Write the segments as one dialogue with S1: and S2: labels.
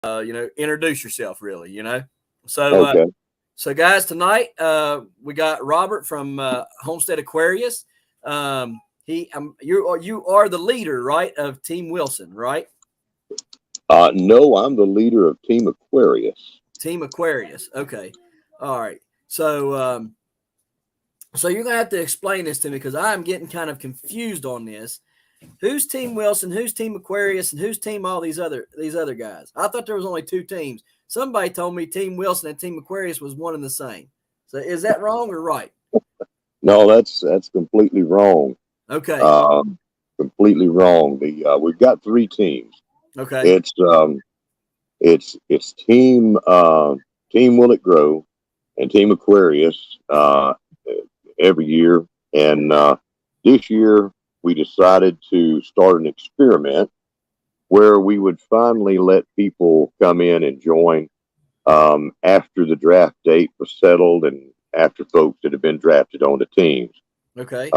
S1: introduce yourself really,
S2: Okay.
S1: So guys, tonight we got Robert from Homestead Aquarius. You are the leader, right, of Team Wilson, right?
S2: No, I'm the leader of Team Aquarius.
S1: Team Aquarius. Okay. All right. So so you're gonna have to explain this to me because I'm getting kind of confused on this. Who's Team Wilson? Who's Team Aquarius? And who's Team all these other guys? I thought there was only two teams. Somebody told me Team Wilson and Team Aquarius was one and the same. So is that wrong or right?
S2: No, that's completely wrong.
S1: Okay.
S2: Completely wrong. We've got three teams.
S1: Okay.
S2: It's Team Will It Grow and Team Aquarius every year, and this year we decided to start an experiment where we would finally let people come in and join after the draft date was settled and after folks that have been drafted onto teams.
S1: Okay.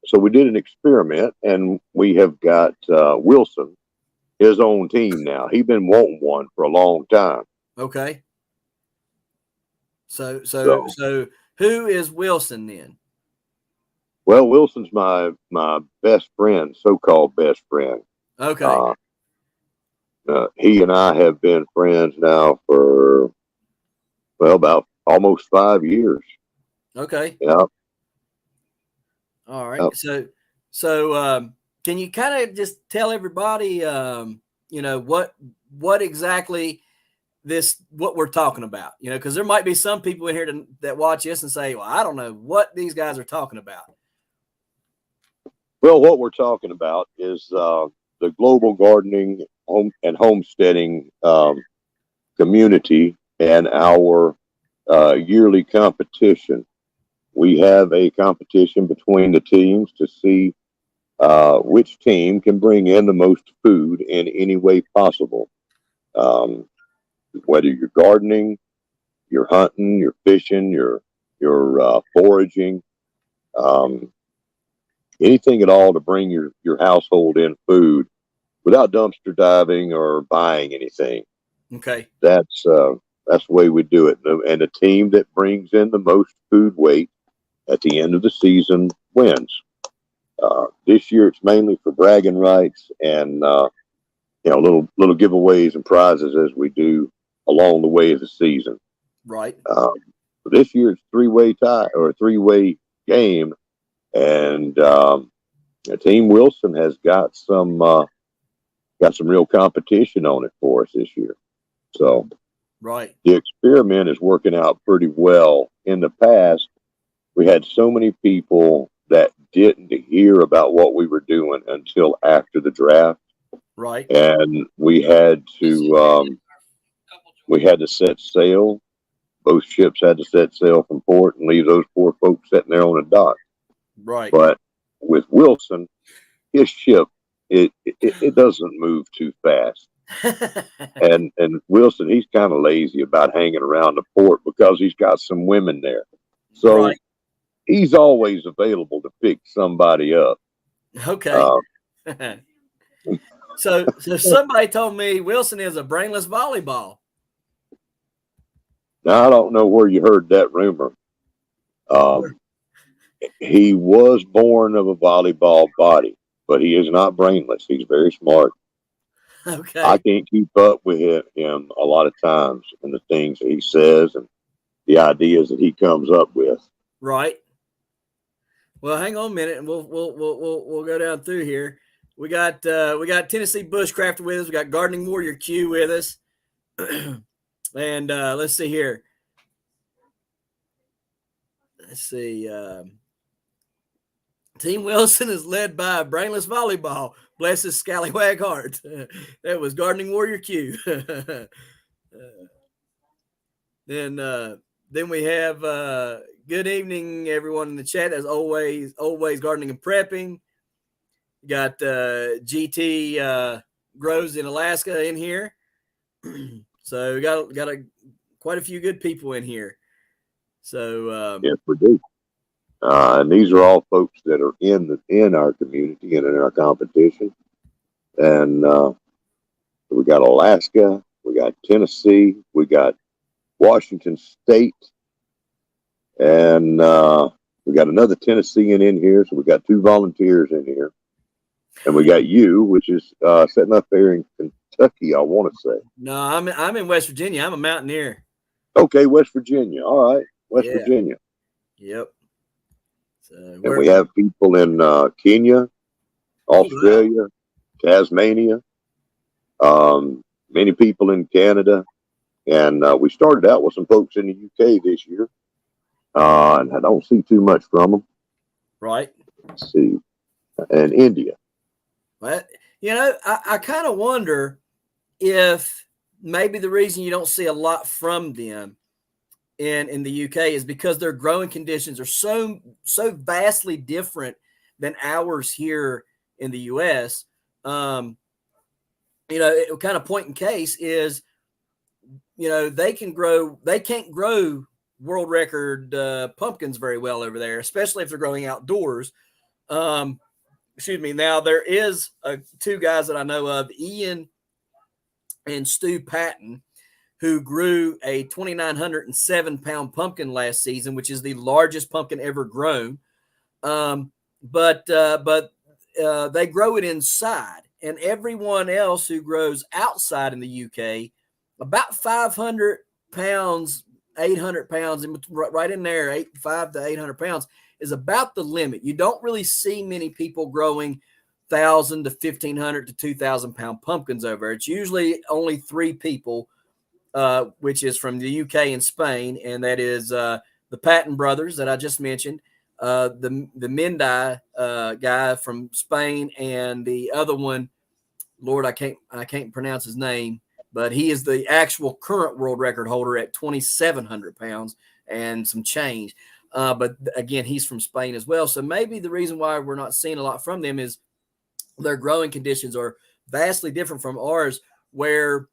S2: So we did an experiment, and we have got Wilson, his own team now. He's been wanting one for a long time.
S1: Okay. So who is Wilson then?
S2: Well, Wilson's my best friend, so-called best friend.
S1: Okay.
S2: He and I have been friends now for, well, about almost 5 years.
S1: Okay.
S2: Yeah.
S1: All right. Yep. So can you kind of just tell everybody, what exactly what we're talking about, because there might be some people in here that watch this and say, well, I don't know what these guys are talking about.
S2: Well, what we're talking about is the global gardening and homesteading community and our yearly competition. We have a competition between the teams to see which team can bring in the most food in any way possible. Whether you're gardening, you're hunting, you're fishing, you're foraging, anything at all to bring your household in food without dumpster diving or buying anything.
S1: Okay.
S2: That's the way we do it. And the team that brings in the most food weight at the end of the season wins. This year it's mainly for bragging rights and little giveaways and prizes as we do along the way of the season.
S1: Right.
S2: This year it's three-way tie or a three-way game, and Team Wilson has got some real competition on it for us this year. So
S1: right.
S2: The experiment is working out pretty well. In the past, we had so many people that didn't hear about what we were doing until after the draft.
S1: Right.
S2: And we had to set sail. Both ships had to set sail from port and leave those poor folks sitting there on the dock.
S1: Right.
S2: But with Wilson, his ship, it doesn't move too fast. and Wilson, he's kind of lazy about hanging around the port because he's got some women there. So
S1: right.
S2: He's always available to pick somebody up.
S1: Okay. So somebody told me Wilson is a brainless volleyball.
S2: Now, I don't know where you heard that rumor. He was born of a volleyball body, but he is not brainless. He's very smart.
S1: Okay.
S2: I can't keep up with him a lot of times and the things that he says and the ideas that he comes up with.
S1: Right. Well, hang on a minute, and we'll go down through here. We got Tennessee Bushcrafter with us. We got Gardening Warrior Q with us, and let's see here. Let's see. Team Wilson is led by a brainless volleyball. Bless his scallywag heart. That was Gardening Warrior Q. Then we have good evening, everyone in the chat. As always gardening and prepping. We got GT Grows in Alaska in here. So we got quite a few good people in here. So
S2: yes, we do. And these are all folks that are in our community and in our competition. And we got Alaska, we got Tennessee, we got Washington State, and we got another Tennessean in here. So we got 2 volunteers in here. And we got you, which is sitting up there in Kentucky, I want to say.
S1: No, I'm in West Virginia. I'm a mountaineer.
S2: Okay, West Virginia. All right, West Virginia.
S1: Yep. So
S2: and we have people in Kenya, Australia, Tasmania, many people in Canada. And we started out with some folks in the UK this year. And I don't see too much from them.
S1: Right.
S2: Let's see. And India.
S1: But, you know, I kind of wonder if maybe the reason you don't see a lot from them in the UK is because their growing conditions are so vastly different than ours here in the US. You know, it kind of point in case is, you know, they can't grow world record pumpkins very well over there, especially if they're growing outdoors. Excuse me. Now there is 2 guys that I know of, Ian and Stu Patton, who grew a 2,907 pound pumpkin last season, which is the largest pumpkin ever grown. But they grow it inside, and everyone else who grows outside in the UK, about 500 pounds, 800 pounds, right in there, 5 to 800 pounds is about the limit. You don't really see many people growing 1,000 to 1,500 to 2,000 pound pumpkins over. It's usually only 3 people, which is from the UK and Spain, and that is the Patton brothers that I just mentioned, the Mendai guy from Spain, and the other one, Lord, I can't pronounce his name, but he is the actual current world record holder at 2,700 pounds and some change. But again, he's from Spain as well. So maybe the reason why we're not seeing a lot from them is their growing conditions are vastly different from ours, where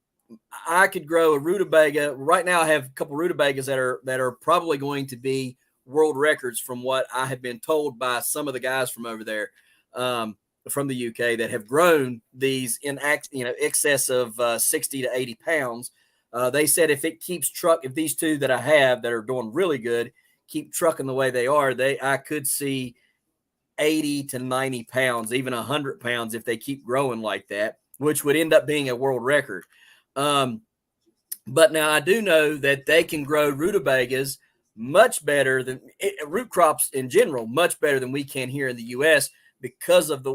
S1: I could grow a rutabaga. Right now I have a couple rutabagas that are probably going to be world records from what I have been told by some of the guys from over there, from the UK, that have grown these in excess of 60 to 80 pounds. They said if it keeps if these 2 that I have that are doing really good keep trucking the way they are, I could see 80 to 90 pounds, even 100 pounds if they keep growing like that, which would end up being a world record. But now I do know that they can grow rutabagas much better than root crops in general, much better than we can here in the US because of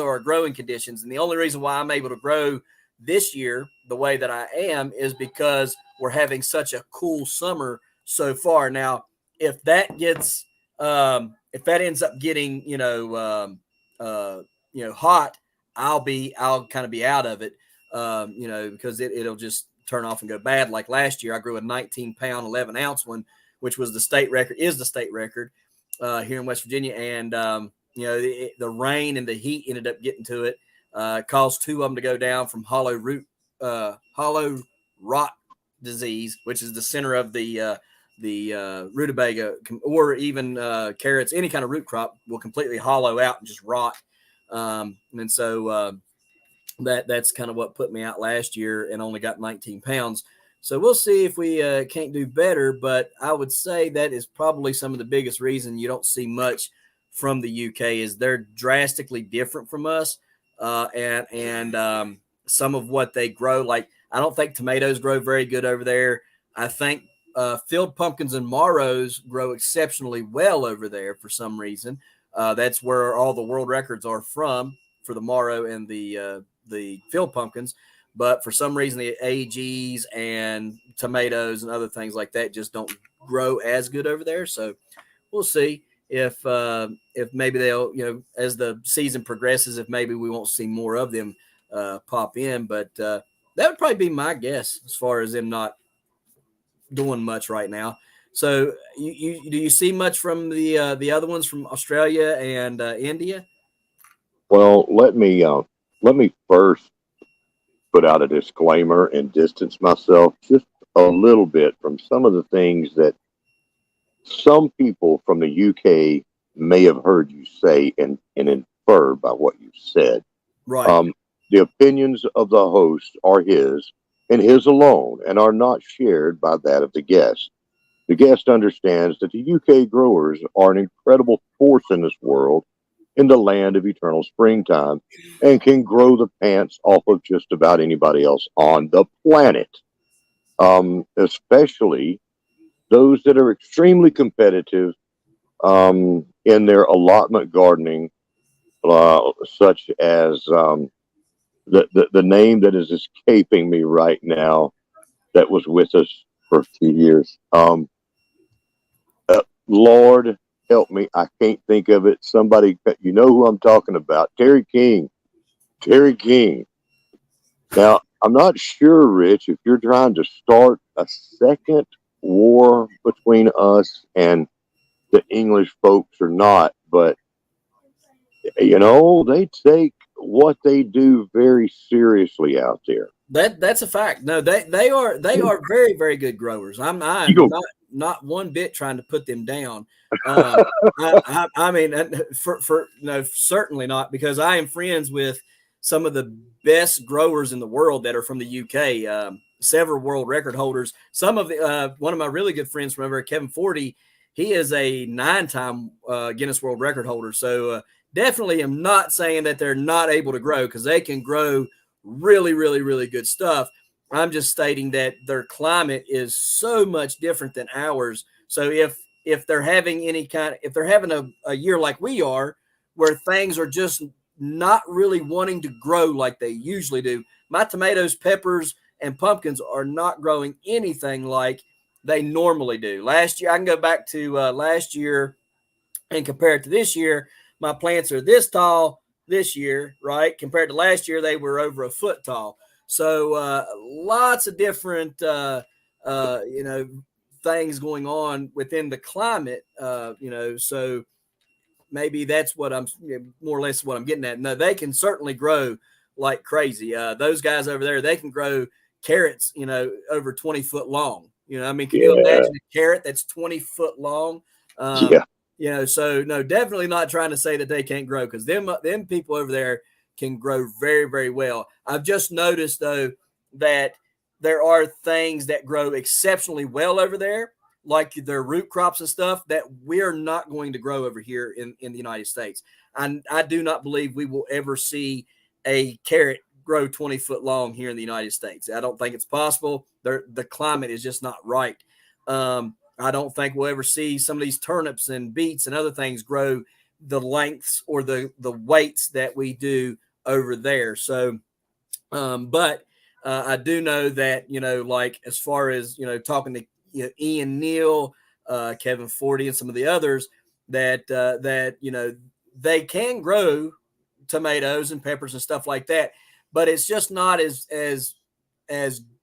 S1: our growing conditions. And the only reason why I'm able to grow this year the way that I am is because we're having such a cool summer so far. Now, if that ends up getting, hot, I'll kind of be out of it, because it'll just turn off and go bad. Like last year, I grew a 19 pound, 11 ounce one, which was the state record here in West Virginia. And, the rain and the heat ended up getting to it, caused 2 of them to go down from hollow rot disease, which is the center of the rutabaga, or even carrots, any kind of root crop will completely hollow out and just rot. And so that's kind of what put me out last year and only got 19 pounds. So we'll see if we can't do better, but I would say that is probably some of the biggest reason you don't see much from the UK is they're drastically different from us. And some of what they grow, like I don't think tomatoes grow very good over there. I think field pumpkins and marrows grow exceptionally well over there for some reason. That's where all the world records are from for the marrow and the field pumpkins. But for some reason, the AGs and tomatoes and other things like that just don't grow as good over there. So we'll see if maybe they'll, as the season progresses, if maybe we won't see more of them pop in. But that would probably be my guess as far as them not doing much right now. So do you see much from the other ones from Australia and India?
S2: Well, let me first put out a disclaimer and distance myself just a little bit from some of the things that some people from the UK may have heard you say and infer by what you said.
S1: Right.
S2: The opinions of the host are his, and his alone, and are not shared by that of the guest. The guest understands that the UK growers are an incredible force in this world, in the land of eternal springtime, and can grow the pants off of just about anybody else on the planet, especially those that are extremely competitive in their allotment gardening, such as the name that is escaping me right now that was with us for a few years. Lord help me, I can't think of it. Somebody, you know who I'm talking about? Terry King. Terry King. Now, I'm not sure, Rich, if you're trying to start a second war between us and the English folks or not, but you know, they take what they do very seriously out there.
S1: That's a fact. No, they are very, very good growers. I'm not one bit trying to put them down. I mean, for no, certainly not, because I am friends with some of the best growers in the world that are from the UK. Several world record holders. Some of the one of my really good friends from over at Kevin Forty, he is a 9-time Guinness World Record holder. So definitely am not saying that they're not able to grow, because they can grow really, really, really good stuff. I'm just stating that their climate is so much different than ours. So if they're having if they're having a year like we are, where things are just not really wanting to grow like they usually do, my tomatoes, peppers, and pumpkins are not growing anything like they normally do. Last year, I can go back to last year and compare it to this year. My plants are this tall this year, right? Compared to last year, they were over a foot tall. So lots of different, things going on within the climate, so maybe that's what I'm more or less what I'm getting at. No, they can certainly grow like crazy. Those guys over there, they can grow carrots, over 20-foot long. I mean, can you imagine a carrot that's 20-foot long? So no, definitely not trying to say that they can't grow, because them people over there can grow very, very well. I've just noticed though that there are things that grow exceptionally well over there, like their root crops and stuff, that we're not going to grow over here in the United States. And I do not believe we will ever see a carrot grow 20-foot long here in the United States. I don't think it's possible. The climate is just not right. I don't think we'll ever see some of these turnips and beets and other things grow the lengths or the weights that we do over there. So, but I do know that, like as far as, talking to Ian Neal, Kevin Forty, and some of the others, that they can grow tomatoes and peppers and stuff like that, but it's just not as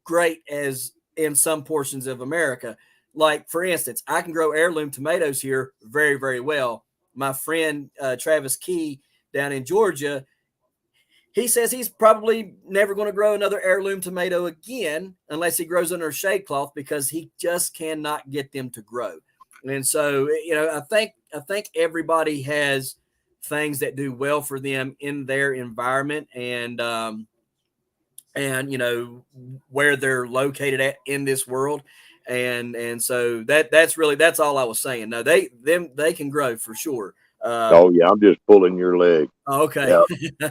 S1: great as in some portions of America. Like, for instance, I can grow heirloom tomatoes here very, very well. My friend Travis Key down in Georgia, he says he's probably never going to grow another heirloom tomato again unless he grows under a shade cloth, because he just cannot get them to grow. And so, I think everybody has things that do well for them in their environment and where they're located at in this world. And so that's all I was saying. No, they can grow for sure.
S2: I'm just pulling your leg.
S1: Okay. Yeah.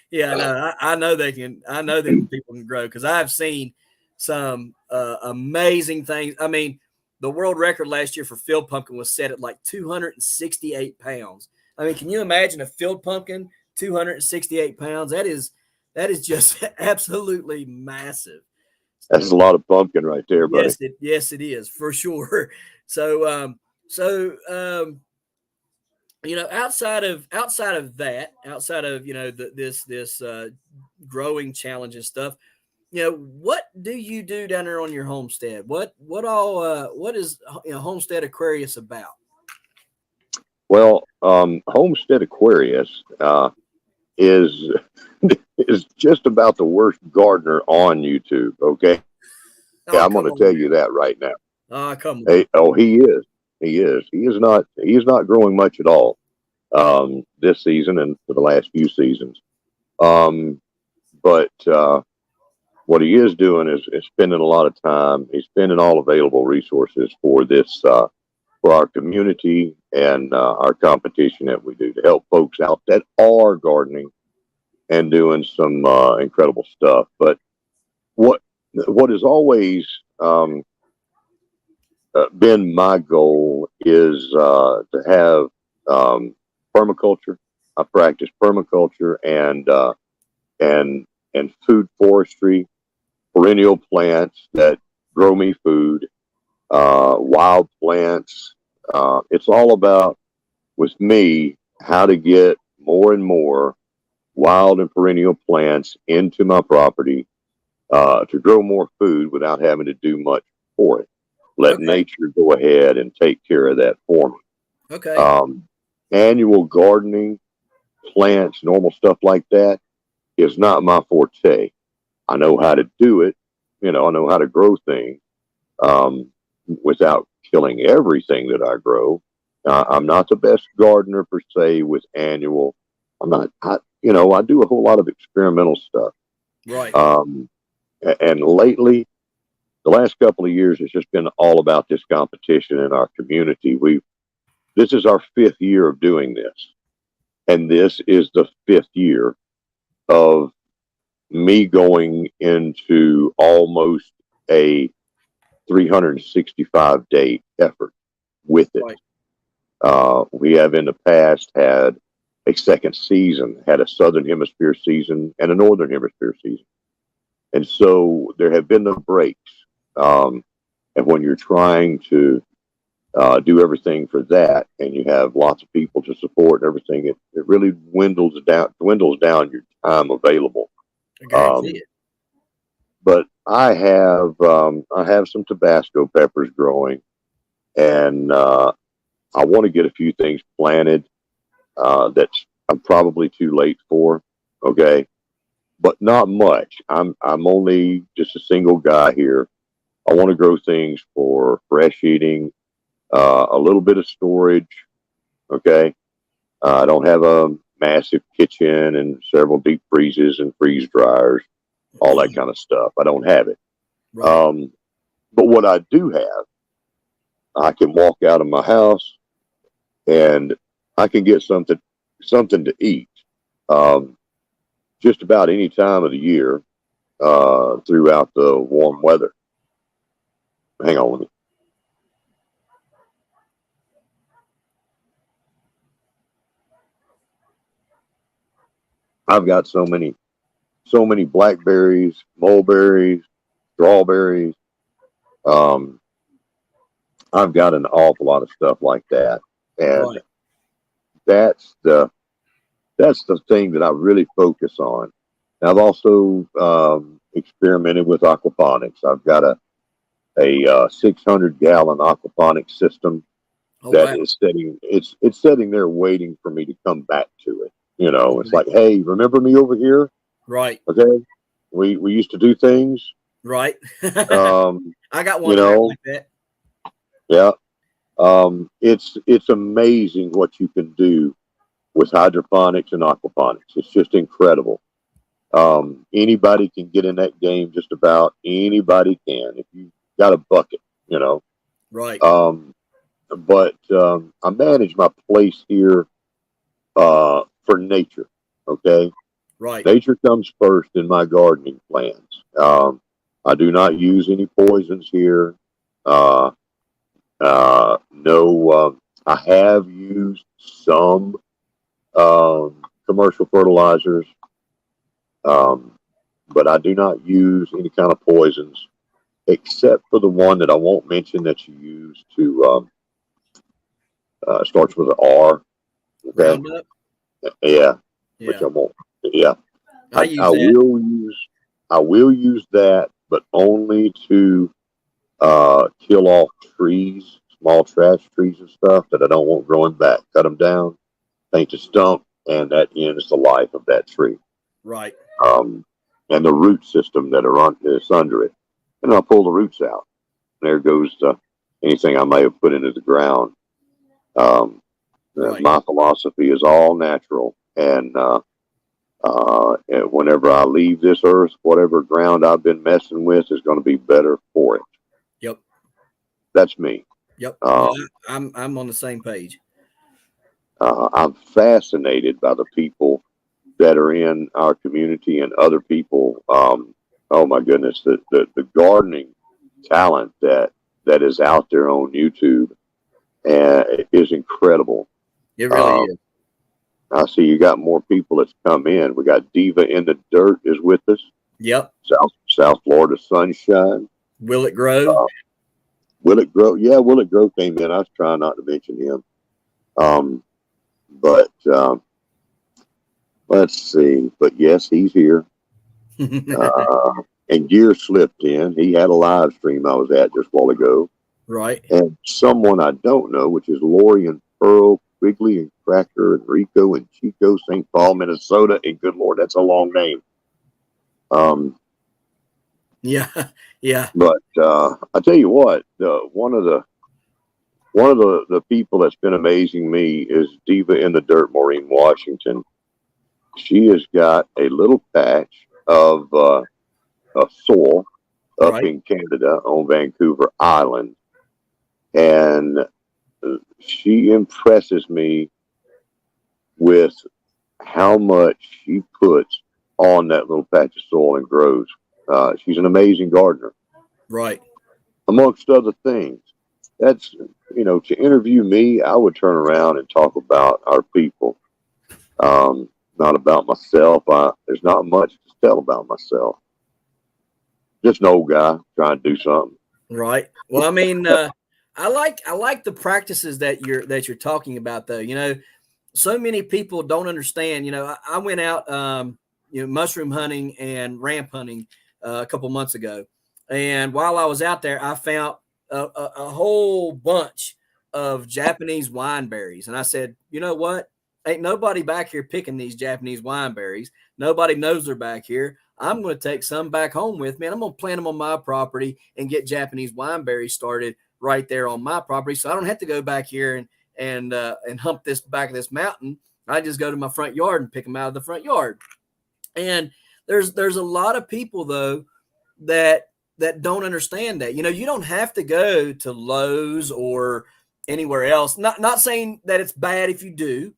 S1: Yeah, no, I know they can. I know that people can grow, because I've seen some amazing things. I mean, the world record last year for field pumpkin was set at like 268 pounds. I mean, can you imagine a field pumpkin 268 pounds? That is just absolutely massive.
S2: That's a lot of pumpkin right there, buddy.
S1: Yes, it is, for sure. So, outside of this growing challenge and stuff, what do you do down there on your homestead? What is Homestead Aquarius about?
S2: Well, Homestead Aquarius is just about the worst gardener on YouTube. Okay, I'm going to tell you that right now.
S1: Come on.
S2: Hey, he is. He is not growing much at all this season and for the last few seasons. But what he is doing is spending a lot of time. He's spending all available resources for this, for our community and our competition that we do to help folks out that are gardening and doing some incredible stuff. But what has always been my goal is to have permaculture. I practice permaculture and food forestry, perennial plants that grow me food, wild plants. It's all about, with me, how to get more and more wild and perennial plants into my property to grow more food without having to do much for it. Let nature go ahead and take care of that for me.
S1: Okay.
S2: Annual gardening, plants, normal stuff like that is not my forte. I know how to do it. I know how to grow things without killing everything that I grow. I'm not the best gardener per se with annual. I do a whole lot of experimental stuff.
S1: Right.
S2: And lately, the last couple of years, it's just been all about this competition in our community. This is our 5th year of doing this. And this is the 5th year of me going into almost a 365-day effort with it. Right. We have in the past had a second season, had a Southern Hemisphere season and a Northern Hemisphere season. And so there have been no breaks. And when you're trying to do everything for that, and you have lots of people to support and everything, it really dwindles down your time available. But I have some Tabasco peppers growing, and I want to get a few things planted that I'm probably too late for. Okay, but not much. I'm only just a single guy here. I want to grow things for fresh eating, a little bit of storage. Okay. I don't have a massive kitchen and several deep freezes and freeze dryers, all that kind of stuff. I don't have it. Right. But what I do have, I can walk out of my house and I can get something to eat just about any time of the year throughout the warm weather. Hang on with me. I've got so many blackberries, mulberries, strawberries. I've got an awful lot of stuff like that, and that's the thing that I really focus on. And I've also experimented with aquaponics. I've got a 600-gallon aquaponics system that is sitting. It's sitting there waiting for me to come back to it. It's like, hey, remember me over here?
S1: Right.
S2: Okay. We used to do things.
S1: Right. I got one like that.
S2: Yeah. It's amazing what you can do with hydroponics and aquaponics. It's just incredible. Anybody can get in that game. Just about anybody can if you got a bucket.
S1: Right.
S2: But I manage my place here for nature. Okay.
S1: Right.
S2: Nature comes first in my gardening plans. I do not use any poisons here. No, I have used some commercial fertilizers, but I do not use any kind of poisons, except for the one that I won't mention that you use to starts with an R. Okay.
S1: Roundup?
S2: Yeah. Which I won't. Yeah. I will use that, but only to kill off trees, small trash trees and stuff that I don't want growing back. Cut them down, paint a stump, and that ends the life of that tree.
S1: Right.
S2: And the root system that's under it. And I'll pull the roots out. There goes anything I may have put into the ground. My philosophy is all natural, and And whenever I leave this earth, whatever ground I've been messing with is going to be better for it.
S1: Yep.
S2: That's me.
S1: Yep. I'm on the same page.
S2: I'm fascinated by the people that are in our community and other people. Oh my goodness, the gardening talent that is out there on YouTube is incredible.
S1: It really is.
S2: I see you got more people that's come in. We got Diva in the Dirt is with us.
S1: Yep.
S2: South Florida Sunshine.
S1: Will it grow?
S2: Will it grow? Yeah, Will it grow came in. I was trying not to mention him. But let's see. But yes, he's here. And Gear slipped in. He had a live stream I was at just a while ago.
S1: Right.
S2: And someone I don't know, which is Lori and Pearl, Quigley and Cracker and Rico and Chico, St. Paul, Minnesota. And good Lord, that's a long name.
S1: Yeah. Yeah.
S2: But I tell you what, one of the people that's been amazing me is Diva in the Dirt, Maureen Washington. She has got a little patch of soil up in Canada on Vancouver Island. And she impresses me with how much she puts on that little patch of soil and grows. She's an amazing gardener.
S1: Right.
S2: Amongst other things. That's, to interview me, I would turn around and talk about our people. Not about myself. There's not much to tell about myself. Just an old guy trying to do something.
S1: Right. Well, I mean, I like the practices that you're talking about, though. So many people don't understand. I went out, mushroom hunting and ramp hunting a couple months ago, and while I was out there, I found a whole bunch of Japanese wineberries, and I said, you know what? Ain't nobody back here picking these Japanese wineberries. Nobody knows they're back here. I'm going to take some back home with me, and I'm going to plant them on my property and get Japanese wineberries started right there on my property, so I don't have to go back here and hump this back of this mountain. I just go to my front yard and pick them out of the front yard. And there's a lot of people though that don't understand that. You don't have to go to Lowe's or anywhere else. Not saying that it's bad if you do,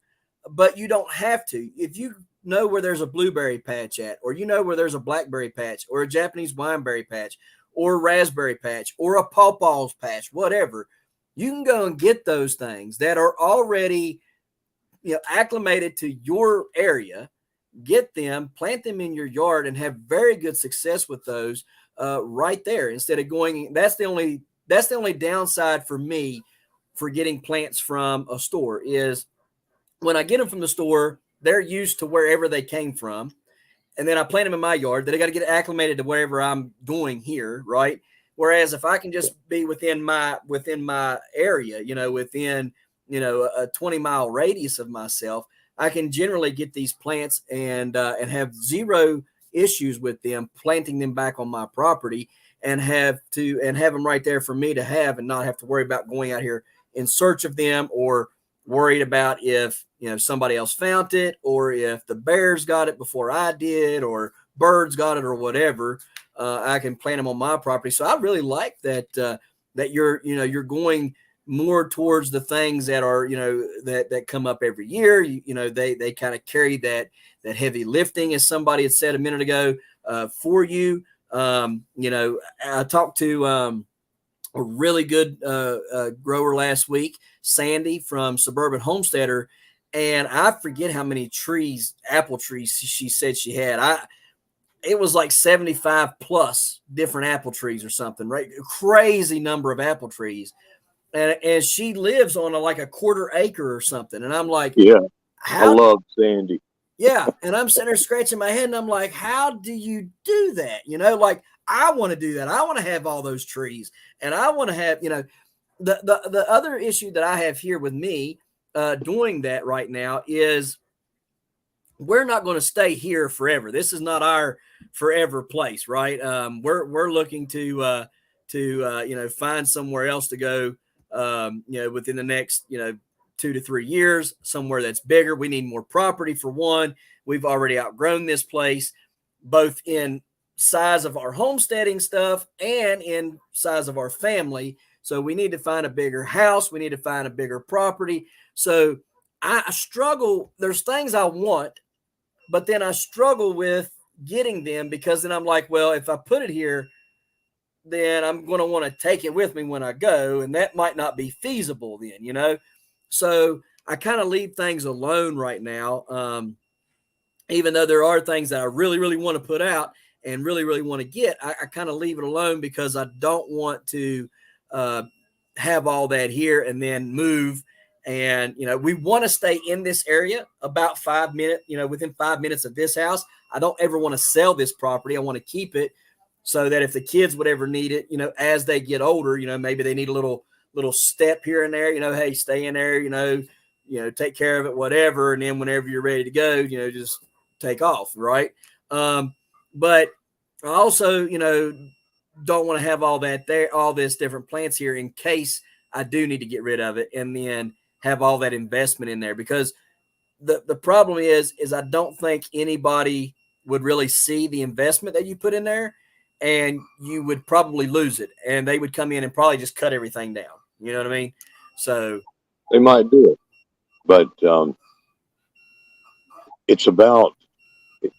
S1: but you don't have to. If you know where there's a blueberry patch at, or where there's a blackberry patch, or a Japanese wineberry patch, or a raspberry patch, or a pawpaw's patch, whatever, you can go and get those things that are already acclimated to your area, get them, plant them in your yard, and have very good success with those right there. Instead of going, that's the only downside for me for getting plants from a store is when I get them from the store, they're used to wherever they came from. And then I plant them in my yard. Then I got to get acclimated to wherever I'm going here, right? Whereas if I can just be within my area, within a 20-mile radius of myself, I can generally get these plants and have zero issues with them planting them back on my property, and have them right there for me to have, and not have to worry about going out here in search of them, or worried about if somebody else found it, or if the bears got it before I did, or birds got it, or whatever. I can plant them on my property. So I really like that that you're going more towards the things that are that come up every year. They kind of carry that heavy lifting, as somebody had said a minute ago, for you. I talked to a really good grower last week, Sandy from Suburban Homesteader, and I forget how many apple trees she said she had. It was like 75 plus different apple trees or something, right? Crazy number of apple trees. And she lives on like a quarter acre or something. And I'm like,
S2: yeah, I love Sandy.
S1: Yeah. And I'm sitting there scratching my head, and I'm like, how do you do that? Like, I want to do that. I want to have all those trees, and I want to have, the other issue that I have here with me doing that right now is we're not going to stay here forever. This is not our forever place, right? We're looking to find somewhere else to go, within the next, 2 to 3 years, somewhere that's bigger. We need more property for one. we've already outgrown this place, both in size of our homesteading stuff and in size of our family. So we need to find a bigger house. We need to find a bigger property. So I struggle. There's things I want, but then I struggle with getting them, because then I'm like, well, if I put it here, then I'm going to want to take it with me when I go. And that might not be feasible then, you know? So I kind of leave things alone right now. Even though there are things that I really, really want to put out and really, really want to get, I kind of leave it alone, because I don't want to have all that here and then move. And, you know, we want to stay in this area about 5 minutes, you know, within 5 minutes of this house. I don't ever want to sell this property. I want to keep it so that if the kids would ever need it, you know, as they get older, you know, maybe they need a little step here and there, you know, hey, stay in there, you know, take care of it, whatever. And then whenever you're ready to go, you know, just take off. Right. But I also, you know, don't want to have all that there, all this different plants here in case I do need to get rid of it and then have all that investment in there, because the problem is I don't think anybody would really see the investment that you put in there, and you would probably lose it, and they would come in and probably just cut everything down. You know what I mean? So
S2: They might do it, but it's about the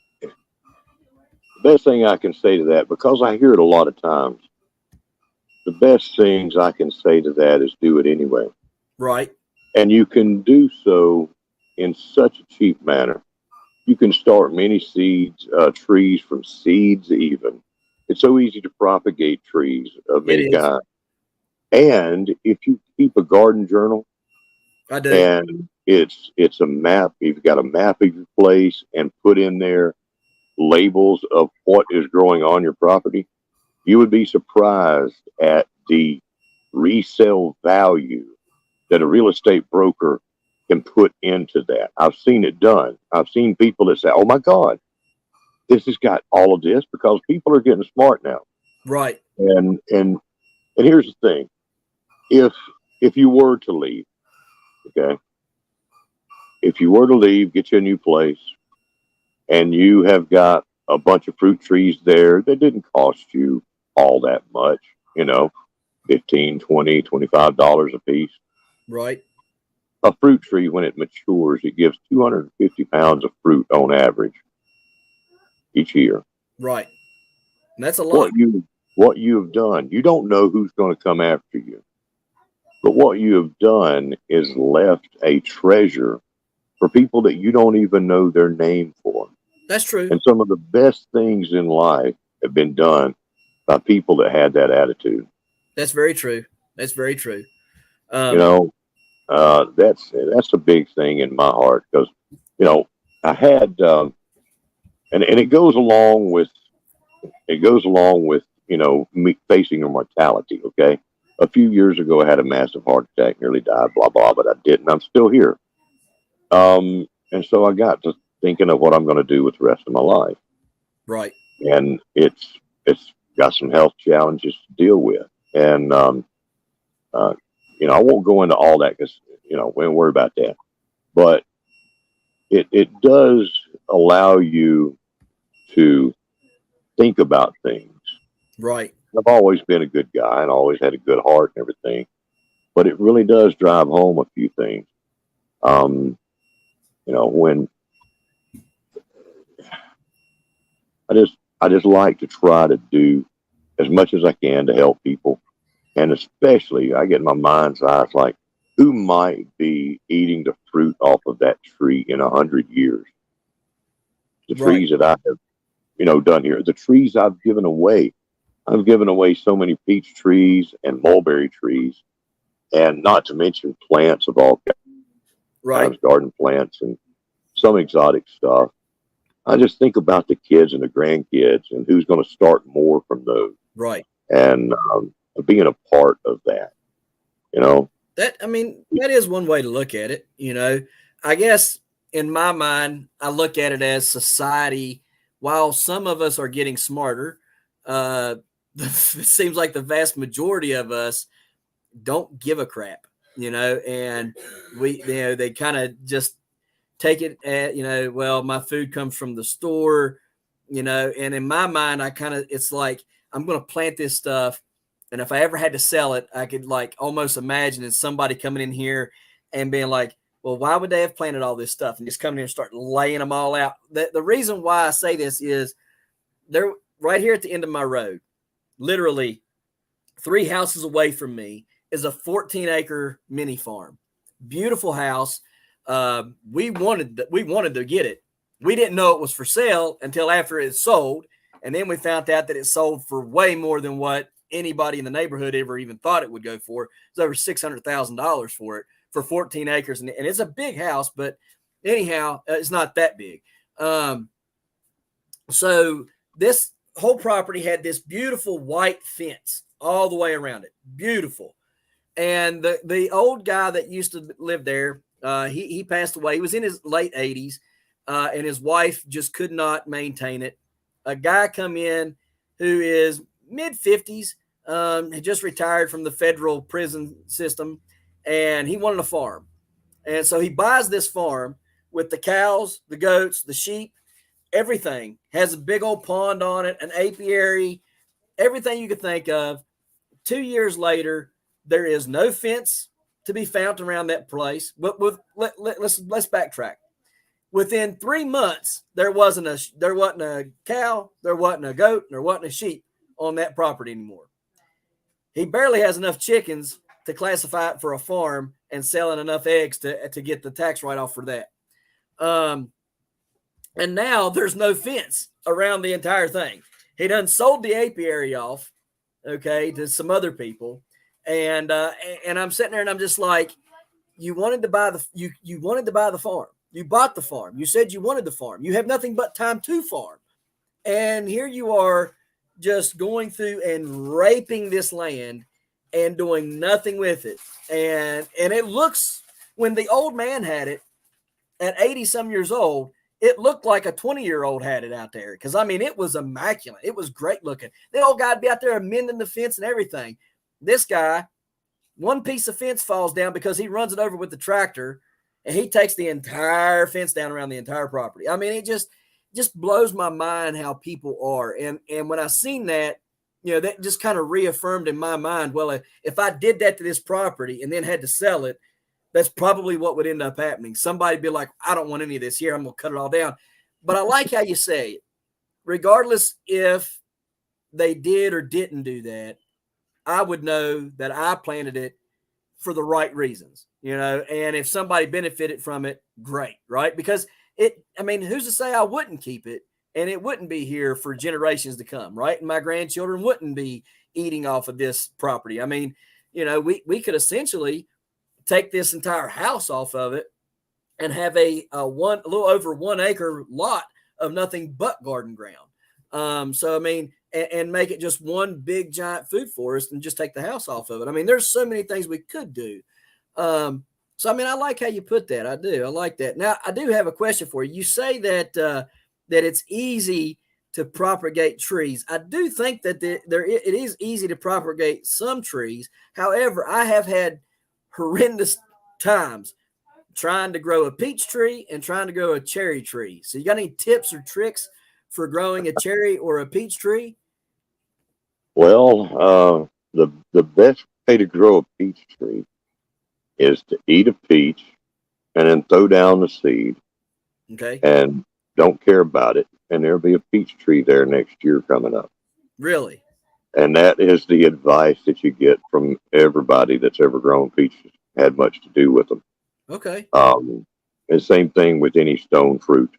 S2: best thing I can say to that, because I hear it a lot of times. The best things I can say to that is do it anyway.
S1: Right.
S2: And you can do so in such a cheap manner. You can start many seeds, trees from seeds even. It's so easy to propagate trees of many kinds. And if you keep a garden journal,
S1: I do.
S2: And it's a map. You've got a map of your place and put in there labels of what is growing on your property. You would be surprised at the resale value that a real estate broker can put into that. I've seen it done. I've seen people that say, oh my God, this has got all of this, because people are getting smart now.
S1: Right.
S2: And here's the thing. If you were to leave, okay, if you were to leave, get you a new place, and you have got a bunch of fruit trees there that didn't cost you all that much, you know, $15, $20, $25 a piece.
S1: Right.
S2: A fruit tree, when it matures, it gives 250 pounds of fruit on average each year.
S1: Right. And that's a lot.
S2: What you have done, you don't know who's going to come after you. But what you have done is left a treasure for people that you don't even know their name for.
S1: That's true.
S2: And some of the best things in life have been done by people that had that attitude.
S1: That's very true. That's very true.
S2: You know, that's a big thing in my heart, because, you know, I had, and it goes along with, you know, me facing a mortality. Okay. A few years ago, I had a massive heart attack, nearly died, blah, blah, but I didn't. I'm still here. And so I got to thinking of what I'm going to do with the rest of my life.
S1: Right.
S2: And it's got some health challenges to deal with. And, you know, I won't go into all that, because, you know, we don't worry about that. But it does allow you to think about things. Right. I've always been a good guy and always had a good heart and everything, but it really does drive home a few things. You know, when I just like to try to do as much as I can to help people. And especially I get in my mind's eye, it's like, who might be eating the fruit off of that tree in 100 years? The trees that I have, you know, done here, the trees I've given away. I've given away so many peach trees and mulberry trees, and not to mention plants of all kinds, garden plants and some exotic stuff. I just think about the kids and the grandkids and who's going to start more from those. Right. And being a part of that, you know.
S1: That, I mean, that is one way to look at it. You know, I guess in my mind, I look at it as society. While some of us are getting smarter, it seems like the vast majority of us don't give a crap, you know, and we, you know, they kind of just take it at, well, my food comes from the store, and in my mind, it's like, I'm going to plant this stuff. And if I ever had to sell it, I could like almost imagine it's somebody coming in here and being like, well, why would they have planted all this stuff, and just come in and start laying them all out? The reason why I say this is they're right here at the end of my road, literally 3 houses away from me is a 14-acre mini farm. Beautiful house. We wanted to get it. We didn't know it was for sale until after it sold. And then we found out that it sold for way more than what anybody in the neighborhood ever even thought it would go for. It's over $600,000 for it, for 14 acres. And it's a big house, but anyhow, it's not that big. So this whole property had this beautiful white fence all the way around it. Beautiful. And the old guy that used to live there, he passed away. He was in his late 80s, and his wife just could not maintain it. A guy come in who is mid-50s, had just retired from the federal prison system, and he wanted a farm. And so he buys this farm with the cows, the goats, the sheep, everything. Has a big old pond on it, an apiary, everything you could think of. 2 years later, there is no fence to be found around that place. But let's backtrack. Within 3 months, there wasn't a cow, there wasn't a goat, there wasn't a sheep on that property anymore. He barely has enough chickens to classify it for a farm and selling enough eggs to get the tax write-off for that. And now there's no fence around the entire thing. He done sold the apiary off, okay, to some other people. And I'm sitting there and I'm just like, you wanted to buy you wanted to buy the farm. You bought the farm. You said you wanted the farm. You have nothing but time to farm. And here you are just going through and raping this land and doing nothing with it. And it looks, when the old man had it at 80 some years old, it looked like a 20-year-old had it out there. Cause I mean, it was immaculate. It was great looking. The old guy'd be out there mending the fence and everything. This guy, one piece of fence falls down because he runs it over with the tractor, and he takes the entire fence down around the entire property. I mean, it just blows my mind how people are. And when I seen that, that just kind of reaffirmed in my mind, well, if I did that to this property and then had to sell it, that's probably what would end up happening. Somebody'd be like, I don't want any of this here. I'm going to cut it all down. But I like how you say it. Regardless if they did or didn't do that, I would know that I planted it for the right reasons, and if somebody benefited from it, great, right? Because who's to say I wouldn't keep it and it wouldn't be here for generations to come, right? And my grandchildren wouldn't be eating off of this property. I mean, we could essentially take this entire house off of it and have a little over 1 acre lot of nothing but garden ground. So, I mean, and make it just one big giant food forest and just take the house off of it. I mean, there's so many things we could do. So, I mean, I like how you put that. I do. I like that. Now, I do have a question for you. You say that that it's easy to propagate trees. I do think that it is easy to propagate some trees. However, I have had horrendous times trying to grow a peach tree and trying to grow a cherry tree. So you got any tips or tricks for growing a cherry or a peach tree?
S2: Well, the best way to grow a peach tree is to eat a peach and then throw down the seed.
S1: Okay.
S2: And don't care about it. And there'll be a peach tree there next year coming up.
S1: Really?
S2: And that is the advice that you get from everybody that's ever grown peaches, had much to do with them.
S1: Okay.
S2: And same thing with any stone fruit.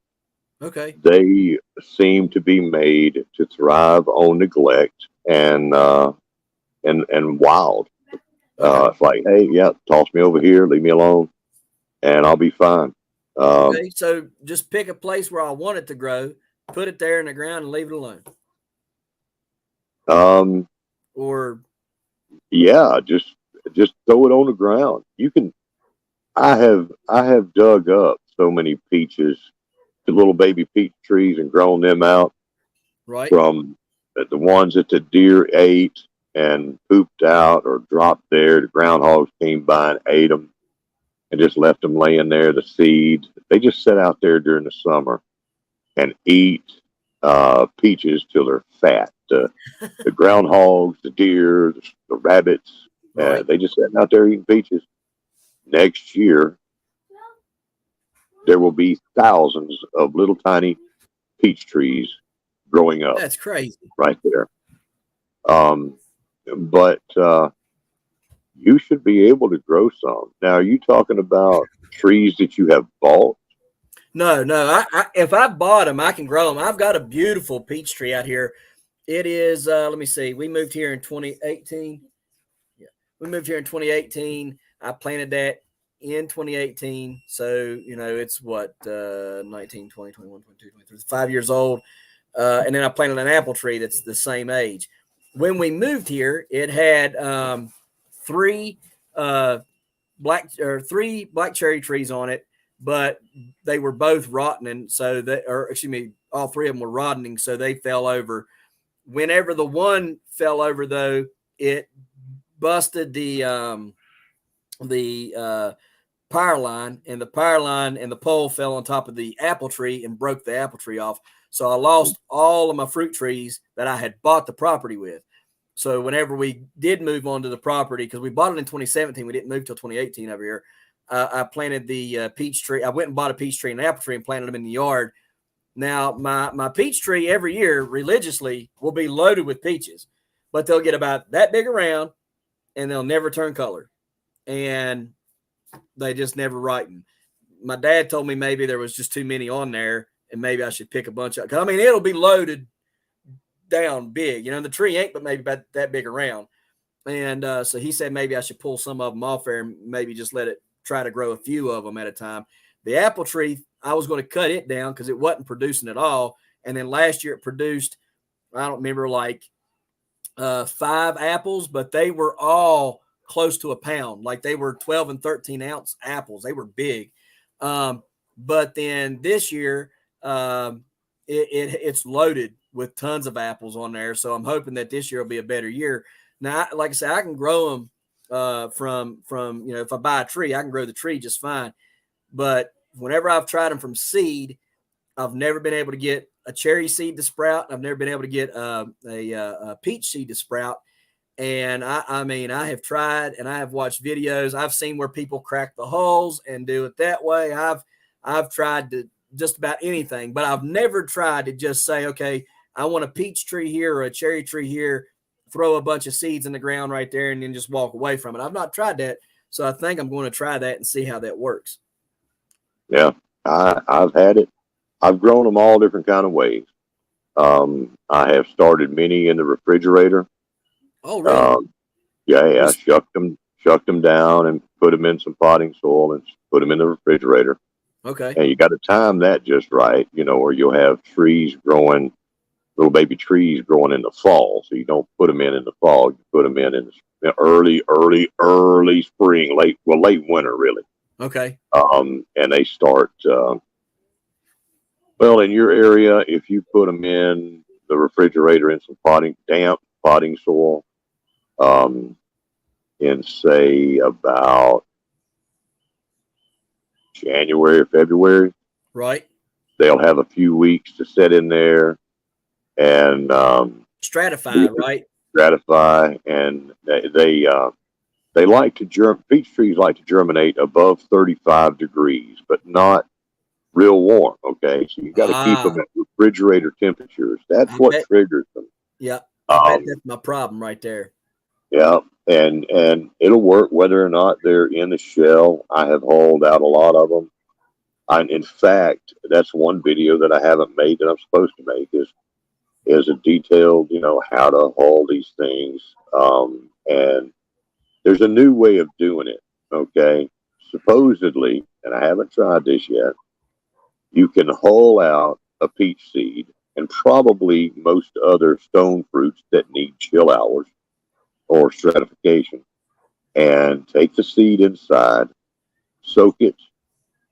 S1: Okay.
S2: They seem to be made to thrive on neglect and wild.
S1: Okay.
S2: It's like, hey, yeah, toss me over here, leave me alone, and I'll be fine.
S1: Okay, so just pick a place where I want it to grow, put it there in the ground, and leave it alone. Or
S2: yeah, just throw it on the ground. You can. I have dug up so many peaches, the little baby peach trees, and grown them out.
S1: Right.
S2: From the ones that the deer ate and pooped out or dropped there. The groundhogs came by and ate them. and just left them laying there. The seeds, they just sit out there during the summer and eat peaches till they're fat. The groundhogs, the deer, the rabbits,
S1: Right.
S2: they just sitting out there eating peaches. Next year, there will be thousands of little tiny peach trees growing up
S1: That's crazy.
S2: right there. But you should be able to grow some. Now, are you talking about trees that you have bought?
S1: No, no. If I bought them, I can grow them. I've got a beautiful peach tree out here. It is. Let me see. We moved here in 2018. Yeah, we moved here in 2018. I planted that in 2018. So it's what 19, 20, 21, 22, 23, 5 years old. And then I planted an apple tree that's the same age. When we moved here, it had three black cherry trees on it, but they were both rotting, so all three of them were rotting, so they fell over. Whenever the one fell over, though, it busted the power line, and the pole fell on top of the apple tree and broke the apple tree off. So I lost all of my fruit trees that I had bought the property with. So whenever we did move on to the property, because we bought it in 2017, we didn't move till 2018 over here. I planted the peach tree. I went and bought a peach tree and an apple tree and planted them in the yard. Now, my peach tree every year religiously will be loaded with peaches, but they'll get about that big around and they'll never turn color. And they just never ripen. My dad told me maybe there was just too many on there and maybe I should pick a bunch up. I mean, it'll be loaded down big. The tree ain't but maybe about that big around. And so he said maybe I should pull some of them off there and maybe just let it try to grow a few of them at a time. The apple tree, I was going to cut it down because it wasn't producing at all. And then last year it produced, I don't remember, like 5 apples, but they were all close to a pound. Like they were 12 and 13 ounce apples. They were big. But then this year it's loaded with tons of apples on there. So I'm hoping that this year will be a better year. Now, like I said, I can grow them from if I buy a tree, I can grow the tree just fine. But whenever I've tried them from seed, I've never been able to get a cherry seed to sprout. I've never been able to get a peach seed to sprout. And I mean, I have tried and I have watched videos. I've seen where people crack the hulls and do it that way. I've tried to just about anything, but I've never tried to just say, okay, I want a peach tree here or a cherry tree here, throw a bunch of seeds in the ground right there and then just walk away from it. I've not tried that. So I think I'm going to try that and see how that works.
S2: Yeah, I've had it. I've grown them all different kind of ways. I have started many in the refrigerator.
S1: Oh, really?
S2: Yeah. Shucked them down and put them in some potting soil and put them in the refrigerator.
S1: Okay.
S2: And you got to time that just right, or you'll have trees growing, little baby trees growing in the fall. So you don't put them in the fall. You put them in the early spring, late winter, really.
S1: Okay.
S2: And they start, in your area, if you put them in the refrigerator in some damp potting soil, in say about January or February,
S1: right,
S2: they'll have a few weeks to sit in there and
S1: stratify, right?
S2: Stratify, and they like to peach trees like to germinate above 35 degrees, but not real warm. Okay, so you got to keep them at refrigerator temperatures. That's what triggers them.
S1: Yeah, I bet that's my problem right there.
S2: Yeah, and it'll work whether or not they're in the shell. I have hauled out a lot of them. In fact, that's one video that I haven't made that I'm supposed to make is a detailed, how to haul these things. And there's a new way of doing it. Okay, supposedly, and I haven't tried this yet, you can haul out a peach seed and probably most other stone fruits that need chill hours or stratification, and take the seed inside, soak it,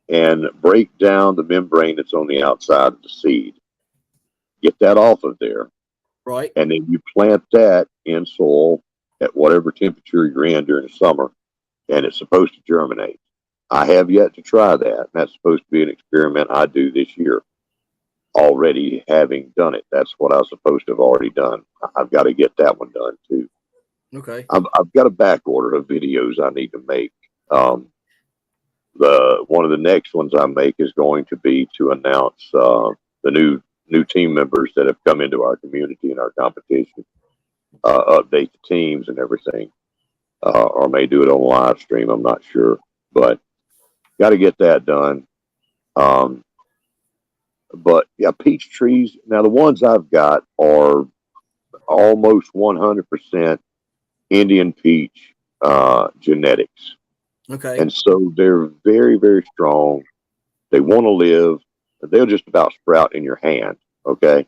S2: and break down the membrane that's on the outside of the seed. Get that off of there.
S1: Right.
S2: And then you plant that in soil at whatever temperature you're in during the summer, and it's supposed to germinate. I have yet to try that. That's supposed to be an experiment I do this year. Already having done it, that's what I was supposed to have already done. I've got to get that one done too.
S1: Okay.
S2: I've got a back order of videos I need to make. The one of the next ones I make is going to be to announce the new team members that have come into our community and our competition, update the teams and everything, or may do it on live stream. I'm not sure, but got to get that done. But yeah, peach trees. Now the ones I've got are almost 100% Indian peach genetics.
S1: Okay.
S2: And so they're very, very strong. They want to live. They'll just about sprout in your hand. Okay.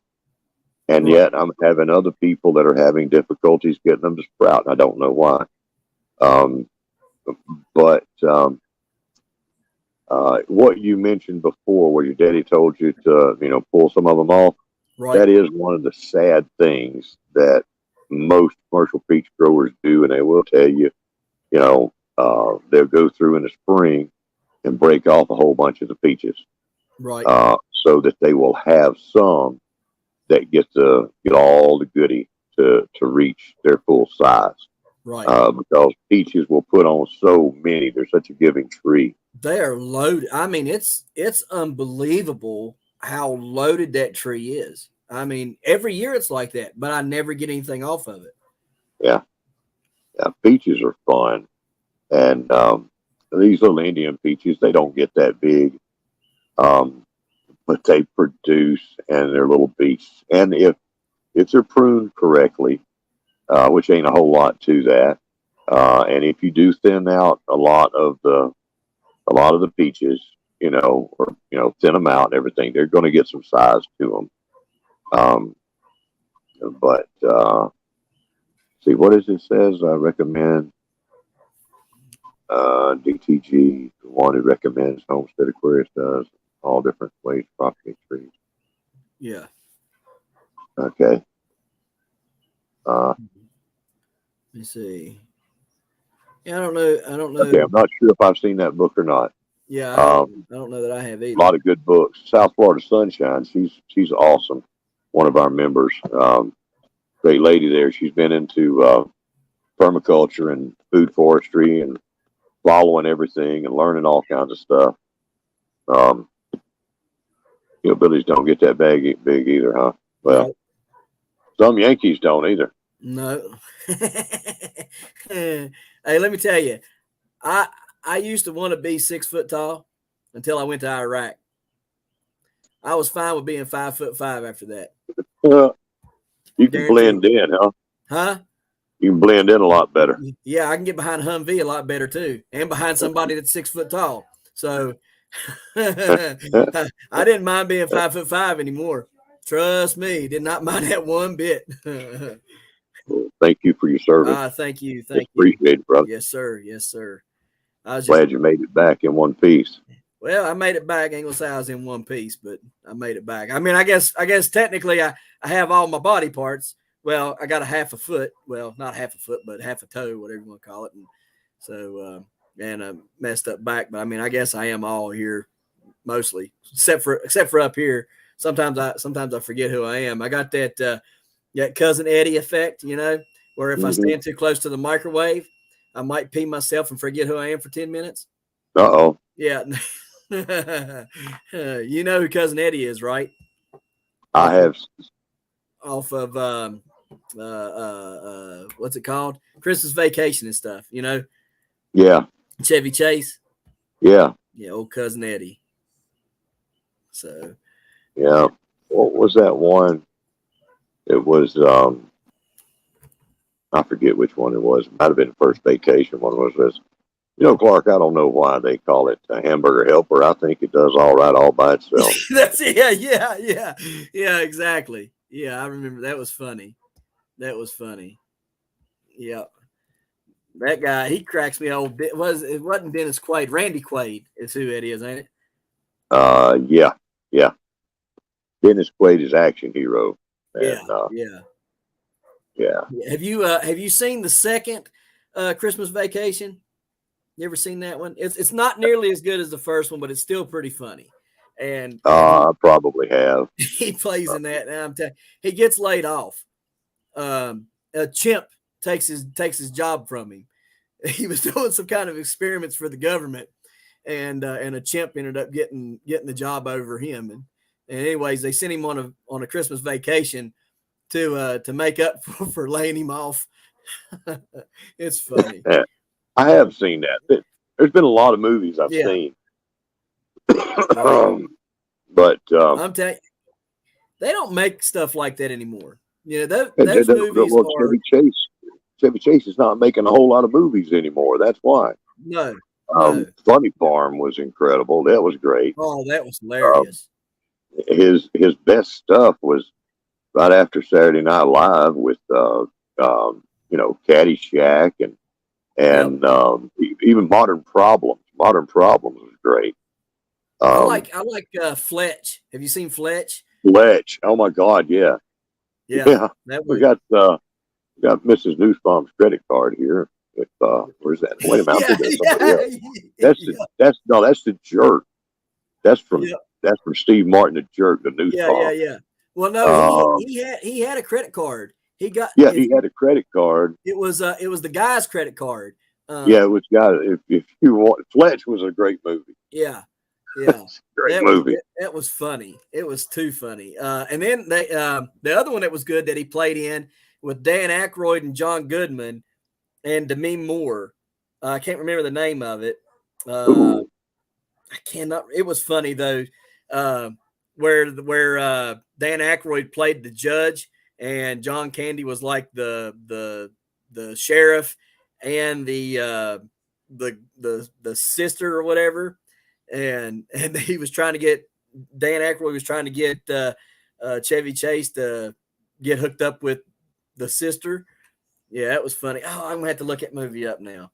S2: And
S1: Right.
S2: yet I'm having other people that are having difficulties getting them to sprout. And I don't know why. But what you mentioned before, where your daddy told you to, pull some of them off,
S1: Right.
S2: that is one of the sad things that most commercial peach growers do. And they will tell you, they'll go through in the spring and break off a whole bunch of the peaches,
S1: Right.
S2: so that they will have some that get all the goodie to reach their full size.
S1: Right.
S2: Because peaches will put on so many. They're such a giving tree.
S1: They are loaded. I mean, it's unbelievable how loaded that tree is. I mean, every year it's like that, but I never get anything off of it.
S2: Yeah. Peaches are fun. And these little Indian peaches, they don't get that big, but they produce, and they're little beasts. And if they're pruned correctly, which ain't a whole lot to that, and if you do thin out a lot of the peaches, thin them out and everything, they're going to get some size to them. But see, what does it says? I recommend. DTG, the one who recommends Homestead Aquarius, does all different ways to propagate trees.
S1: Yeah.
S2: Okay.
S1: Let me see. Yeah, I don't know.
S2: Okay, I'm not sure if I've seen that book or not.
S1: Yeah, I don't know that I have either.
S2: A lot of good books. South Florida Sunshine, she's awesome. One of our members, great lady there. She's been into permaculture and food forestry and following everything and learning all kinds of stuff. Billies don't get that big either, huh? Well,
S1: no.
S2: Some Yankees don't either.
S1: No. Hey, let me tell you, I used to want to be 6 foot tall until I went to Iraq. I was fine with being 5'5" after that.
S2: You can blend in, huh?
S1: Huh?
S2: You can blend in a lot better.
S1: Yeah, I can get behind Humvee a lot better too, and behind somebody that's 6 foot tall. So I didn't mind being 5'5" anymore. Trust me, did not mind that one bit.
S2: Well, thank you for your service.
S1: Thank you.
S2: Appreciate it, brother.
S1: Yes, sir. I was
S2: glad you made it back in one piece.
S1: Well, I made it back. I ain't gonna say I was in one piece, but I made it back. I mean, I guess technically I have all my body parts. Well, I got a half a foot. Well, not half a foot, but half a toe, whatever you want to call it. And so, and a messed up back. But I mean, I guess I am all here mostly, except for up here. Sometimes I forget who I am. I got that cousin Eddie effect, where if I stand too close to the microwave, I might pee myself and forget who I am for 10 minutes.
S2: Uh-oh.
S1: Yeah. You know who Cousin Eddie is, right?
S2: I have.
S1: Off of what's it called? Christmas Vacation and stuff,
S2: Yeah.
S1: Chevy Chase.
S2: Yeah.
S1: Yeah, old Cousin Eddie. So.
S2: Yeah. What was that one? It was I forget which one it was. It might have been First Vacation. One was this. Clark, I don't know why they call it a hamburger helper. I think it does all right all by itself.
S1: That's yeah, exactly. Yeah, I remember that was funny. Yeah, that guy, he cracks me old. It wasn't Dennis Quaid. Randy Quaid is who it is, ain't it?
S2: Yeah. Dennis Quaid is action hero. And,
S1: yeah. Have you seen the second Christmas Vacation? You ever seen that one? It's not nearly as good as the first one, but it's still pretty funny. And
S2: I probably have.
S1: he plays in that. And I'm telling he gets laid off. A chimp takes his job from him. He was doing some kind of experiments for the government, and a chimp ended up getting the job over him. And anyways, they sent him on a Christmas vacation to make up for laying him off. It's funny.
S2: I have seen that. There's been a lot of movies I've seen.
S1: Right.
S2: But
S1: I'm telling you, they don't make stuff like that anymore. You know, those movies are.
S2: Chevy Chase is not making a whole lot of movies anymore. That's why.
S1: No.
S2: Funny Farm was incredible. That was great.
S1: Oh, that was hilarious.
S2: His best stuff was right after Saturday Night Live with Caddyshack and even Modern Problems. Modern Problems was great.
S1: I like Fletch. Have you seen Fletch?
S2: Fletch. Oh my God, yeah.
S1: Yeah.
S2: We got Mrs. Newsbaum's credit card here. Where's that? Wait a minute. That's the Jerk. That's from Steve Martin, the Jerk, the Newsbaum.
S1: Yeah. Well, no, he had a credit card. He had
S2: a credit card.
S1: It was the guy's credit card.
S2: It was guys. If you want, Fletch was a great movie.
S1: Yeah.
S2: Great movie.
S1: That was funny. It was too funny. And then the other one that was good that he played in with Dan Aykroyd and John Goodman and Demi Moore. I can't remember the name of it. I cannot. It was funny though, where Dan Aykroyd played the judge and John Candy was like the sheriff and the sister or whatever. And he was trying to get Dan Aykroyd was trying to get Chevy Chase to get hooked up with the sister. Yeah, that was funny. Oh, I'm gonna have to look that movie up now.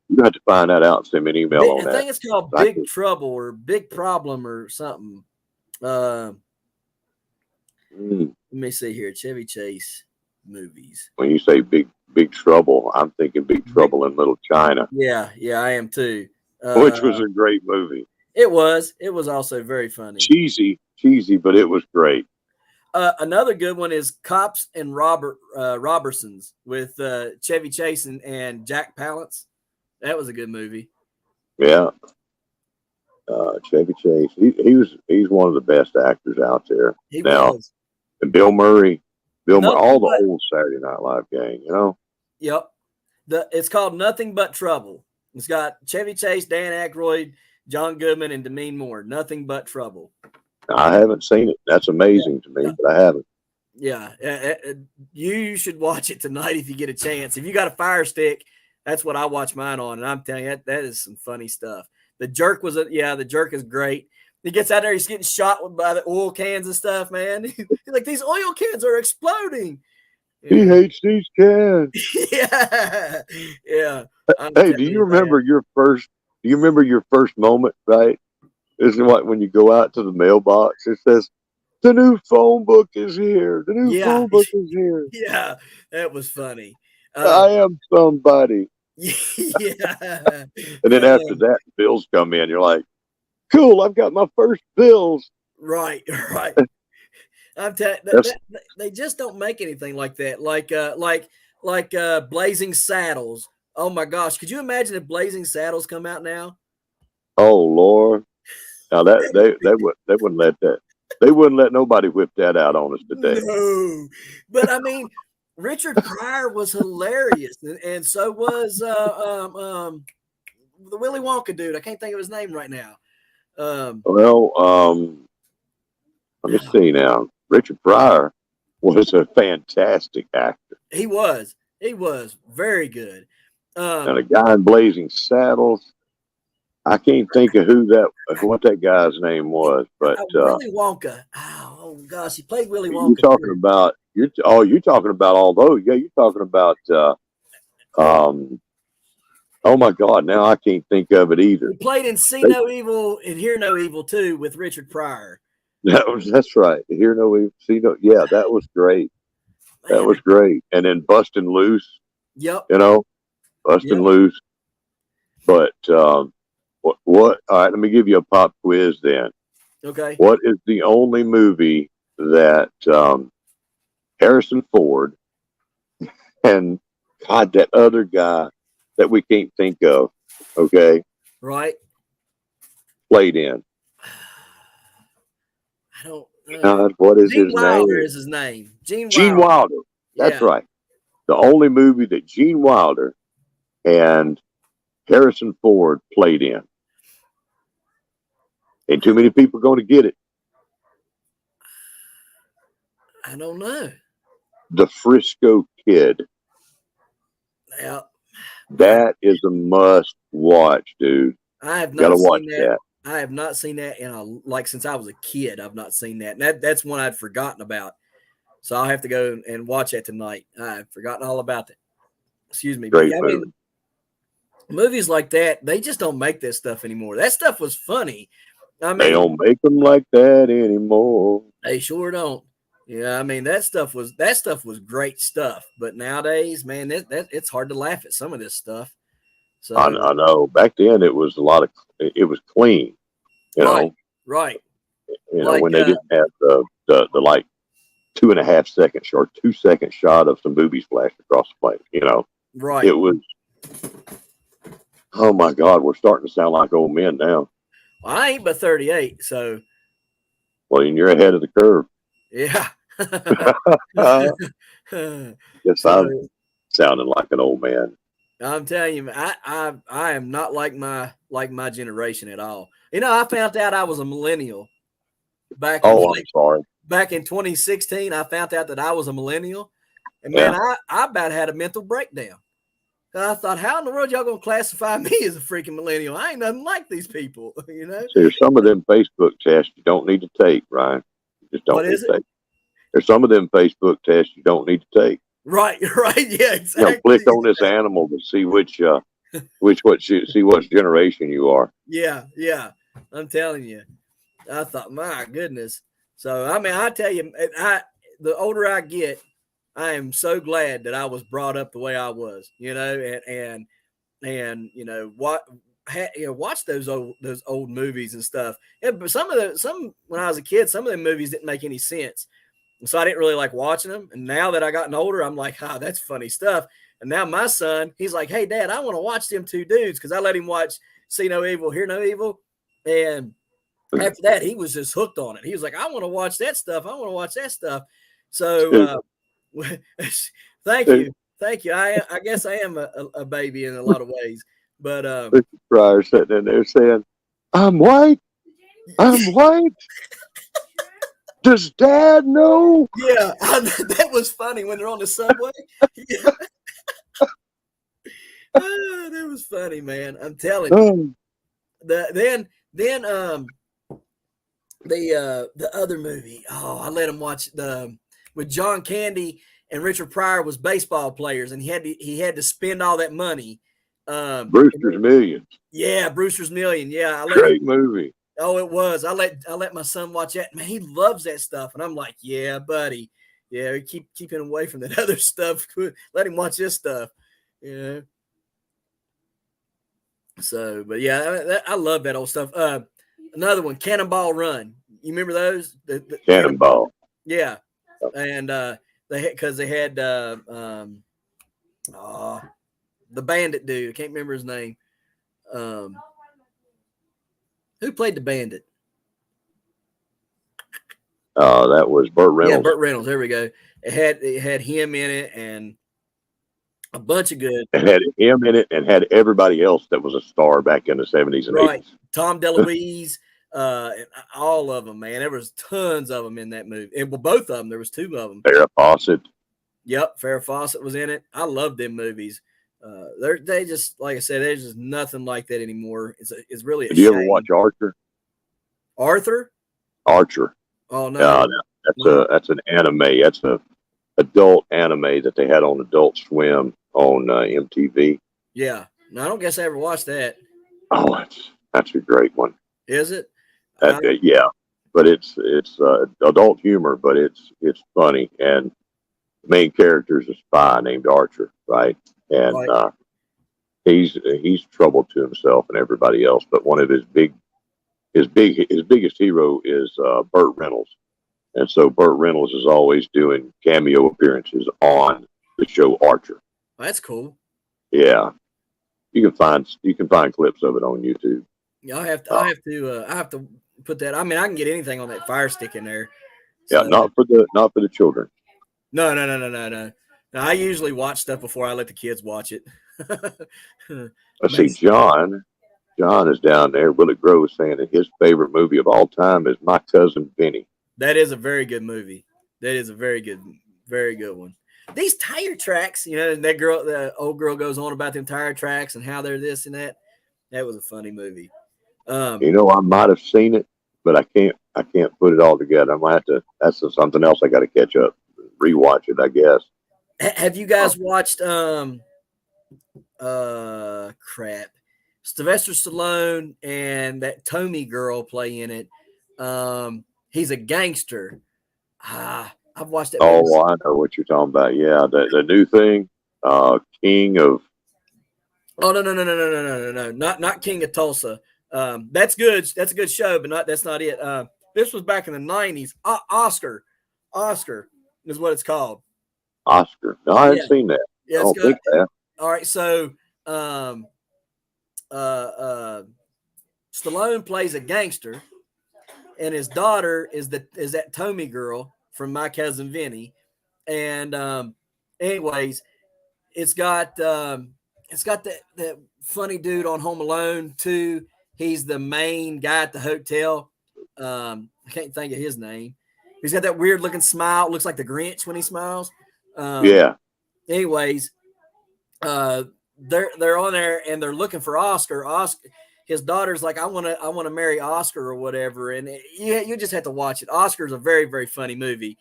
S2: You have to find that out and send me an email on that.
S1: I think it's called Big Trouble or Big Problem or something. Let me see here. Chevy Chase movies.
S2: When you say Big Trouble, I'm thinking Big Trouble in Little China.
S1: Yeah, I am too.
S2: Which was a great movie.
S1: It was also very funny.
S2: Cheesy, but it was great.
S1: Another good one is Cops and Robertsons with Chevy Chase and Jack Palance. That was a good movie. Yeah.
S2: Chevy Chase. He's one of the best actors out there.
S1: He was.
S2: And Bill Murray, all the old Saturday Night Live gang, you know?
S1: Yep. It's called Nothing But Trouble. It's got Chevy Chase, Dan Aykroyd, John Goodman, and Demi Moore. Nothing But Trouble.
S2: I haven't seen it. That's amazing to me, but I haven't.
S1: Yeah. You should watch it tonight if you get a chance. If you got a Fire Stick, that's what I watch mine on. And I'm telling you, that is some funny stuff. The Jerk the Jerk is great. He gets out there, he's getting shot by the oil cans and stuff, man. He's like, these oil cans are exploding.
S2: He hates these cans.
S1: Yeah.
S2: Hey, do you remember your first moment, right? This is what when you go out to the mailbox, it says, the new phone book is here. The new phone book is here.
S1: Yeah, that was funny.
S2: I am somebody.
S1: Yeah.
S2: And then after that, bills come in. You're like, cool, I've got my first bills.
S1: Right. I'm telling they just don't make anything like that. Like Blazing Saddles. Oh my gosh. Could you imagine if Blazing Saddles come out now?
S2: Oh Lord. Now that they wouldn't let that. They wouldn't let nobody whip that out on us today.
S1: No. But I mean, Richard Pryor was hilarious, and so was the Willy Wonka dude. I can't think of his name right now.
S2: Let me see now. Richard Pryor was a fantastic actor.
S1: He was very good.
S2: And a guy in Blazing Saddles. I can't think of what that guy's name was, but
S1: Willy Wonka. Oh gosh, he played Willy Wonka.
S2: You're talking about all those. Yeah, you're talking about. Oh my God! Now I can't think of it either.
S1: He played in See No Evil and Hear No Evil too with Richard Pryor.
S2: That's right. Hear No Evil, See No. Yeah, that was great. Man. That was great. And then Bustin' Loose.
S1: Yep.
S2: You know, Bustin' Loose. But what? All right, let me give you a pop quiz then.
S1: Okay.
S2: What is the only movie that Harrison Ford and God, that other guy that we can't think of, okay,
S1: Right.
S2: played in?
S1: I don't know.
S2: God, what is
S1: Gene
S2: his
S1: Wilder
S2: name?
S1: is his name. Gene
S2: Gene
S1: Wilder.
S2: Wilder. That's
S1: Yeah.
S2: right. The only movie that Gene Wilder and Harrison Ford played in. Ain't too many people going to get it.
S1: I don't know.
S2: The Frisco Kid.
S1: Yeah.
S2: That is a must watch, dude.
S1: I have
S2: Got
S1: not
S2: to watch
S1: seen that.
S2: that.
S1: I have not seen that since I was a kid. I've not seen that. And that's one I'd forgotten about. So I'll have to go and watch that tonight. I've forgotten all about that. Excuse me.
S2: Great
S1: But yeah,
S2: movie.
S1: I mean, movies like that, they just don't make that stuff anymore. That stuff was funny. I mean,
S2: They don't make them like that anymore.
S1: they sure don't. Yeah, I mean that stuff was great stuff. But nowadays, man, that it's hard to laugh at some of this stuff. So
S2: I know. Back then, it was it was clean. You know,
S1: right.
S2: when they didn't have the like 2.5 second or 2 second shot of some boobies flashed across the plate. You know,
S1: Right.
S2: It was. Oh my God, we're starting to sound like old men now.
S1: Well, I ain't but 38, so
S2: Well, and you're ahead of the curve.
S1: yeah.
S2: Yes, I'm sounding like an old man.
S1: I'm telling you, I am not like my generation at all. You know, I found out I was a millennial back in
S2: I'm sorry.
S1: Back in 2016. I found out that I was a millennial, and man, I about had a mental breakdown. I thought, how in the world y'all gonna classify me as a freaking millennial? I ain't nothing like these people, you know.
S2: So there's some of them Facebook tests you don't need to take, Ryan. You just don't need to take. There's some of them Facebook tests you don't need to take.
S1: Right, yeah, exactly.
S2: Click on this animal to see which generation you are.
S1: Yeah, I'm telling you. I thought, my goodness. So I mean, I tell you, the older I get, I am so glad that I was brought up the way I was, you know, and you know watch those old movies and stuff. Yeah, but some when I was a kid, some of them movies didn't make any sense. So I didn't really like watching them. And now that I gotten older, I'm like, that's funny stuff. And now my son, he's like, hey, Dad, I want to watch them two dudes, because I let him watch See No Evil, Hear No Evil. And after that, he was just hooked on it. He was like, I want to watch that stuff. I want to watch that stuff. So thank you. I guess I am a baby in a lot of ways. But
S2: Mr. Pryor sitting in there saying, I'm white. I'm white. Does Dad know?
S1: Yeah, that was funny when they're on the subway. Yeah. That was funny, man. I'm telling you. The other movie. Oh, I let him watch with John Candy and Richard Pryor was baseball players, and he had to spend all that money.
S2: Brewster's Millions.
S1: Yeah, Brewster's Million. Yeah,
S2: Great movie.
S1: Oh, it was. I let my son watch that. Man, he loves that stuff, and I'm like, yeah, buddy, yeah, keep him away from that other stuff. Let him watch this stuff, you know. So, but yeah, I love that old stuff. Another one, Cannonball Run. You remember those? The
S2: Cannonball.
S1: Yeah, and they had the bandit dude. I can't remember his name. Who played the bandit?
S2: That was Burt Reynolds.
S1: Yeah, Burt Reynolds. There we go. It had him in it and a bunch of good.
S2: It had him in it and had everybody else that was a star back in the 70s and 80s.
S1: Tom DeLuise, and all of them, man. There was tons of them in that movie. And both of them, there was two of them.
S2: Farrah Fawcett.
S1: Yep, Farrah Fawcett was in it. I love them movies. They just, like I said, there's just nothing like that anymore. It's really a shame.
S2: Did you ever watch Archer? Archer.
S1: Oh no.
S2: That's an anime. That's a adult anime that they had on Adult Swim on MTV.
S1: Yeah. No, I don't guess I ever watched that.
S2: Oh, that's a great one.
S1: Is it?
S2: Yeah, but it's adult humor, but it's funny, and the main character is a spy named Archer, right? And he's trouble to himself and everybody else. But one of his biggest hero is Burt Reynolds, and so Burt Reynolds is always doing cameo appearances on the show Archer.
S1: Well, that's cool.
S2: Yeah, you can find clips of it on YouTube.
S1: Yeah, I have to put that. I mean, I can get anything on that Fire Stick in there.
S2: So. Yeah, not for the children.
S1: No. No, I usually watch stuff before I let the kids watch it.
S2: Let's see, John is down there. Will It Grow is saying that his favorite movie of all time is My Cousin Vinny.
S1: That is a very good movie. That is a very good one. These tire tracks, the old girl goes on about them tire tracks and how they're this and that. That was a funny movie.
S2: I might have seen it, but I can't put it all together. I might have to. That's something else I got to catch up, rewatch it, I guess.
S1: Have you guys watched Sylvester Stallone and that Tommy girl play in it? He's a gangster. I've watched that movie.
S2: Oh, I know what you're talking about. Yeah, the new thing, King of.
S1: Oh no! Not King of Tulsa. That's good. That's a good show, but that's not it. This was back in the 90s. Oscar is what it's called.
S2: Oscar. No, I haven't seen that.
S1: Yeah,
S2: I don't think that.
S1: All right, so Stallone plays a gangster, and his daughter is that Tommy girl from My Cousin Vinny, and anyways, it's got that funny dude on Home Alone 2. He's the main guy at the hotel. I can't think of his name. He's got that weird looking smile. Looks like the Grinch when he smiles.
S2: Yeah.
S1: Anyways, they're on there and they're looking for Oscar. His daughter's like, I want to marry Oscar or whatever. And you just have to watch it. Oscar's a very, very funny movie.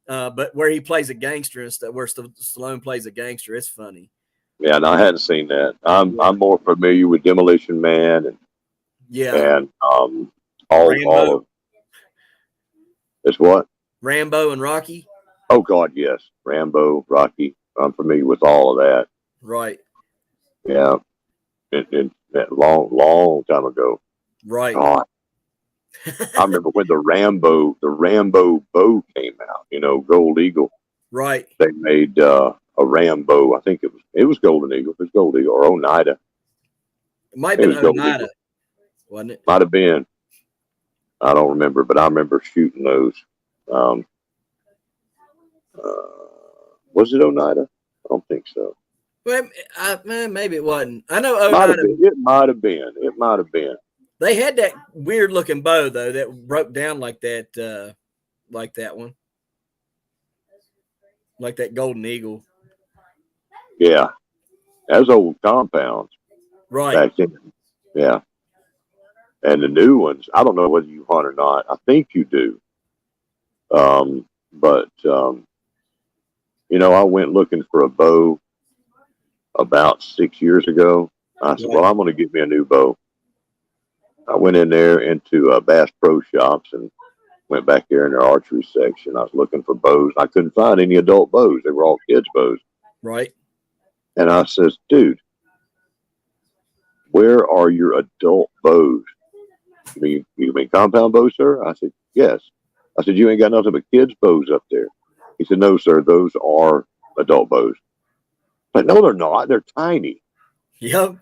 S1: But where he plays a gangster and stuff, where Stallone plays a gangster, it's funny.
S2: Yeah, no, I hadn't seen that. I'm more familiar with Demolition Man and all of it's what?
S1: Rambo and Rocky.
S2: Oh God, yes. Rambo, Rocky. I'm familiar with all of that.
S1: Right.
S2: Yeah. In that long time ago.
S1: Right.
S2: God. I remember when the Rambo bow came out, Gold Eagle.
S1: Right.
S2: They made a Rambo. I think it was Golden Eagle. It was Gold Eagle or Oneida.
S1: It might have been Oneida, wasn't it?
S2: Might have been. I don't remember, but I remember shooting those. Was it Oneida? I don't think so.
S1: Well, maybe it wasn't. I know Oneida.
S2: It might have been.
S1: They had that weird looking bow though that broke down like that one, like that Golden Eagle.
S2: Yeah, those old compounds.
S1: Right.
S2: Back then. Yeah. And the new ones, I don't know whether you hunt or not. I think you do. But I went looking for a bow about 6 years ago. I said, well, I'm going to get me a new bow. I went in there into Bass Pro Shops and went back there in their archery section. I was looking for bows. I couldn't find any adult bows. They were all kids' bows.
S1: Right.
S2: And I says, dude, where are your adult bows? You mean compound bows, sir? I said, yes. I said, you ain't got nothing but kids' bows up there. He said, no, sir, those are adult bows. But no, they're not. They're tiny.
S1: Yep.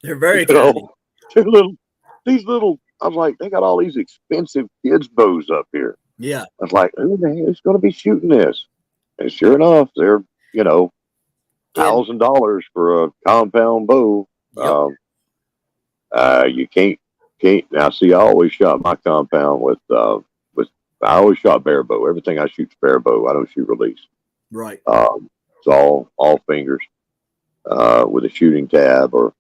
S1: They're very tiny.
S2: They're little. These little, I was like, they got all these expensive kids' bows up here.
S1: Yeah.
S2: I was like, who the hell is going to be shooting this? And sure enough, they're, $1,000 for a compound bow.
S1: Yep.
S2: You can't. Now, see, I always shot my compound with I always shot bare bow. Everything I shoot's bare bow. I don't shoot release.
S1: Right.
S2: It's all fingers with a shooting tab, or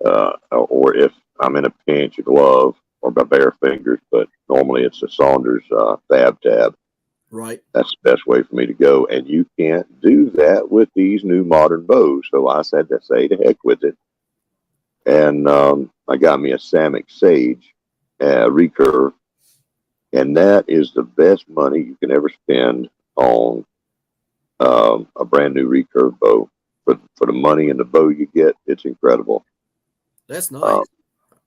S2: if I'm in a pinch, a glove, or by bare fingers. But normally it's a Saunders fab tab.
S1: Right.
S2: That's the best way for me to go, and you can't do that with these new modern bows. So I said to say to heck with it, and I got me a Samick Sage recurve, and that is the best money you can ever spend on a brand new recurve bow. for the money and the bow you get. It's incredible.
S1: That's nice.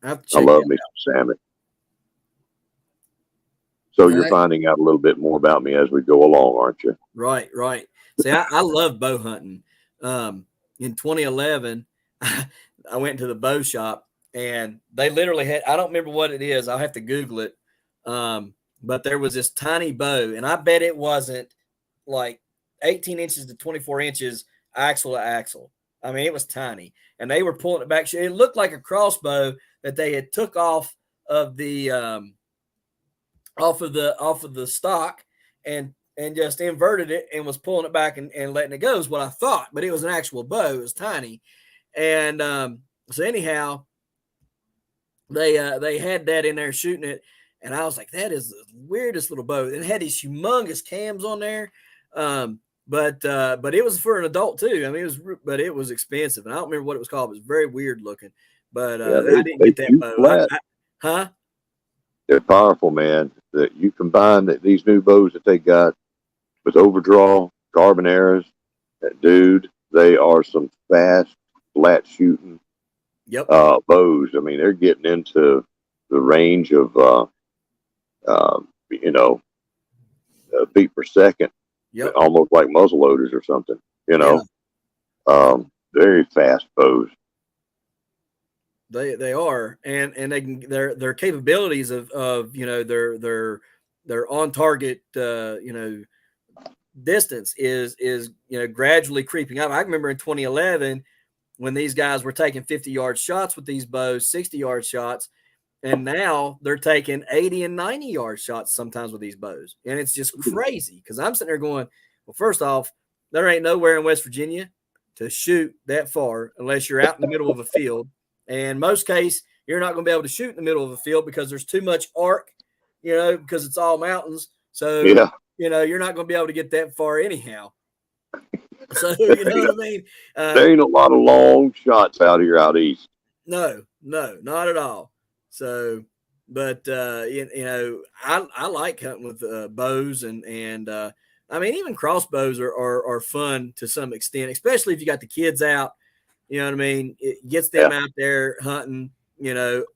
S1: I have to
S2: I
S1: check
S2: love
S1: that
S2: me
S1: out.
S2: some salmon. So you're
S1: Right,
S2: finding out a little bit more about me as we go along, aren't you?
S1: right, right. See, I love bow hunting. In 2011, I went to the bow shop and they literally had, I don't remember what it is. I'll have to Google it. But there was this tiny bow, and I bet it wasn't like 18 inches to 24 inches axle to axle. I mean, it was tiny, and they were pulling it back. It looked like a crossbow that they had took off of the off of the stock and just inverted it and was pulling it back and letting it go is what I thought, but it was an actual bow. It was tiny. And so anyhow, they had that in there shooting it, and I was like, that is the weirdest little bow. It had these humongous cams on there. But it was for an adult too. I mean, it was expensive, and I don't remember what it was called. It was very weird looking, but I didn't get that bow. Huh?
S2: They're powerful, man. That you combine these new bows that they got with overdraw, carbon arrows, dude, they are some fast, flat shooting bows. I mean, they're getting into the range of feet per second.
S1: Yep.
S2: Almost like muzzle loaders or something, very fast bows.
S1: They are, and they can their capabilities of their on target distance is gradually creeping up. I remember in 2011 when these guys were taking 50-yard shots with these bows, 60-yard shots, and now they're taking 80 and 90-yard shots sometimes with these bows. And it's just crazy because I'm sitting there going, well, first off, there ain't nowhere in West Virginia to shoot that far unless you're out in the middle of a field. And most case, you're not going to be able to shoot in the middle of a field because there's too much arc, because it's all mountains. So, you're not going to be able to get that far anyhow. So, you know what I mean?
S2: There ain't a lot of long shots out here out east.
S1: No, not at all. So, but I like hunting with bows and I mean even crossbows are fun to some extent, especially if you got the kids out. You know what I mean? It gets them out there hunting,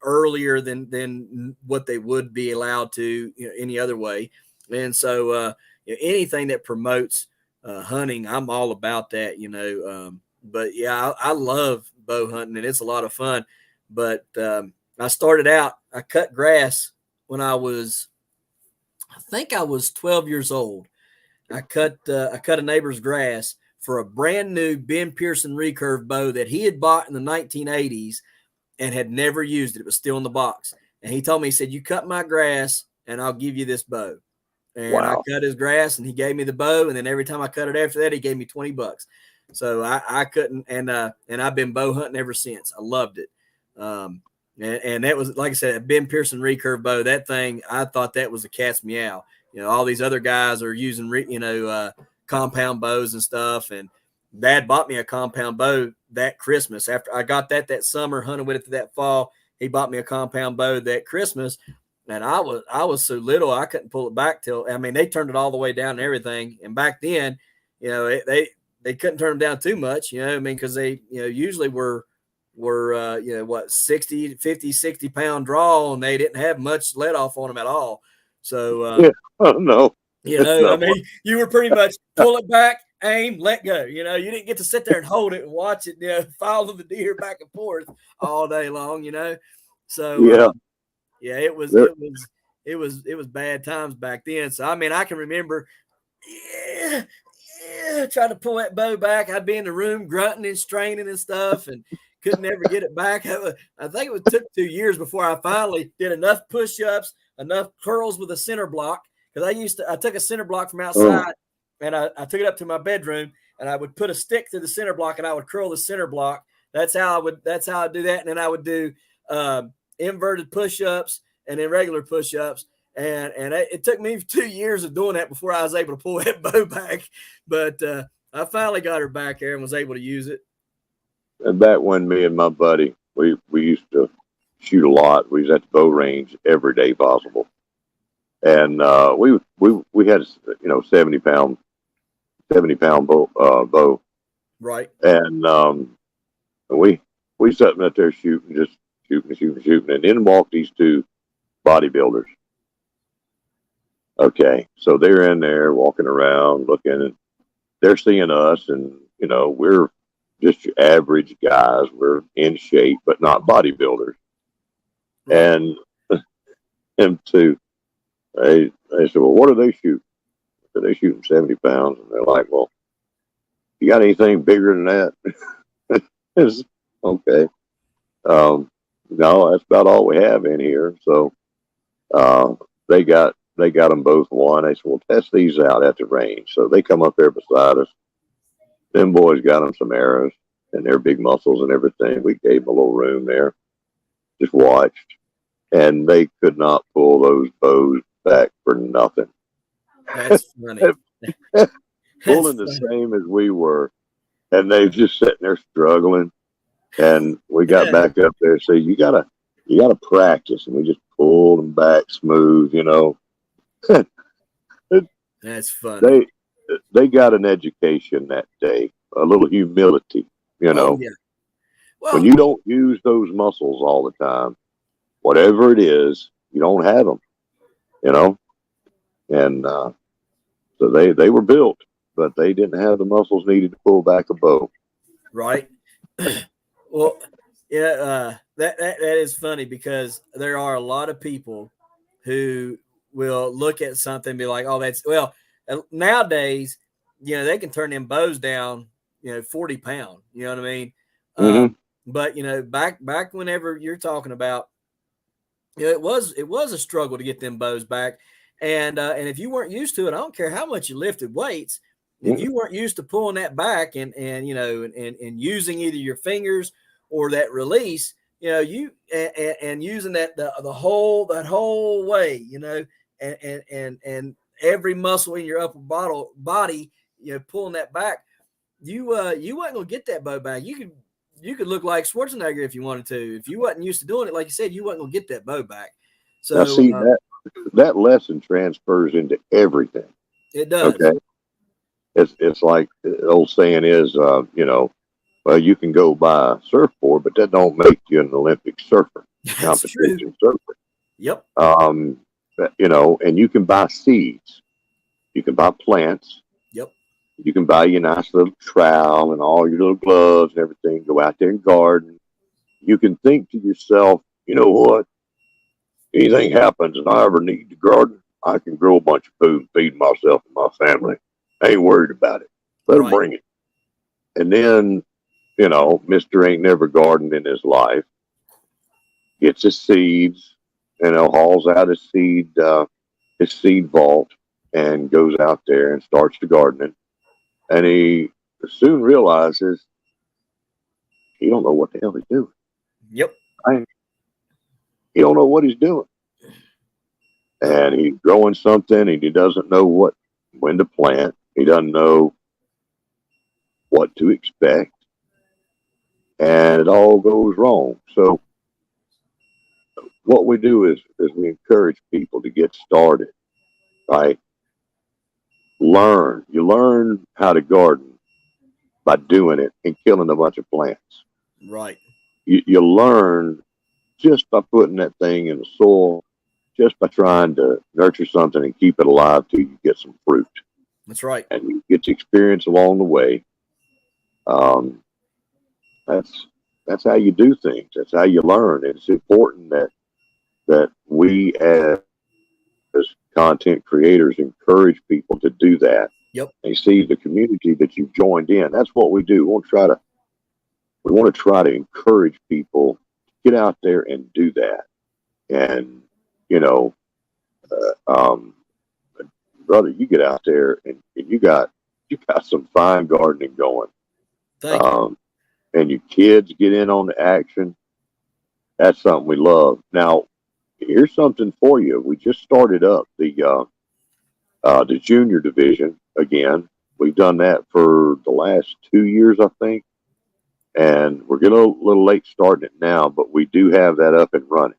S1: earlier than what they would be allowed to, any other way. And so anything that promotes hunting, I'm all about that. But yeah, I love bow hunting and it's a lot of fun. But I started out, I cut grass when I think I was 12 years old. I cut a neighbor's grass for a brand new Ben Pearson recurve bow that he had bought in the 1980s and had never used it. It was still in the box. And he told me, he said, you cut my grass and I'll give you this bow. And I cut his grass and he gave me the bow. And then every time I cut it after that, he gave me $20. So I couldn't, and I've been bow hunting ever since. I loved it. And that was, like I said, a Ben Pearson recurve bow. That thing, I thought that was a cat's meow. All these other guys are using, compound bows and stuff. And Dad bought me a compound bow that Christmas. After I got that summer, hunted with it that fall, he bought me a compound bow that Christmas. And I was so little, I couldn't pull it back they turned it all the way down and everything. And back then, they couldn't turn them down too much, because they, usually were 60 pound draw, and they didn't have much let off on them at all. So,
S2: no,
S1: you were pretty much pull it back, aim, let go. You didn't get to sit there and hold it and watch it, follow the deer back and forth all day long, So, it was bad times back then. So, I can remember, trying to pull that bow back. I'd be in the room grunting and straining and stuff and couldn't ever get it back. I think it took 2 years before I finally did enough push-ups, enough curls with a center block. Because I took a center block from outside and I took it up to my bedroom and I would put a stick to the center block and I would curl the center block. That's how I do that. And then I would do inverted push-ups and then regular push-ups. And it took me 2 years of doing that before I was able to pull that bow back. But I finally got her back there and was able to use it.
S2: And back when me and my buddy, we used to shoot a lot. We was at the bow range every day possible. And we had 70 pound bow.
S1: Right.
S2: And we sat up there shooting, just shooting, and in walked these two bodybuilders. Okay, so they're in there walking around, looking, and they're seeing us, and we're just your average guys. We're in shape, but not bodybuilders.
S1: Right.
S2: And them two, they said, "Well, what are they shooting?" So they shooting 70 pounds, and they're like, "Well, you got anything bigger than that?" It's, okay. No, that's about all we have in here. So uh, they got them both one. They said, "Well, test these out at the range." So they come up there beside us. Them boys got them some arrows and their big muscles and everything. We gave them a little room there, just watched, and they could not pull those bows back for nothing.
S1: That's funny.
S2: Pulling the same as we were, and they just sitting there struggling. And we got back up there. So you gotta practice, and we just pulled them back smooth.
S1: That's funny.
S2: They got an education that day, a little humility.
S1: Oh yeah. Well,
S2: when you don't use those muscles all the time, whatever it is, you don't have them. And so they were built, but they didn't have the muscles needed to pull back a bow.
S1: Right. Well, yeah, that is funny, because there are a lot of people who will look at something and be like, "Oh, that's nowadays, they can turn them bows down, 40 pound, you know what I mean?"
S2: Mm-hmm.
S1: But back whenever you're talking about, it was a struggle to get them bows back, and if you weren't used to it, I don't care how much you lifted weights. If you weren't used to pulling that back and using either your fingers or that release, and using the whole way, and every muscle in your upper body, pulling that back, you wasn't gonna get that bow back. You could look like Schwarzenegger if you wanted to. If you wasn't used to doing it, like you said, you wasn't gonna get that bow back. So
S2: now, see, that lesson transfers into everything.
S1: It does.
S2: Okay. It's like the old saying is, well, you can go buy a surfboard, but that don't make you an Olympic surfer, competition surfer.
S1: Yep.
S2: And you can buy seeds, you can buy plants.
S1: Yep.
S2: You can buy your nice little trowel and all your little gloves and everything. Go out there and garden. You can think to yourself, you know what? Anything happens and I ever need to garden, I can grow a bunch of food and feed myself and my family. I ain't worried about it. Let them bring it. And then, Mr. Ain't never gardened in his life. Gets his seeds, hauls out his seed vault, and goes out there and starts to gardening. And he soon realizes he don't know what the hell he's doing.
S1: Yep.
S2: He don't know what he's doing. And he's growing something, and he doesn't know when to plant. He doesn't know what to expect. And it all goes wrong. So what we do is we encourage people to get started, right? You learn how to garden by doing it and killing a bunch of plants.
S1: Right.
S2: You learn just by putting that thing in the soil, just by trying to nurture something and keep it alive till you get some fruit.
S1: That's right.
S2: And you get the experience along the way. That's how you do things. That's how you learn. It's important that we as content creators encourage people to do that.
S1: Yep.
S2: They see the community that you've joined in. That's what we do. We want to try to encourage people to get out there and do that. And brother, you get out there and you got some fine gardening going.
S1: Thank you.
S2: And your kids get in on the action. That's something we love. Now, here's something for you. We just started up the junior division again. We've done that for the last 2 years, I think. And we're getting a little late starting it now, but we do have that up and running.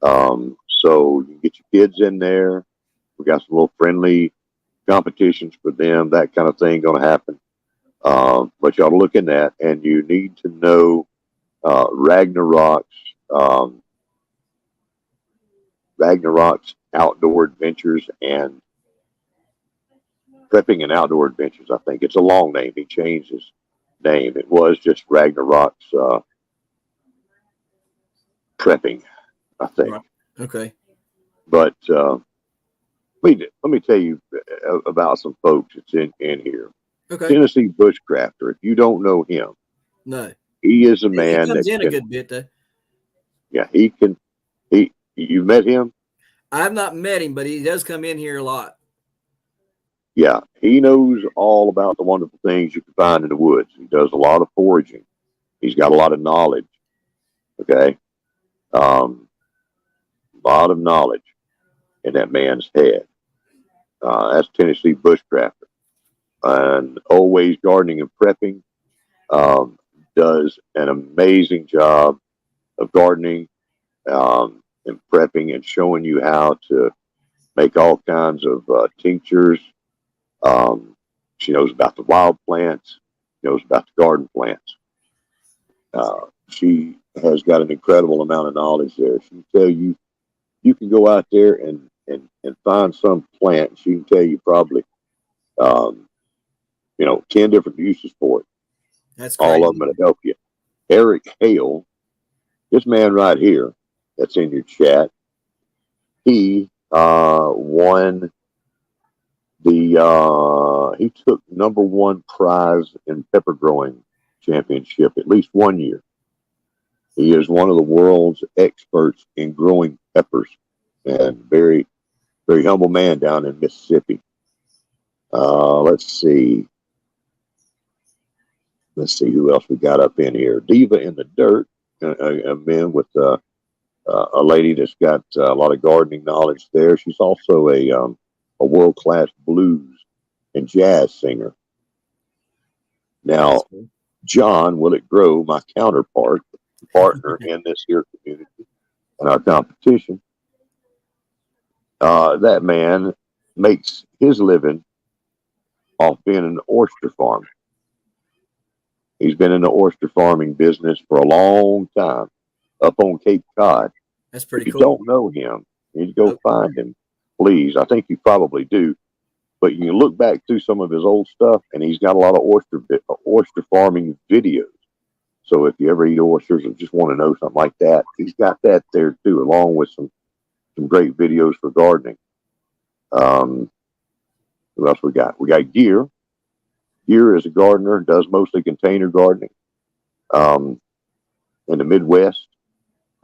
S2: So you can get your kids in there. We got some little friendly competitions for them, that kind of thing going to happen. But you ought to look in that, and you need to know um, Ragnarok's Outdoor Adventures and Prepping and Outdoor Adventures. I think it's a long name. He changed his name. It was just Ragnarok's Prepping, I think.
S1: Right. Okay.
S2: But let me tell you about some folks that's in here.
S1: Okay.
S2: Tennessee Bushcrafter. If you don't know him,
S1: No.
S2: he is a
S1: He
S2: man
S1: comes
S2: that
S1: in a good bit though.
S2: yeah, he can. You met him?
S1: I have not met him, but he does come in here a lot.
S2: Yeah, he knows all about the wonderful things you can find in the woods. He does a lot of foraging. He's got a lot of knowledge. Okay, a lot of knowledge in that man's head. That's Tennessee Bushcrafter, and always gardening and prepping. Does an amazing job of gardening and prepping and showing you how to make all kinds of tinctures. She knows about the wild plants, knows about the garden plants. She has got an incredible amount of knowledge there. She can tell you, you can go out there and find some plant, and she can tell you probably, 10 different uses for it.
S1: That's crazy.
S2: All of them to help you. Eric Hale, this man right here that's in your chat, he won he took #1 prize in pepper growing championship at least 1 year. He is one of the world's experts in growing peppers, and very, very humble man down in Mississippi. Let's see who else we got up in here. Diva in the Dirt, a man with a lady that's got a lot of gardening knowledge there. She's also a world-class blues and jazz singer. Now, John Will It Grow, my counterpart, partner in this here community and our competition, that man makes his living off being an oyster farmer. He's been in the oyster farming business for a long time up on Cape Cod.
S1: That's pretty
S2: if
S1: cool.
S2: you don't know him, you need to go find him, please. I think you probably do. But you can look back through some of his old stuff, and he's got a lot of oyster farming videos. So if you ever eat oysters or just want to know something like that, he's got that there too, along with some great videos for gardening. What else we got? We got Gear. Gear is a gardener, does mostly container gardening in the Midwest.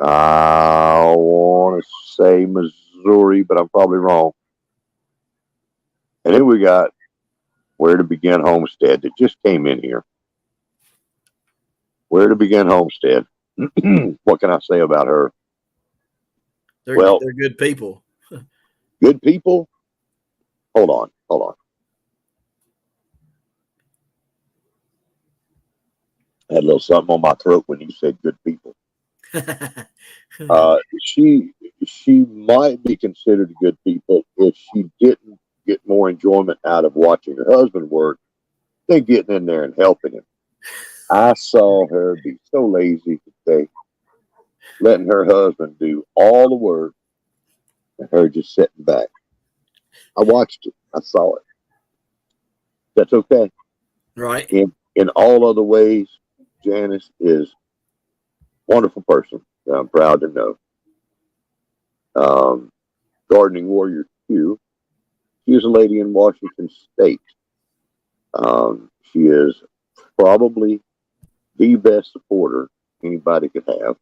S2: I want to say Missouri, but I'm probably wrong. And then we got Where to Begin Homestead that just came in here. Where to Begin Homestead. What can I say about her?
S1: They're good people.
S2: Good people? Hold on. I had a little something on my throat when you said good people. She might be considered good people if she didn't get more enjoyment out of watching her husband work than getting in there and helping him. I saw her be so lazy today, letting her husband do all the work and her just sitting back. I watched it. I saw it. That's okay.
S1: Right.
S2: In all other ways, Janice is a wonderful person that I'm proud to know. Gardening Warrior Q. She is a lady in Washington State. She is probably the best supporter anybody could have.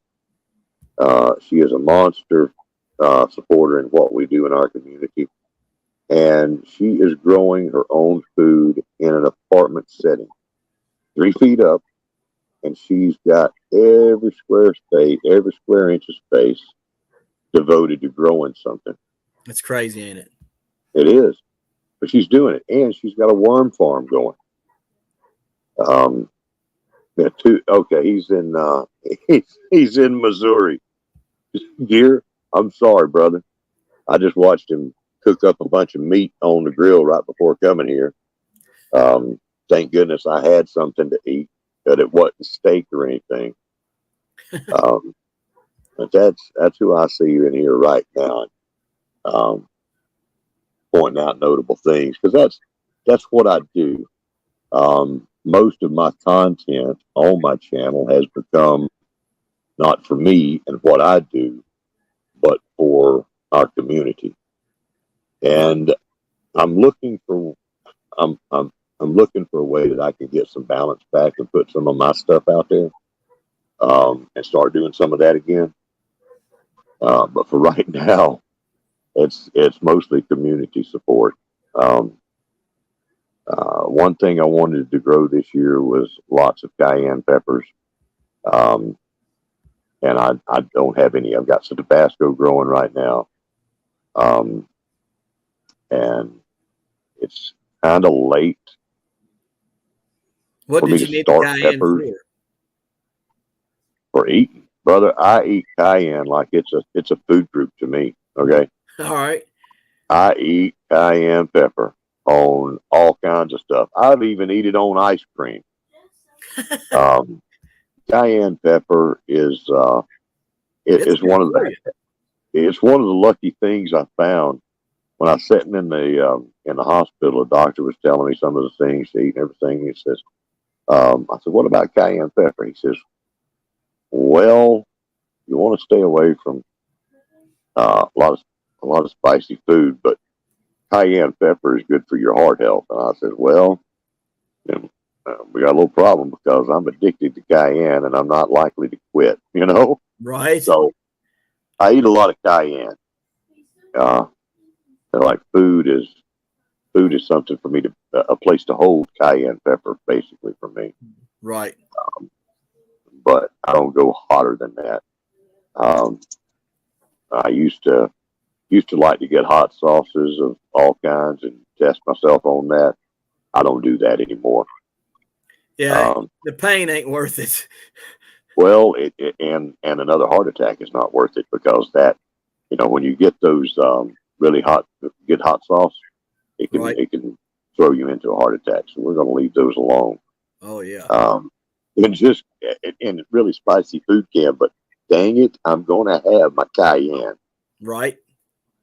S2: She is a monster supporter in what we do in our community. And she is growing her own food in an apartment setting, 3 feet up. And she's got every square inch of space devoted to growing something.
S1: That's crazy, ain't it?
S2: It is. But she's doing it. And she's got a worm farm going. He's in he's in Missouri. Gear, I'm sorry, brother. I just watched him cook up a bunch of meat on the grill right before coming here. thank goodness I had something to eat, that it wasn't steak or anything. But that's who I see in here right now. Pointing out notable things, because that's what I do. Most of my content on my channel has become not for me and what I do, but for our community. And I'm looking for I'm looking for a way that I can get some balance back and put some of my stuff out there, and start doing some of that again. But for right now, it's mostly community support. One thing I wanted to grow this year was lots of cayenne peppers. And I don't have any. I've got some Tabasco growing right now. And it's kind of late
S1: What
S2: for me
S1: did
S2: to
S1: you need the
S2: start
S1: cayenne
S2: peppers
S1: for?
S2: for eating. Brother, I eat cayenne like it's a food group to me. Okay.
S1: All right.
S2: I eat cayenne pepper on all kinds of stuff. I've even eat it on ice cream. Cayenne pepper is one of the lucky things I found when I was sitting in the hospital. The doctor was telling me some of the things to eat and everything. He says, I said, "What about cayenne pepper?" He says, "Well, you want to stay away from a lot of spicy food, but cayenne pepper is good for your heart health." And I said, "Well, we got a little problem because I'm addicted to cayenne and I'm not likely to quit, you know?"
S1: Right.
S2: So I eat a lot of cayenne. Like food is something for me to, a place to hold cayenne pepper, basically for me.
S1: Right.
S2: But I don't go hotter than that. I used to like to get hot sauces of all kinds and test myself on that. I don't do that anymore.
S1: Yeah, the pain ain't worth it.
S2: Well, and another heart attack is not worth it, because that, when you get those really good hot sauce, it can throw you into a heart attack. So we're going to leave those alone.
S1: Oh yeah.
S2: And really spicy food can, but dang it, I'm going to have my cayenne.
S1: Right.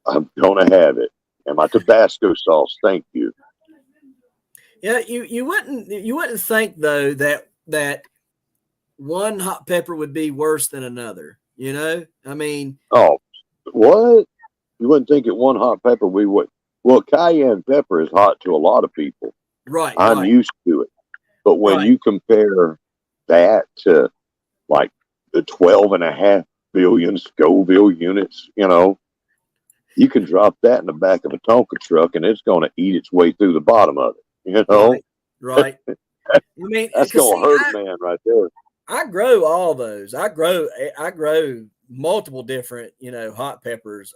S2: I'm going to have it, and my Tabasco sauce. Thank you.
S1: Yeah, you wouldn't think though that one hot pepper would be worse than another. I mean,
S2: oh, what? You wouldn't think it one hot pepper we would. Well, cayenne pepper is hot to a lot of people.
S1: Right.
S2: I'm used to it. But when you compare that to like the 12.5 billion Scoville units, you can drop that in the back of a Tonka truck and it's going to eat its way through the bottom of it.
S1: Right. I mean,
S2: that's going to hurt a man right there.
S1: I grow all those. I grow multiple different, hot peppers.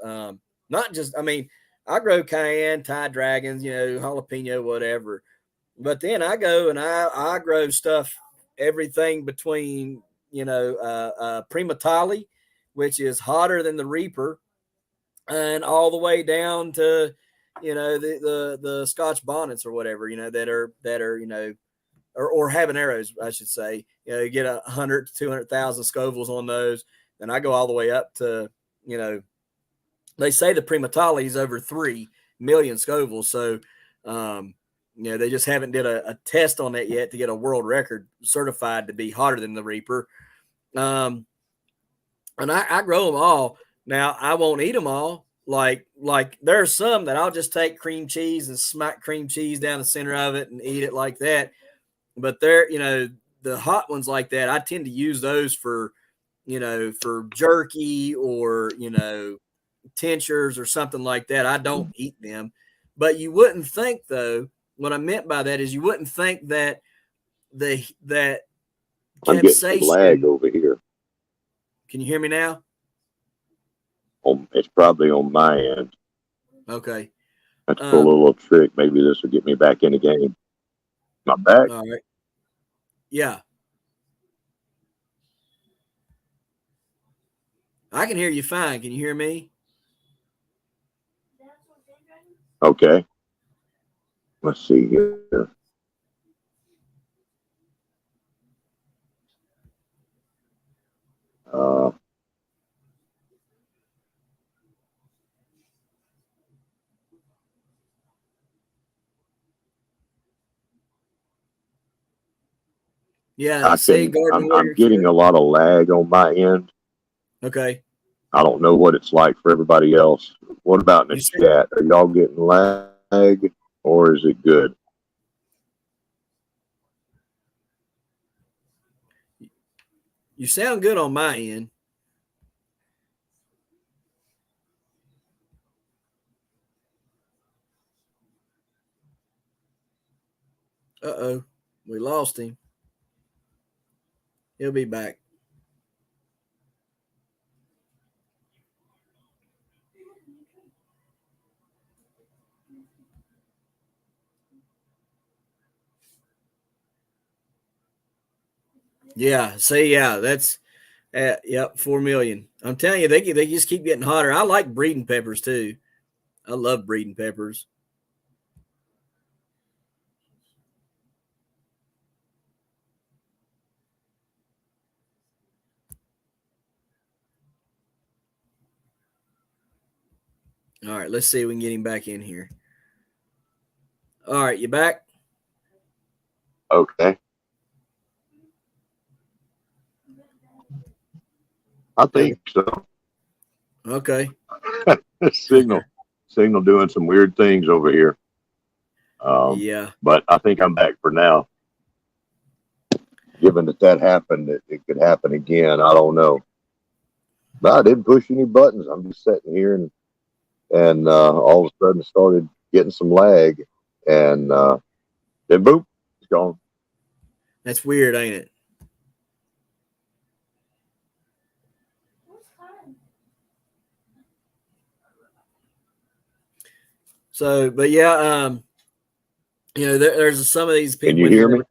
S1: Not just, I grow cayenne, Thai dragons, jalapeno, whatever. But then I go and I grow stuff, everything between, primatali, which is hotter than the Reaper, and all the way down to, the Scotch bonnets or whatever, that are, or habaneros, I should say. You get 100 to 200,000 Scovilles on those. And I go all the way up to, they say the primatali is over 3 million Scovilles. So, they just haven't did a test on that yet to get a world record certified to be hotter than the Reaper. And I grow them all. Now, I won't eat them all. Like there are some that I'll just take cream cheese and smack cream cheese down the center of it and eat it like that. But they're, the hot ones like that, I tend to use those for, for jerky or, tinctures or something like that. I don't eat them. But you wouldn't think, though, what I meant by that is you wouldn't think that that
S2: I'm getting some lag over here.
S1: Can you hear me now?
S2: It's probably on my end.
S1: Okay.
S2: Let's pull a little trick. Maybe this will get me back in the game. Am I back?
S1: All right. Yeah. I can hear you fine. Can you hear me?
S2: Okay. Let's see here. Uh,
S1: Yeah, say garden
S2: I'm
S1: warrior
S2: getting
S1: care.
S2: a lot of lag on my end.
S1: Okay.
S2: I don't know what it's like for everybody else. What about in the
S1: You say,
S2: chat? Are y'all getting lag or is it good?
S1: you sound good on my end. Uh-oh. We lost him. He'll be back. Yeah. See, yeah, that's yep, 4 million. I'm telling you, they just keep getting hotter. I like breeding peppers too. I love breeding peppers. All right, let's see if we can get him back in here. All right, you back?
S2: Okay. I think so.
S1: Okay.
S2: Signal doing some weird things over here.
S1: Yeah.
S2: But I think I'm back for now. Given that happened, it could happen again. I don't know. But I didn't push any buttons. I'm just sitting here and all of a sudden started getting some lag, and then boom, it's gone.
S1: That's weird, ain't it? So, but yeah, there's some of these people.
S2: Can you hear me?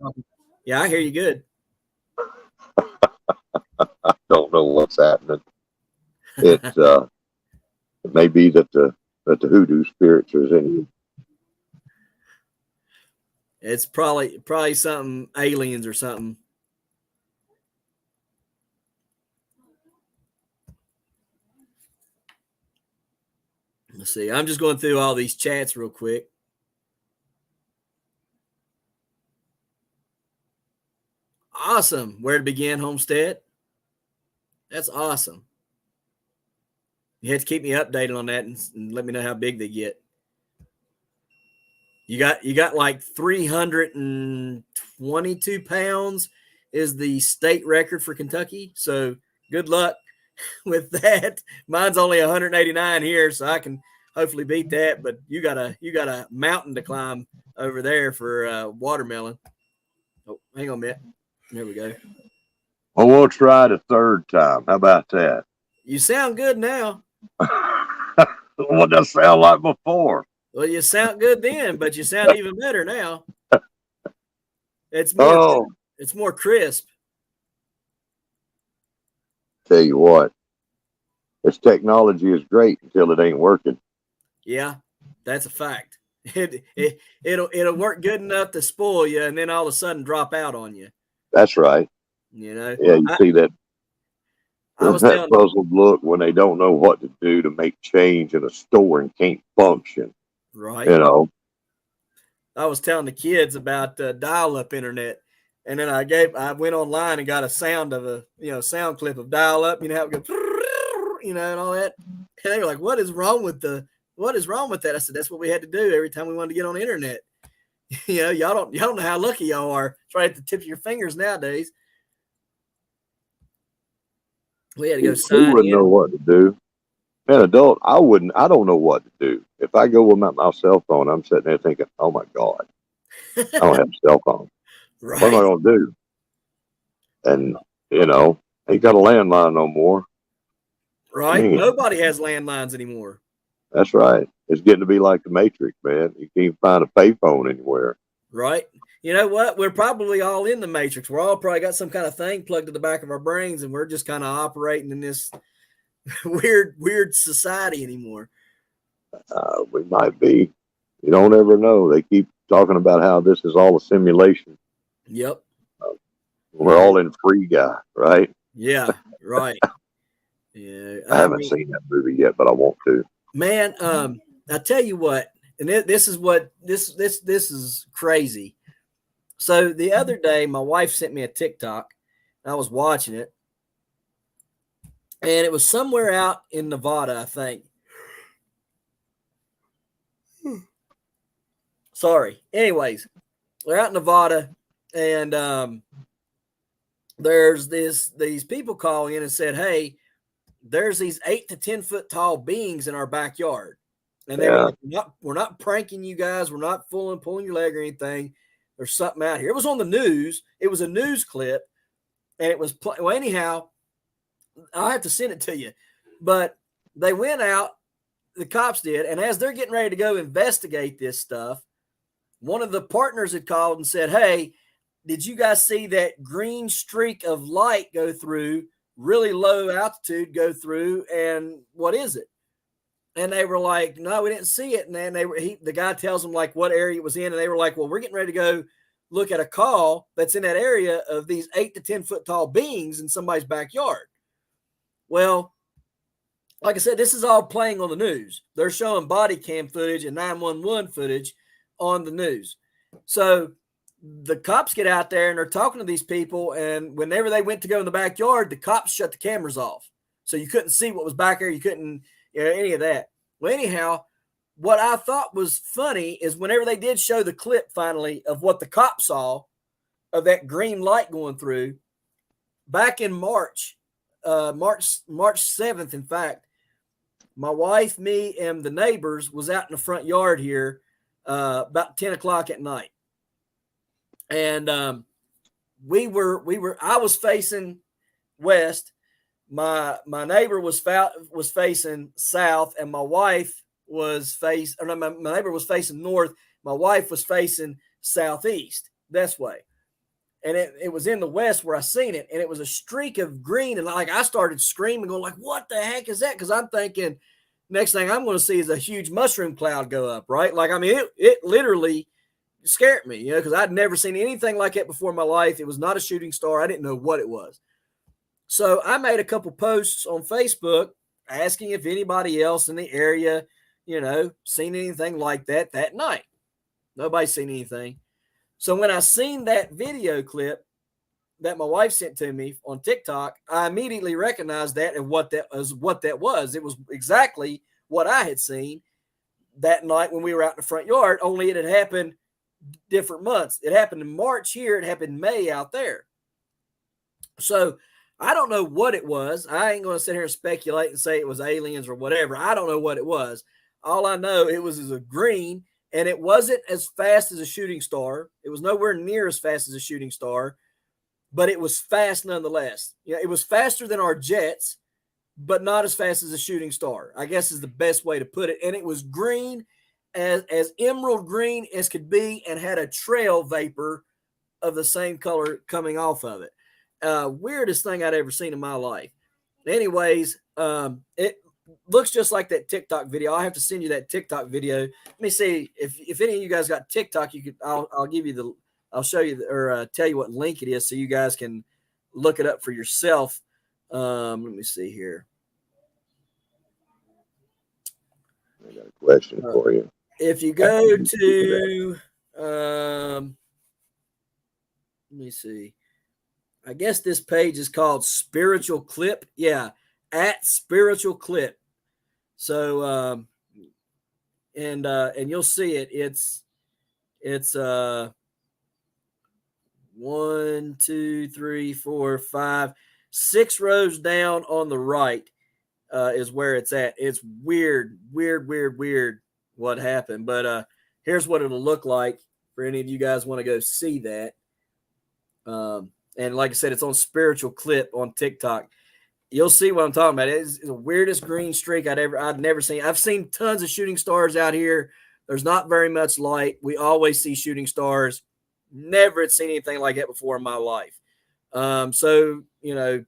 S1: Yeah, I hear you good.
S2: I don't know what's happening. It may be that the hoodoo spirits are in.
S1: It's probably something aliens or something. Let's see. I'm just going through all these chats real quick. Awesome. Where to begin, Homestead? That's awesome. You have to keep me updated on that and let me know how big they get. You got like 322 pounds is the state record for Kentucky. So good luck with that. Mine's only 189 here, so I can hopefully beat that. But you got a mountain to climb over there for watermelon. Oh, hang on a minute. There we go.
S2: Well, we'll try it a third time. How about that?
S1: You sound good now.
S2: What does that sound like before?
S1: Well, you sound good then, but you sound even better now. It's more crisp.
S2: Tell you what, this technology is great until it ain't working.
S1: Yeah, that's a fact. It'll work good enough to spoil you, and then all of a sudden drop out on you.
S2: That's right.
S1: Yeah,
S2: you see that. That puzzled look when they don't know what to do to make change in a store and can't function.
S1: Right. I was telling the kids about dial-up internet, and then I went online and got a sound sound clip of dial-up. You know how it goes, and all that. And they were like, "What is wrong with that?" I said, "That's what we had to do every time we wanted to get on the internet." Y'all don't know how lucky y'all are. It's right at the tip of your fingers nowadays. We had to go sign in.
S2: We wouldn't know what to do. An adult, I don't know what to do. If I go with my cell phone, I'm sitting there thinking, "Oh my God, I don't have a cell phone.
S1: Right.
S2: What am I going to do?" And ain't got a landline no more.
S1: Right. Man. Nobody has landlines anymore.
S2: That's right. It's getting to be like the Matrix, man. You can't find a payphone anywhere.
S1: Right. You know what? We're probably all in the Matrix. We're all probably got some kind of thing plugged to the back of our brains, and we're just kind of operating in this weird society anymore.
S2: We might be. You don't ever know. They keep talking about how this is all a simulation.
S1: Yep.
S2: We're all in free guy, right?
S1: Yeah, right. Yeah,
S2: I
S1: I
S2: haven't
S1: mean,
S2: seen that movie yet, but I want to.
S1: man, I tell you what, and this is what this is crazy. So the other day, my wife sent me a TikTok. I was watching it, and it was somewhere out in Nevada, I think. Sorry. Anyways, we're out in Nevada, and there's these people call in and said, "Hey, there's these 8 to 10 foot tall beings in our backyard," and they were
S2: Yeah.
S1: like, we're not pranking you guys. We're not pulling your leg or anything. There's something out here." It was on the news. It was a news clip, and it was well. Anyhow, I'll have to send it to you, but they went out. The cops did, and as they're getting ready to go investigate this stuff, one of the partners had called and said, "Hey, did you guys see that green streak of light go through, really low altitude go through, and what is it?" And they were like, "No, we didn't see it." And then the guy tells them like what area it was in, and they were like, "Well, we're getting ready to go look at a call that's in that area of these 8 to 10 foot tall beings in somebody's backyard." Well, like I said, this is all playing on the news. They're showing body cam footage and 911 footage on the news. So the cops get out there and they're talking to these people. And whenever they went to go in the backyard, the cops shut the cameras off. So you couldn't see what was back there. You couldn't, any of that. Well, anyhow, what I thought was funny is whenever they did show the clip finally of what the cops saw of that green light going through back in March 7th, in fact, my wife, me, and the neighbors was out in the front yard here about 10 o'clock at night. And I was facing west. My neighbor was facing south, and my wife was my neighbor was facing north. My wife was facing southeast, this way. And it was in the west where I seen it, and it was a streak of green. And like I started screaming, going like, "What the heck is that?" Because I'm thinking, next thing I'm going to see is a huge mushroom cloud go up, right? Like, I mean, it literally scared me, because I'd never seen anything like that before in my life. It was not a shooting star. I didn't know what it was. So I made a couple posts on Facebook asking if anybody else in the area, seen anything like that night. Nobody's seen anything. So when I seen that video clip that my wife sent to me on TikTok, I immediately recognized that and what that was. It was exactly what I had seen that night when we were out in the front yard, only it had happened different months. It happened in March here. It happened in May out there. So I don't know what it was. I ain't going to sit here and speculate and say it was aliens or whatever. I don't know what it was. All I know, it was a green, and it wasn't as fast as a shooting star. It was nowhere near as fast as a shooting star, but it was fast nonetheless. It was faster than our jets, but not as fast as a shooting star, I guess is the best way to put it. And it was green, as emerald green as could be, and had a trail vapor of the same color coming off of it. Weirdest thing I'd ever seen in my life. Anyways, it looks just like that TikTok video. I'll have to send you that TikTok video. Let me see if any of you guys got TikTok. I'll give you I'll show you or tell you what link it is so you guys can look it up for yourself. Let me see here.
S2: I got a question for you.
S1: If you go to, let me see. I guess this page is called Spiritual Clip. Yeah, at Spiritual Clip. So, and you'll see it. It's 1, 2, 3, 4, 5, 6 rows down on the right is where it's at. It's weird what happened. But here's what it'll look like for any of you guys want to go see that. And like I said, it's on Spiritual Clip on TikTok. You'll see what I'm talking about. It's the weirdest green streak I'd never seen. I've seen tons of shooting stars out here. There's not very much light. We always see shooting stars. Never had seen anything like that before in my life. So, weird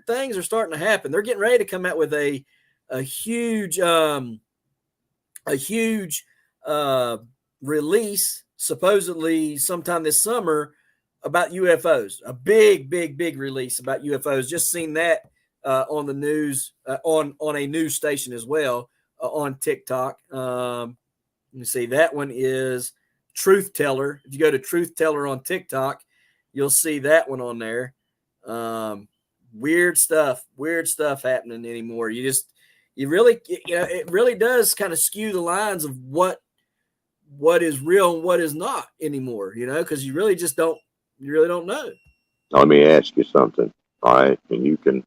S1: things are starting to happen. They're getting ready to come out with a huge release, supposedly sometime this summer, about UFOs, a big, big, big release about UFOs. Just seen that on the news, on a news station as well, on TikTok. Let me see. That one is Truth Teller. If you go to Truth Teller on TikTok, you'll see that one on there. Weird stuff happening anymore. You really, it really does kind of skew the lines of what is real and what is not anymore, because you really don't know.
S2: Let me ask you something. All right. And you can,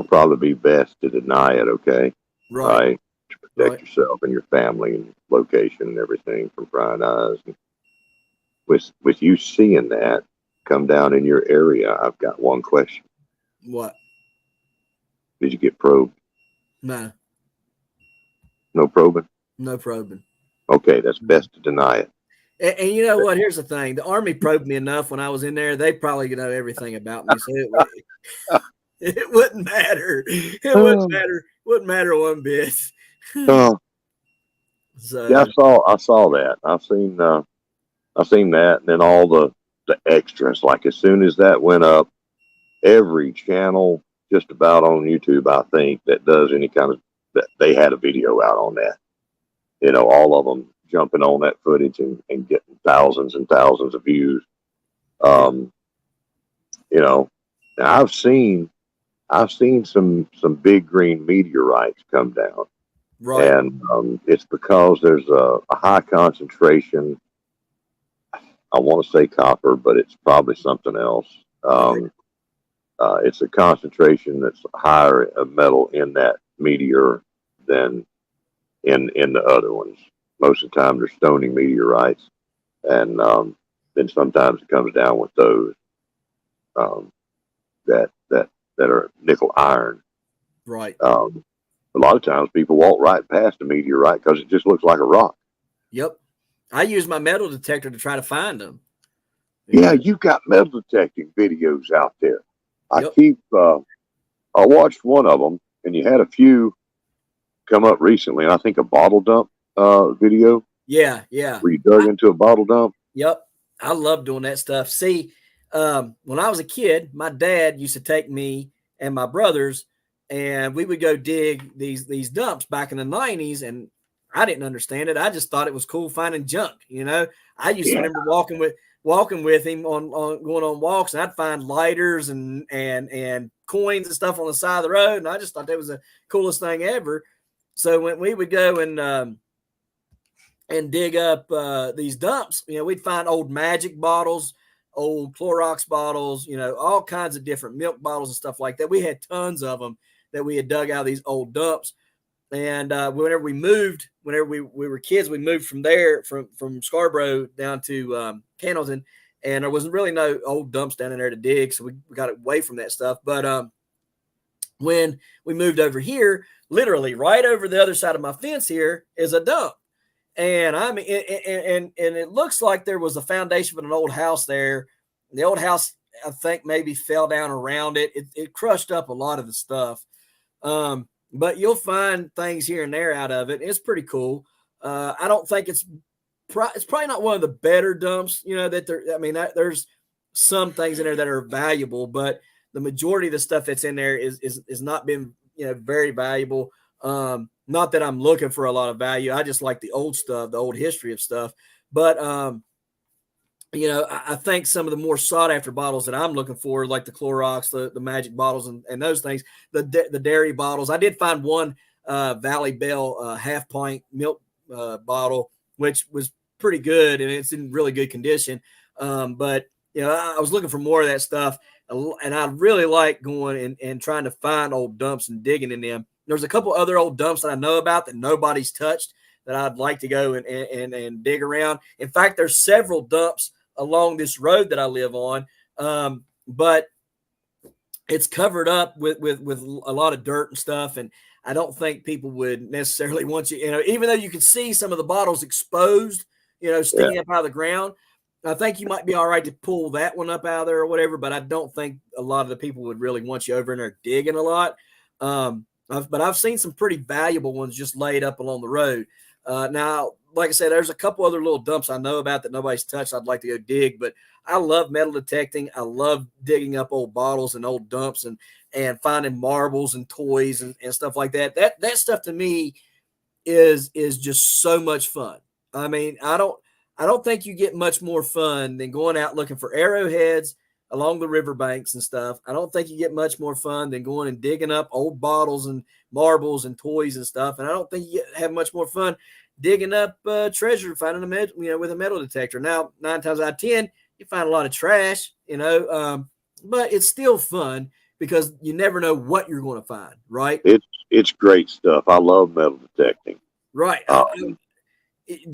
S2: probably be best to deny it. Okay.
S1: Right.
S2: To protect yourself and your family and location and everything from prying eyes. And with you seeing that come down in your area, I've got one question.
S1: What?
S2: Did you get probed?
S1: No.
S2: No probing?
S1: No probing.
S2: Okay, that's best to deny it.
S1: And you know what? Here's the thing. The Army probed me enough when I was in there. They probably know everything about me. So it wouldn't matter. It wouldn't matter one bit.
S2: So yeah, I saw that. I've seen that, and then all the extras. Like as soon as that went up, every channel just about on YouTube, I think, that does any kind of that, they had a video out on that. All of them jumping on that footage and getting thousands and thousands of views. Now I've seen some big green meteorites come down.
S1: Right.
S2: And it's because there's a high concentration. I want to say copper, but it's probably something else. It's a concentration that's higher of metal in that meteor than in the other ones. Most of the time, they're stony meteorites, and then sometimes it comes down with those that are nickel iron.
S1: Right.
S2: A lot of times, people walk right past a meteorite because it just looks like a rock.
S1: Yep. I use my metal detector to try to find them.
S2: Yeah, you got metal detecting videos out there.
S1: Yep.
S2: I watched one of them, and you had a few come up recently. And I think a bottle dump video.
S1: Yeah.
S2: Where you dug into a bottle dump.
S1: Yep. I love doing that stuff. See, when I was a kid, my dad used to take me and my brothers, and we would go dig these dumps back in the 90s, and I didn't understand it. I just thought it was cool finding junk. I used to remember walking with him on going on walks, and I'd find lighters and coins and stuff on the side of the road, and I just thought that was the coolest thing ever. So when we would go and dig up these dumps, we'd find old Magic bottles, old Clorox bottles, all kinds of different milk bottles and stuff like that. We had tons of them that we had dug out of these old dumps. And whenever we were kids, we moved from there, from Scarborough down to Candleton, and there wasn't really no old dumps down in there to dig, so we got away from that stuff. But when we moved over here, literally right over the other side of my fence here is a dump. And I mean, and it looks like there was a foundation of an old house there. The old house, I think, maybe fell down around it. It crushed up a lot of the stuff. But you'll find things here and there out of it. It's pretty cool. I don't think it's probably not one of the better dumps, there's some things in there that are valuable, but the majority of the stuff that's in there is not been, very valuable. Not that I'm looking for a lot of value. I just like the old stuff, the old history of stuff. But, I think some of the more sought after bottles that I'm looking for, like the Clorox, the Magic bottles and those things, the dairy bottles. I did find one Valley Bell half pint milk bottle, which was pretty good, and it's in really good condition. But I was looking for more of that stuff, and I really like going and trying to find old dumps and digging in them. There's a couple other old dumps that I know about that nobody's touched that I'd like to go and dig around. In fact, there's several dumps along this road that I live on, but it's covered up with a lot of dirt and stuff, and I don't think people would necessarily want you, even though you can see some of the bottles exposed, sticking up out of the ground. I think you might be all right to pull that one up out of there or whatever, but I don't think a lot of the people would really want you over in there digging a lot. But I've seen some pretty valuable ones just laid up along the road. Now, like I said, there's a couple other little dumps I know about that nobody's touched. I'd like to go dig, but I love metal detecting. I love digging up old bottles and old dumps and finding marbles and toys and stuff like that. That stuff to me is just so much fun. I mean, I don't think you get much more fun than going out looking for arrowheads along the riverbanks and stuff. I don't think you get much more fun than going and digging up old bottles and marbles and toys and stuff. And I don't think you have much more fun digging up treasure, finding with a metal detector. Now, 9 times out of 10, you find a lot of trash, but it's still fun because you never know what you're going to find, right?
S2: It's great stuff. I love metal detecting.
S1: Right.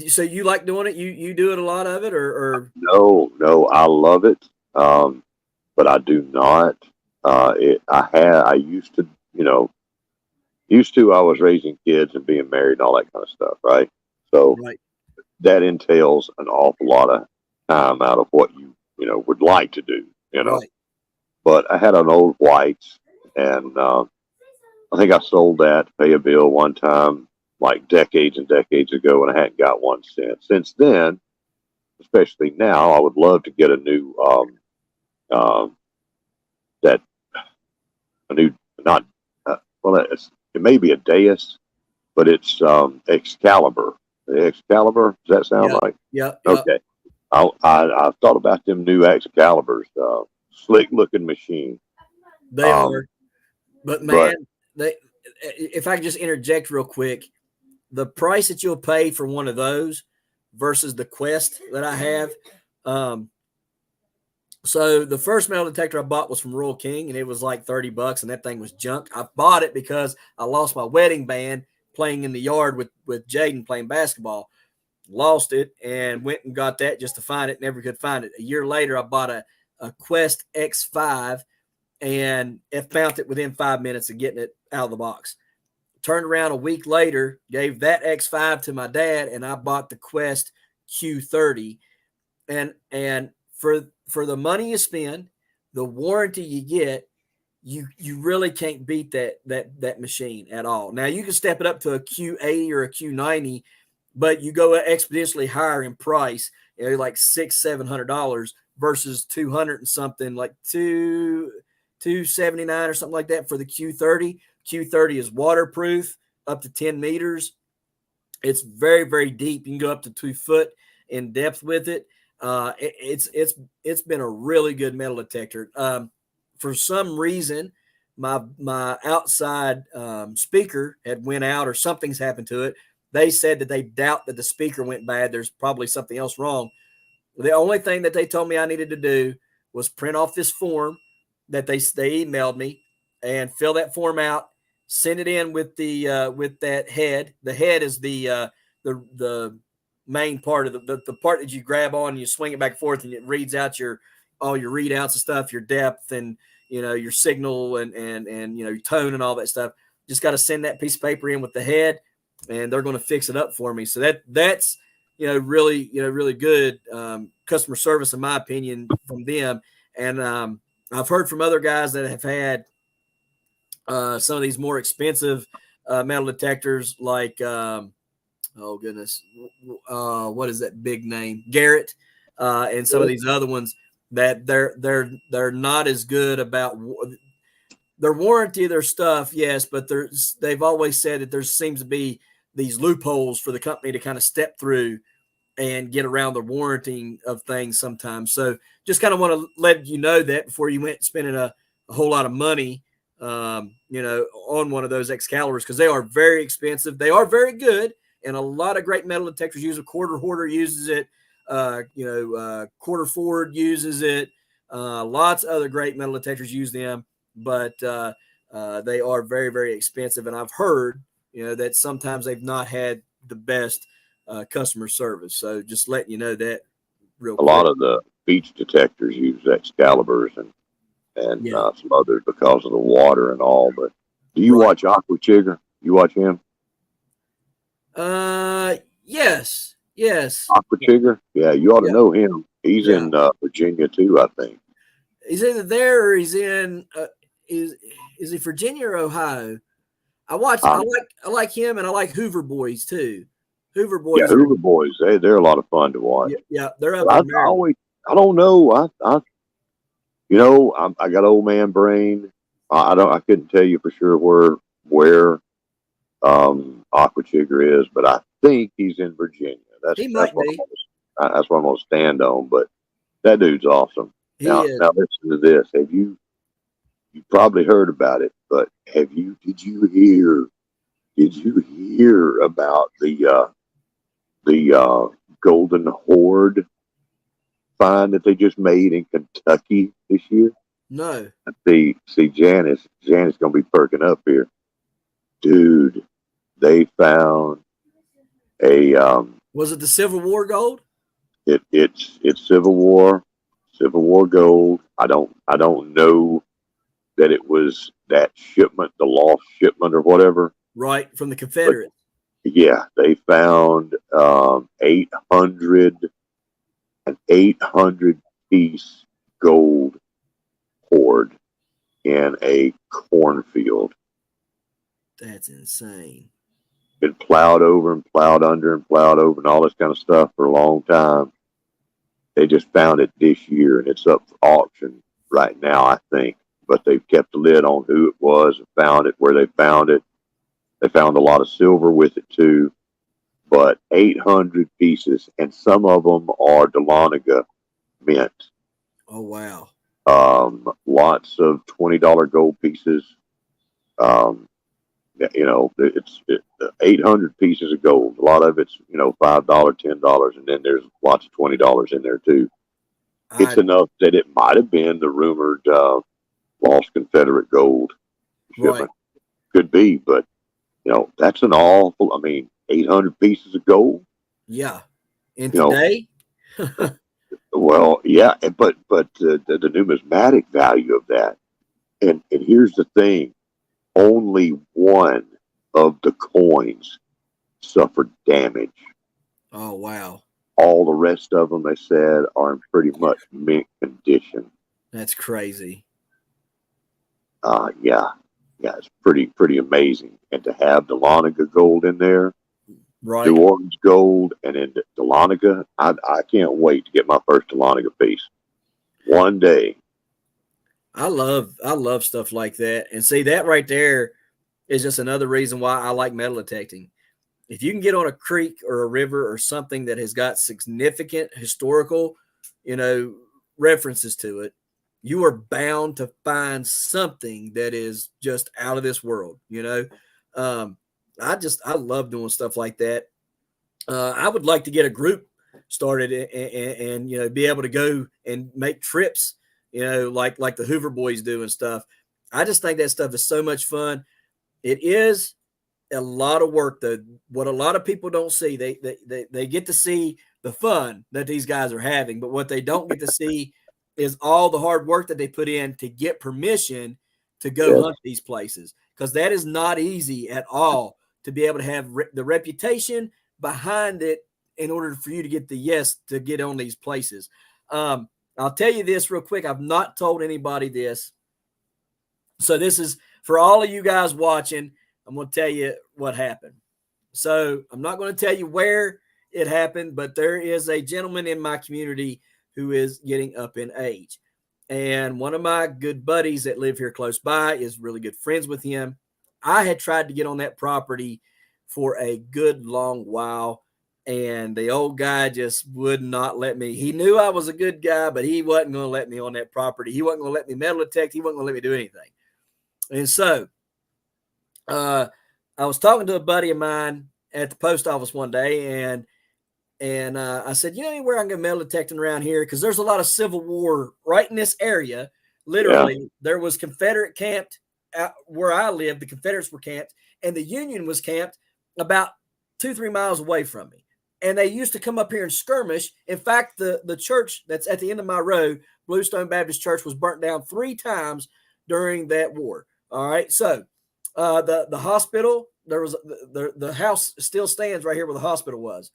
S1: So you like doing it? You do it a lot of it, or
S2: No, I love it. But I do not. I used to, I was raising kids and being married and all that kind of stuff, right? So
S1: right,
S2: that entails an awful lot of time out of what you would like to do,
S1: right.
S2: But I had an old whites, and I think I sold that to pay a bill one time, like decades and decades ago, and I hadn't got one since. Since then, especially now, I would love to get a new not it may be a Deus, but it's Excalibur. The Excalibur, does that sound right?
S1: Yeah.
S2: Okay. I've thought about them new Excaliburs, slick looking machine.
S1: They are, but man, if I could just interject real quick, the price that you'll pay for one of those versus the Quest that I have. So the first metal detector I bought was from Royal King, and it was like $30, and that thing was junk. I bought it because I lost my wedding band playing in the yard with Jaden playing basketball. Lost it and went and got that just to find it. Never could find it. A year later, I bought a Quest X5 and found it within 5 minutes of getting it out of the box. Turned around a week later, gave that X5 to my dad, and I bought the Quest Q30. And for the money you spend, the warranty you get, you really can't beat that machine at all. Now you can step it up to a Q80 or a Q90, but you go exponentially higher in price, like $600-700 versus 200 and something, like 279 or something like that for the Q30. Q30 is waterproof up to 10 meters. It's very, very deep. You can go up to 2 foot in depth with it. It's been a really good metal detector. For some reason, my outside speaker had went out or something's happened to it. They said that they doubt that the speaker went bad. There's probably something else wrong. The only thing that they told me I needed to do was print off this form that they emailed me and fill that form out, send it in with with that head. The head is the main part of the part that you grab on and you swing it back and forth and it reads out all your readouts and stuff, your depth and your signal and your tone and all that stuff. Just got to send that piece of paper in with the head, and they're going to fix it up for me. So that's really good customer service in my opinion from them. And I've heard from other guys that have had some of these more expensive metal detectors, like oh goodness, what is that big name, Garrett, and some of these other ones that they're not as good about their warranty, their stuff, yes, but they've always said that there seems to be these loopholes for the company to kind of step through and get around the warranting of things sometimes. So just kind of want to let you know that before you went spending a whole lot of money, on one of those Excaliburs, because they are very expensive. They are very good, and a lot of great metal detectors use it. Quarter Hoarder uses it. Quarter Forward uses it. Lots of other great metal detectors use them, but they are very, very expensive. And I've heard, that sometimes they've not had the best customer service. So just letting you know that real quick.
S2: A lot of the beach detectors use Excaliburs and some others because of the water and all. But do you watch Aqua Chigger? You watch him?
S1: Yes.
S2: Aqua Chigger? Yeah, you ought to know him. He's in Virginia too, I think.
S1: He's either there or he's in is he Virginia or Ohio? I like him, and I like Hoover Boys too. Hoover
S2: Yeah,
S1: boys are,
S2: Hoover boys, they're a lot of fun to watch.
S1: yeah, they're up
S2: But
S1: in Maryland.
S2: I don't know. I got old man brain. I couldn't tell you for sure where Aqua Chigger is, but I think he's in Virginia.
S1: He might be.
S2: That's what I'm gonna stand on. But that dude's awesome.
S1: He is.
S2: Now listen to this. You probably heard about it, but did you hear about the Golden Horde find that they just made in Kentucky this year?
S1: No.
S2: See, Janice gonna be perking up here, dude. They found a
S1: Was it the Civil War gold?
S2: it's Civil War gold. I don't know that it was that shipment, the lost shipment or whatever.
S1: Right, from the Confederates.
S2: But yeah, they found 800 an 800 piece gold hoard in a cornfield.
S1: That's insane.
S2: Been plowed over and plowed under and plowed over and all this kind of stuff for a long time. They just found it this year and it's up for auction right now, I think. But they've kept the lid on who it was and found it, where they found it. They found a lot of silver with it too. But 800 pieces, and some of them are Dahlonega mint.
S1: Oh, wow.
S2: Lots of $20 gold pieces. It's 800 pieces of gold. A lot of it's, $5, $10, and then there's lots of $20 in there too. It's enough that it might have been the rumored lost Confederate gold shipment.
S1: Right.
S2: Could be, but that's an awful. 800 pieces of gold.
S1: Yeah. And today?
S2: Well, yeah, but the numismatic value of that, and here's the thing: only one of the coins suffered damage.
S1: Oh, wow.
S2: All the rest of them, they said, are in pretty much mint condition.
S1: That's crazy.
S2: Yeah, it's pretty amazing. And to have Dahlonega gold in there,
S1: right?
S2: New Orleans gold, and in Dahlonega, I can't wait to get my first Dahlonega piece one day.
S1: I love stuff like that, and see, that right there is just another reason why I like metal detecting. If you can get on a creek or a river or something that has got significant historical, references to it, you are bound to find something that is just out of this world. I love doing stuff like that. I would like to get a group started and be able to go and make trips, like the Hoover boys do and stuff. I just think that stuff is so much fun. It is a lot of work, though. What a lot of people don't see, they get to see the fun that these guys are having, but what they don't get to see is all the hard work that they put in to get permission to go hunt these places, because that is not easy at all, to be able to have the reputation behind it in order for you to get the yes to get on these places. I'll tell you this real quick. I've not told anybody this. So this is for all of you guys watching. I'm going to tell you what happened. So I'm not going to tell you where it happened, but there is a gentleman in my community who is getting up in age. And one of my good buddies that live here close by is really good friends with him. I had tried to get on that property for a good long while, and the old guy just would not let me. He knew I was a good guy, but he wasn't going to let me on that property. He wasn't going to let me metal detect. He wasn't going to let me do anything. And so I was talking to a buddy of mine at the post office one day, and I said, anywhere I can go metal detecting around here, because there's a lot of Civil War right in this area. Literally, there was Confederate camped out where I lived. The Confederates were camped, and the Union was camped about 2-3 miles away from me. And they used to come up here and skirmish. In fact, the church that's at the end of my road, Bluestone Baptist Church, was burnt down 3 times during that war. All right, so the hospital, there was the house still stands right here where the hospital was.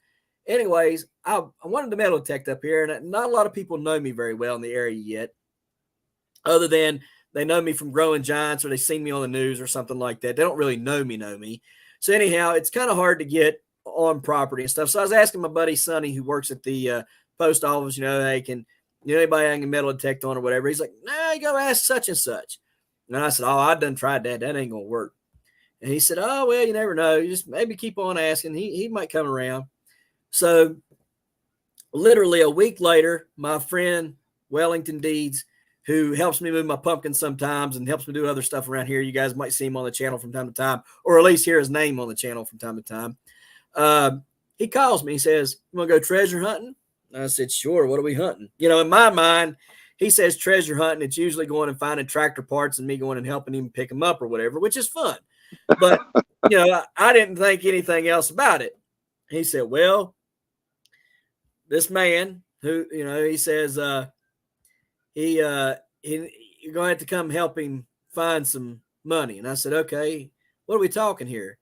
S1: Anyways, I wanted to metal detect up here, and not a lot of people know me very well in the area yet, other than they know me from Growing Giants, or they've seen me on the news or something like that. They don't really know me. So anyhow, it's kind of hard to get on property and stuff. So I was asking my buddy Sonny, who works at the post office, hey, can anybody I can metal detect on or whatever? He's like, nah, you go ask such and such. And I said, oh, I done tried that. That ain't gonna work. And he said, oh, well, you never know. You just maybe keep on asking. He might come around. So literally a week later, my friend Wellington Deeds, who helps me move my pumpkins sometimes and helps me do other stuff around here. You guys might see him on the channel from time to time, or at least hear his name on the channel from time to time. He calls me. He says, you want to go treasure hunting? I said, sure. What are we hunting? In my mind, he says treasure hunting. It's usually going and finding tractor parts and me going and helping him pick them up or whatever, which is fun. But, I didn't think anything else about it. He said, well, this man who, he says, you're going to have to come help him find some money. And I said, okay, what are we talking here?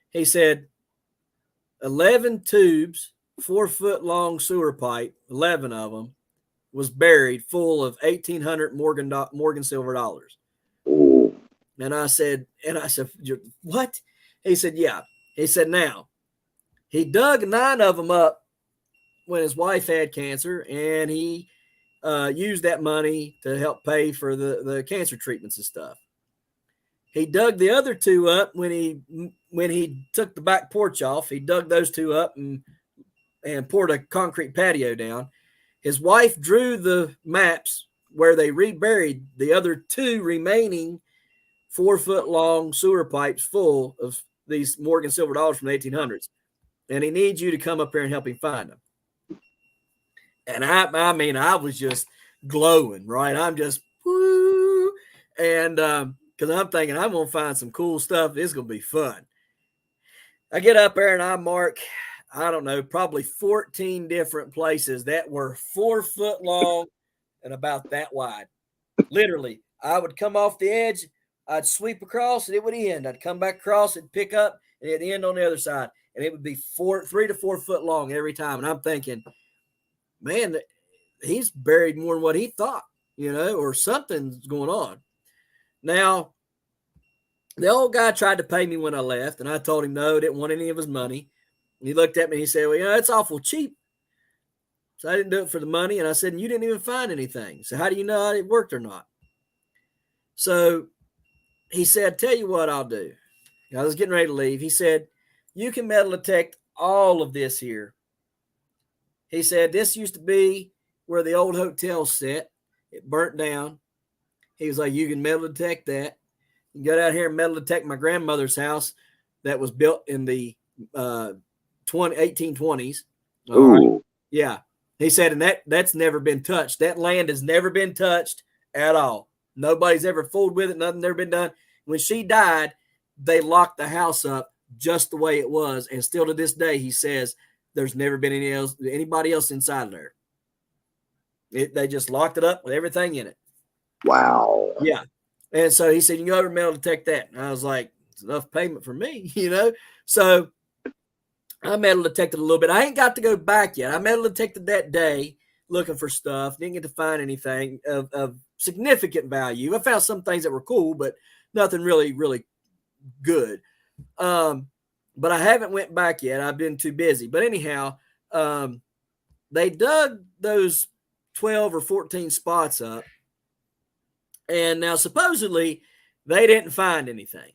S1: He said, 11 tubes, 4-foot long sewer pipe, 11 of them was buried full of 1,800 Morgan silver dollars.
S2: Ooh.
S1: And I said, what? He said, yeah. He said, now he dug 9 of them up when his wife had cancer, and he used that money to help pay for the cancer treatments and stuff. He dug the other 2 up when he took the back porch off. He dug those 2 up and poured a concrete patio down. His wife drew the maps where they reburied the other 2 remaining 4-foot long sewer pipes full of these Morgan silver dollars from the 1800s. And he needs you to come up here and help him find them. And I was just glowing, right? I'm just, woo. And, because I'm thinking I'm going to find some cool stuff. It's going to be fun. I get up there and I mark, I don't know, probably 14 different places that were 4 foot long and about that wide. Literally, I would come off the edge, I'd sweep across, and it would end. I'd come back across, it'd pick up, and it'd end on the other side. And it would be 3 to 4 foot long every time. And I'm thinking, man, he's buried more than what he thought, or something's going on. Now, the old guy tried to pay me when I left, and I told him no, didn't want any of his money. And he looked at me and he said, well, it's awful cheap. So I didn't do it for the money. And I said, and you didn't even find anything. So how do you know it worked or not? So he said, tell you what I'll do. I was getting ready to leave. He said, you can metal detect all of this here. He said, this used to be where the old hotel set. It burnt down. He was like, you can metal detect that. You can go down here and metal detect my grandmother's house that was built in the 1820s.
S2: Ooh.
S1: Yeah. He said, and that's never been touched. That land has never been touched at all. Nobody's ever fooled with it. Nothing's ever been done. When she died, they locked the house up just the way it was. And still to this day, he says, there's never been anybody else inside of there. They just locked it up with everything in it.
S2: Wow.
S1: Yeah. And so he said, you can go over and metal detect that. And I was like, it's enough payment for me, So I metal detected a little bit. I ain't got to go back yet. I metal detected that day looking for stuff. Didn't get to find anything of significant value. I found some things that were cool, but nothing really, really good. But I haven't went back yet. I've been too busy. But anyhow, they dug those 12 or 14 spots up. And now supposedly they didn't find anything.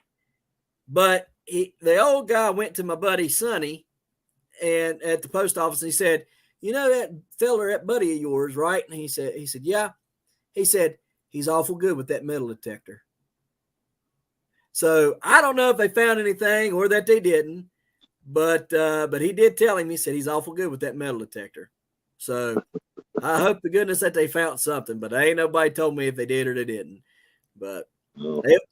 S1: But the old guy went to my buddy Sonny and at the post office, and he said, that feller, that buddy of yours, right? And he said, yeah. He said, he's awful good with that metal detector. So I don't know if they found anything or that they didn't, but he did tell him, he said, he's awful good with that metal detector. So I hope to goodness that they found something, but ain't nobody told me if they did or they didn't. But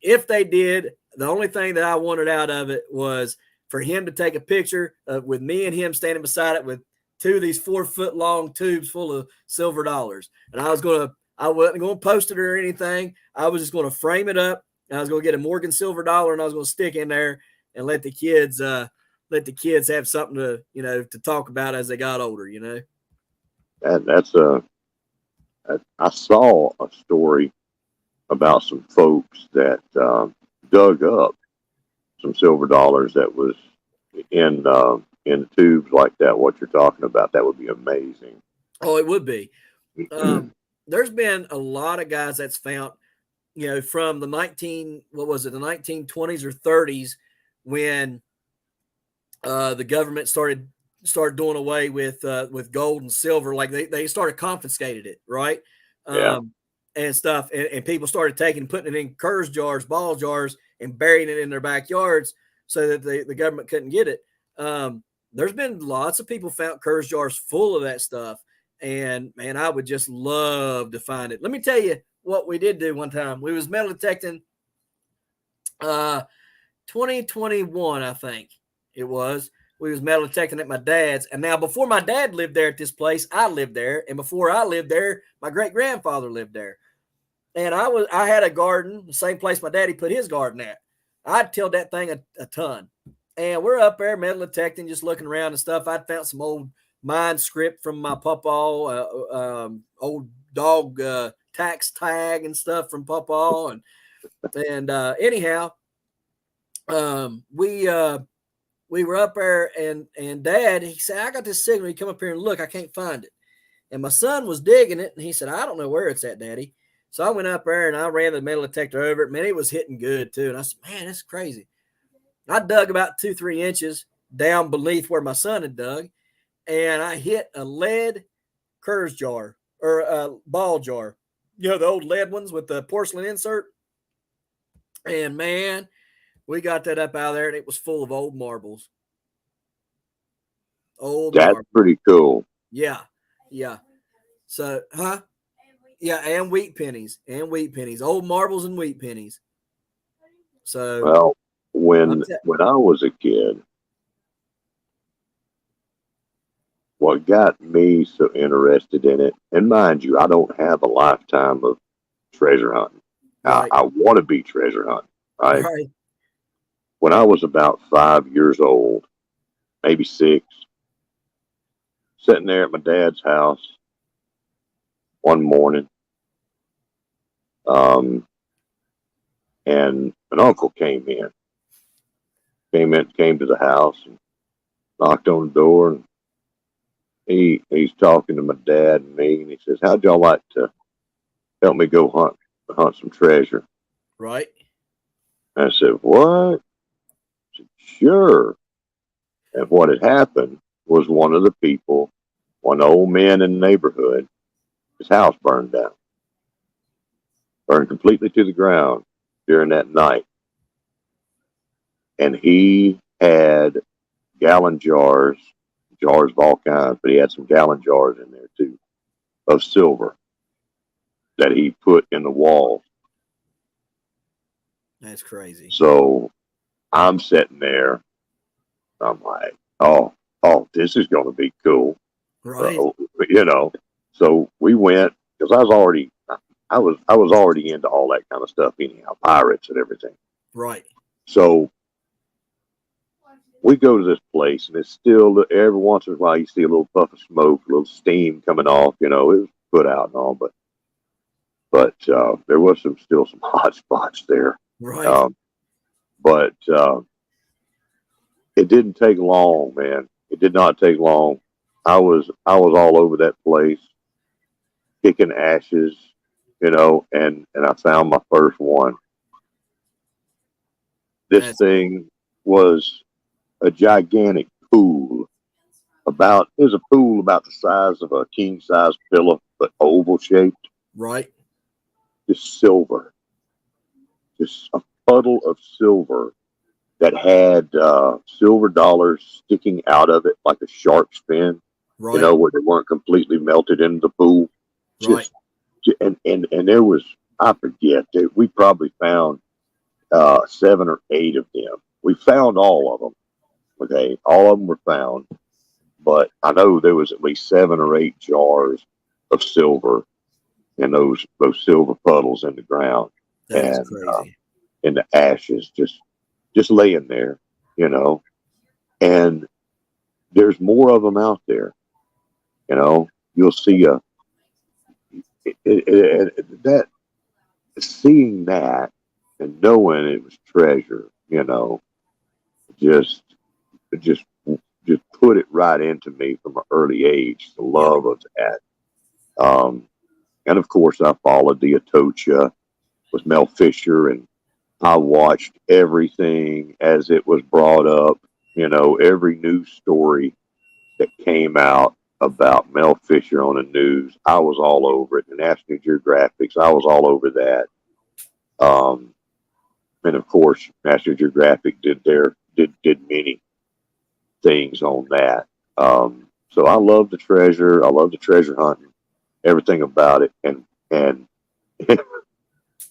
S1: if they did, the only thing that I wanted out of it was for him to take a picture with me and him standing beside it with 2 of these 4 foot long tubes full of silver dollars. And I wasn't going to post it or anything. I was just going to frame it up. And I was going to get a Morgan silver dollar and I was going to stick in there and let the kids have something to, to talk about as they got older,
S2: I saw a story about some folks that dug up some silver dollars that was in in tubes like that, what you're talking about, that would be amazing.
S1: Oh, it would be. There's been a lot of guys that's found, from the 1920s or 30s, when the government started doing away with gold and silver. Like they started confiscated it, right?
S2: Yeah.
S1: And stuff. And people started putting it in Kerr's jars, ball jars, and burying it in their backyards so that the government couldn't get it. There's been lots of people found Kerr's jars full of that stuff. And man, I would just love to find it. Let me tell you what we did do one time. We was metal detecting 2021, I think it was. We was metal detecting at my dad's. And now, before my dad lived there at this place, I lived there. And before I lived there, my great-grandfather lived there. And I had a garden, the same place my daddy put his garden at. I'd tilled that thing a ton. And we're up there metal detecting, just looking around and stuff. I'd found some old mine script from my pawpaw, old dog tax tag and stuff from pawpaw. And anyhow, we were up there, and Dad, he said, I got this signal. You come up here and look. I can't find it. And my son was digging it, and he said, I don't know where it's at, Daddy. So I went up there, and I ran the metal detector over it. Man, it was hitting good, too. And I said, man, that's crazy. I dug about 2-3 inches down beneath where my son had dug, and I hit a lead Kerr's jar, or a ball jar. The old lead ones with the porcelain insert. And, man, we got that up out there, and it was full of old marbles.
S2: That's
S1: Marbles.
S2: pretty cool.
S1: Yeah. So, Yeah, and wheat pennies. Old marbles and wheat pennies. So,
S2: well, when I was a kid, what got me so interested in it, and mind you, I don't have a lifetime of treasure hunting.
S1: right.
S2: I want to be treasure hunting, right?
S1: Right.
S2: When I was about 5 years old, maybe 6, sitting there at my dad's house one morning, and an uncle came to the house and knocked on the door, and he's talking to my dad and me, and he says, how'd y'all like to help me go hunt some treasure?
S1: Right.
S2: And I said, what? I said, sure. And what had happened was one of the old man in the neighborhood, his house burned completely to the ground during that night. And he had gallon jars of all kinds, but he had some gallon jars in there too, of silver that he put in the walls.
S1: That's crazy.
S2: So I'm sitting there, I'm like, oh, this is going to be cool.
S1: Right.
S2: So we went, because I was already into all that kind of stuff anyhow, pirates and everything.
S1: Right.
S2: So we go to this place, and it's still, every once in a while you see a little puff of smoke, a little steam coming off. It was put out and all, but there was still some hot spots there.
S1: Right.
S2: But it didn't take long, man. It did not take long. I was all over that place, kicking ashes, and I found my first one. This thing was a gigantic pool. It was a pool about the size of a king size pillow, but oval shaped.
S1: Right.
S2: Just silver. Just a puddle of silver that had silver dollars sticking out of it like a shark's fin.
S1: Right.
S2: Where they weren't completely melted into the pool.
S1: Right.
S2: And there was, I forget, we probably found 7 or 8 of them. We found all of them. Okay, all of them were found, but I know there was at least 7 or 8 jars of silver in those silver puddles in the ground.
S1: That's crazy.
S2: In the ashes, just laying there, and there's more of them out there. You'll see seeing that and knowing it was treasure, just just put it right into me from an early age, the love of that. And of course, I followed the Atocha with Mel Fisher, and I watched everything as it was brought up. You know, every news story that came out about Mel Fisher on the news, I was all over it. The National Geographic, I was all over that. And of course, National Geographic did many things on that. So I love the treasure. I love the treasure hunting, everything about it. And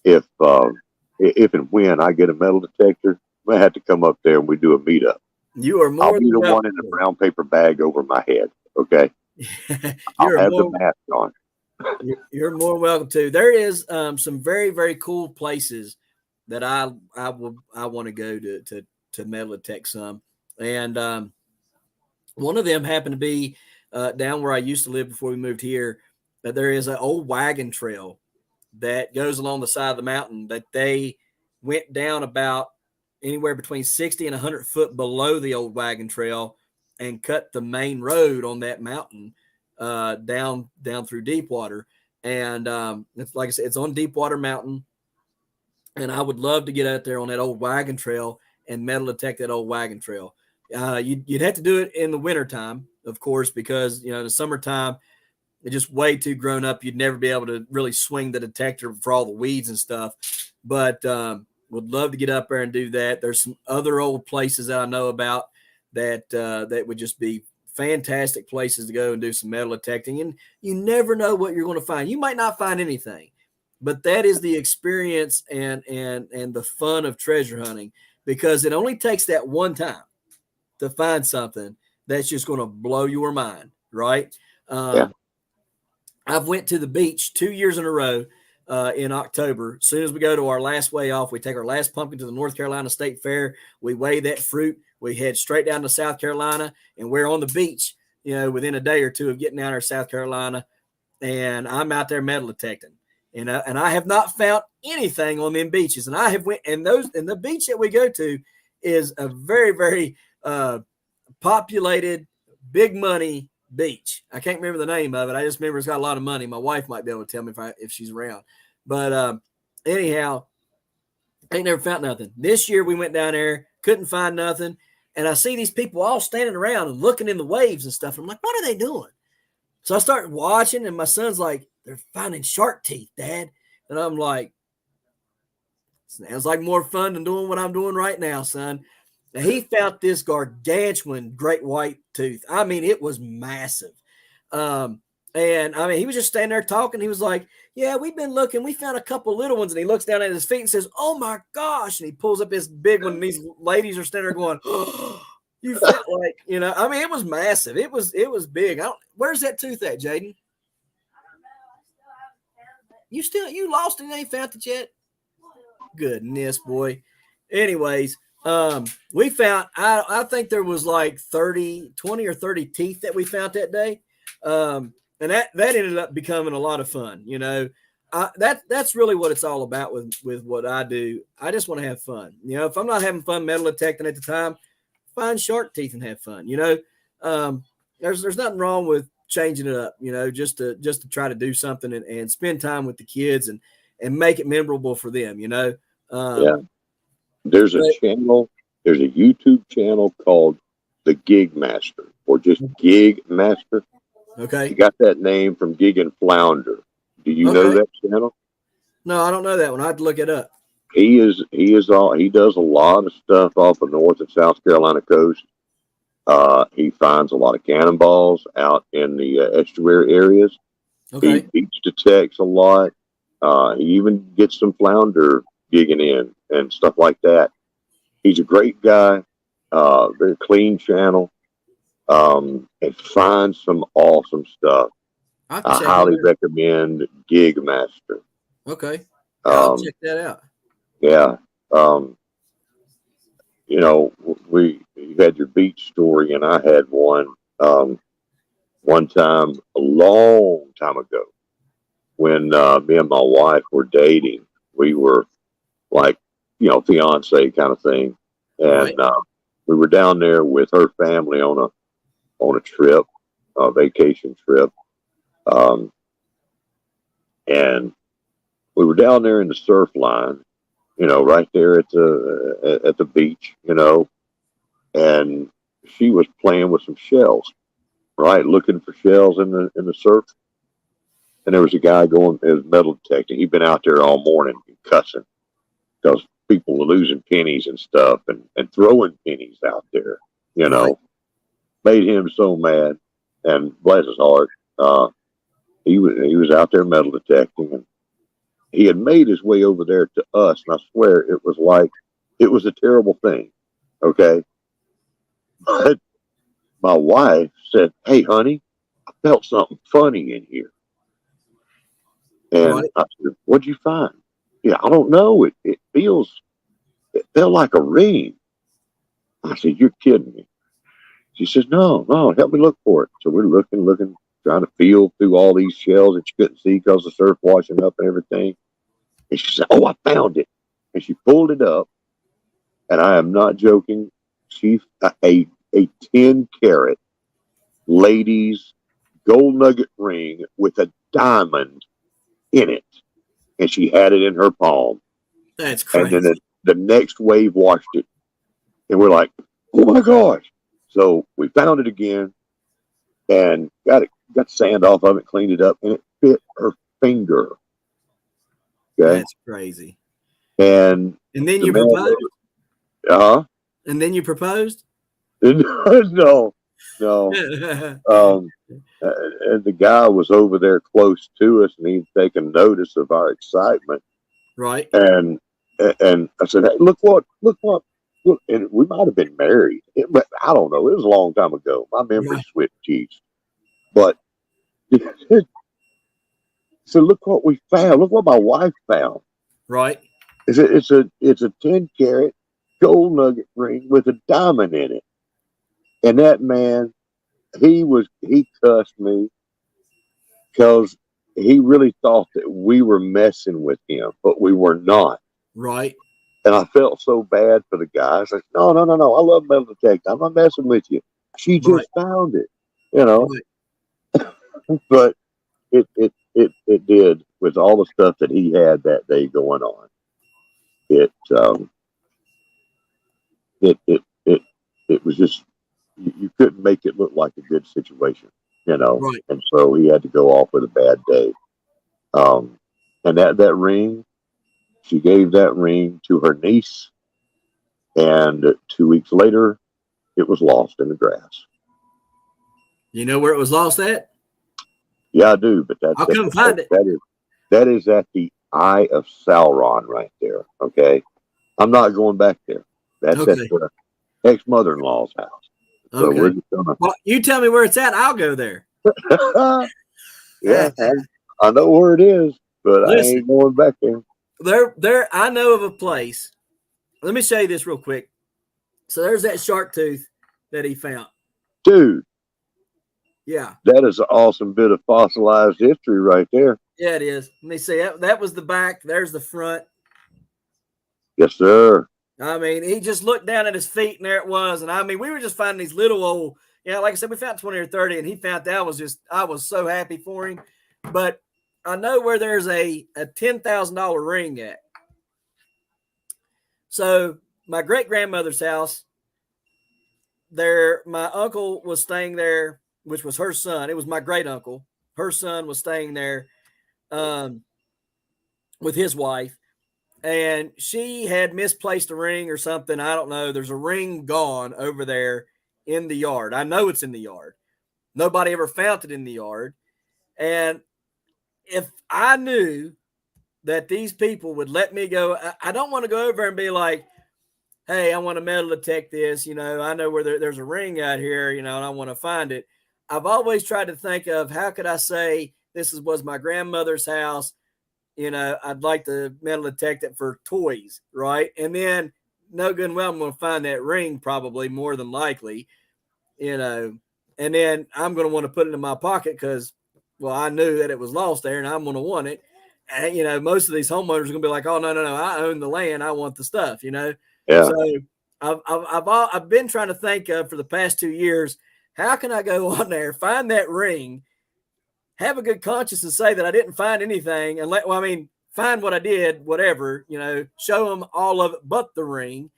S2: if and when I get a metal detector, I have to come up there and we do a meetup.
S1: You are more
S2: I'll be the one in the brown paper bag over my head. Okay. I'll have the mask on.
S1: You're more welcome to. There is some very, very cool places that I want to go to metal detect some. And one of them happened to be down where I used to live before we moved here. There is an old wagon trail that goes along the side of the mountain that they went down about anywhere between 60 and 100 foot below the old wagon trail and cut the main road on that mountain down through Deepwater. And it's like I said, it's on Deepwater Mountain. And I would love to get out there on that old wagon trail and metal detect that old wagon trail. You'd have to do it in the wintertime, of course, because, you know, in the summertime, it's just way too grown up. You'd never be able to really swing the detector for all the weeds and stuff. But would love to get up there and do that. There's some other old places that I know about that would just be fantastic places to go and do some metal detecting. And you never know what you're going to find. You might not find anything, but that is the experience and the fun of treasure hunting, because it only takes that one time to find something that's just going to blow your mind, right? I've went to the beach 2 years in a row in October. As soon as we go to our last way off, we take our last pumpkin to the North Carolina State Fair. We weigh that fruit. We head straight down to South Carolina, and we're on the beach, you know, within a day or two of getting down there to South Carolina. And I'm out there metal detecting. And I have not found anything on them beaches. And I have went, and the beach that we go to is a very, very populated, big money beach. I can't remember the name of it. I just remember it's got a lot of money. My wife might be able to tell me if she's around. But anyhow, I ain't never found nothing. This year we went down there, couldn't find nothing. And I see these people all standing around and looking in the waves and stuff. I'm like, what are they doing? So I started watching, and my son's like, they're finding shark teeth, Dad. And I'm like, sounds like more fun than doing what I'm doing right now, son. And he found this gargantuan great white tooth. I mean, it was massive. And I mean, he was just standing there talking. He was like, yeah, we've been looking. We found a couple little ones. And he looks down at his feet and says, oh my gosh. And he pulls up this big one. And these ladies are standing there going, oh, you felt like, you know, I mean, it was massive. It was big. Where's that tooth at, Jaden? You lost it and ain't found it yet? Goodness, boy. Anyways, we found, I think there was like 20 or 30 teeth that we found that day. And that ended up becoming a lot of fun. You know, that's really what it's all about with what I do. I just want to have fun. You know, if I'm not having fun metal detecting at the time, find shark teeth and have fun. You know, there's nothing wrong with changing it up, you know, just to try to do something and spend time with the kids and make it memorable for them, you know.
S2: There's a YouTube channel called The Gig Master, or just Gig Master.
S1: Okay.
S2: He got that name from Gig and Flounder. Do you know that channel?
S1: No, I don't know that one. I have to look it up.
S2: He does a lot of stuff off the North and South Carolina coast. He finds a lot of cannonballs out in the estuary areas.
S1: Okay.
S2: He beach detects a lot. He even gets some flounder gigging in and stuff like that. He's a great guy. Very clean channel. And finds some awesome stuff. I highly recommend Gig Master.
S1: Okay. I'll check that out.
S2: Yeah. You know, you had your beach story, and I had one time a long time ago when me and my wife were dating. We were like, you know, fiance kind of thing, and we were down there with her family on on a trip, a vacation trip. And we were down there in the surf line, right there at the beach, and she was playing with some shells, right? Looking for shells in the surf. And there was a guy going as metal detecting. He'd been out there all morning cussing because people were losing pennies and stuff and throwing pennies out there,
S1: Right.
S2: Made him so mad. And bless his heart, he was out there metal detecting, and he had made his way over there to us. And I swear it was a terrible thing. Okay. But my wife said, "Hey, honey, I felt something funny in here." And
S1: Right.
S2: I said, "What'd you find?" "Yeah, I don't know. It felt like a ring." I said, "You're kidding me." She says, "No, help me look for it." So we're looking, trying to feel through all these shells that you couldn't see because the surf washing up and everything. And she said, "Oh, I found it." And she pulled it up. And I am not joking. She a 10-carat ladies gold nugget ring with a diamond in it. And she had it in her palm.
S1: That's
S2: And
S1: crazy.
S2: then the next wave washed it. And we're like, "Oh my gosh." So we found it again and got sand off of it, cleaned it up, and it fit her finger. Okay.
S1: That's crazy.
S2: And
S1: And then
S2: the
S1: you
S2: man,
S1: proposed? And then you proposed?
S2: no. And the guy was over there close to us, and he'd taken notice of our excitement.
S1: Right.
S2: And I said, "Hey, look what, and we might have been married. I don't know. It was a long time ago. My memory's switched cheese. But so look what we found. Look what my wife found.
S1: Right.
S2: It's a 10-carat gold nugget ring with a diamond in it. And that man, he cussed me because he really thought that we were messing with him, but we were not.
S1: Right.
S2: And I felt so bad for the guy. I said, no. I love metal detecting. I'm not messing with you. She just found it,
S1: Right.
S2: But it did with all the stuff that he had that day going on. It was just, you couldn't make it look like a good situation,
S1: Right.
S2: And so he had to go off with a bad day. And that ring, she gave that ring to her niece, and 2 weeks later, it was lost in the grass.
S1: You know where it was lost at?
S2: Yeah, I do, but
S1: I'll come find it.
S2: That is at the Eye of Sauron right there. Okay, I'm not going back there. That's
S1: Okay.
S2: at the ex-mother-in-law's house. So
S1: Okay.
S2: we're just gonna.
S1: Well, you tell me where it's at. I'll go there.
S2: Yeah, I know where it is, but
S1: Listen,
S2: I ain't going back there.
S1: There. I know of a place. Let me show you this real quick. So there's that shark tooth that he found.
S2: Dude.
S1: Yeah.
S2: That is an awesome bit of fossilized history right there.
S1: Yeah, it is. Let me see. That was the back. There's the front.
S2: Yes, sir.
S1: I mean, he just looked down at his feet, and there it was. And I mean, we were just finding these little old, like I said, we found 20 or 30, and he found that. I was so happy for him. But I know where there's a $10,000 ring at. So my great grandmother's house, my uncle was staying there, which was her son. It was my great uncle. Her son was staying there with his wife. And she had misplaced a ring or something. I don't know. There's a ring gone over there in the yard. I know it's in the yard. Nobody ever found it in the yard. And if I knew that these people would let me go, I don't want to go over and be like, "Hey, I want to metal detect this. I know where there's a ring out here, and I want to find it." I've always tried to think of how could I say was my grandmother's house. I'd like to metal detect it for toys, right? And then no good and well, I'm going to find that ring probably more than likely, and then I'm going to want to put it in my pocket because, well, I knew that it was lost there and I'm going to want it. And, most of these homeowners are going to be like, "Oh, no, I own the land. I want the stuff,
S2: Yeah.
S1: So I've been trying to think of for the past 2 years, how can I go on there, find that ring, have a good conscience and say that I didn't find anything, and find what I did, whatever, show them all of it but the ring,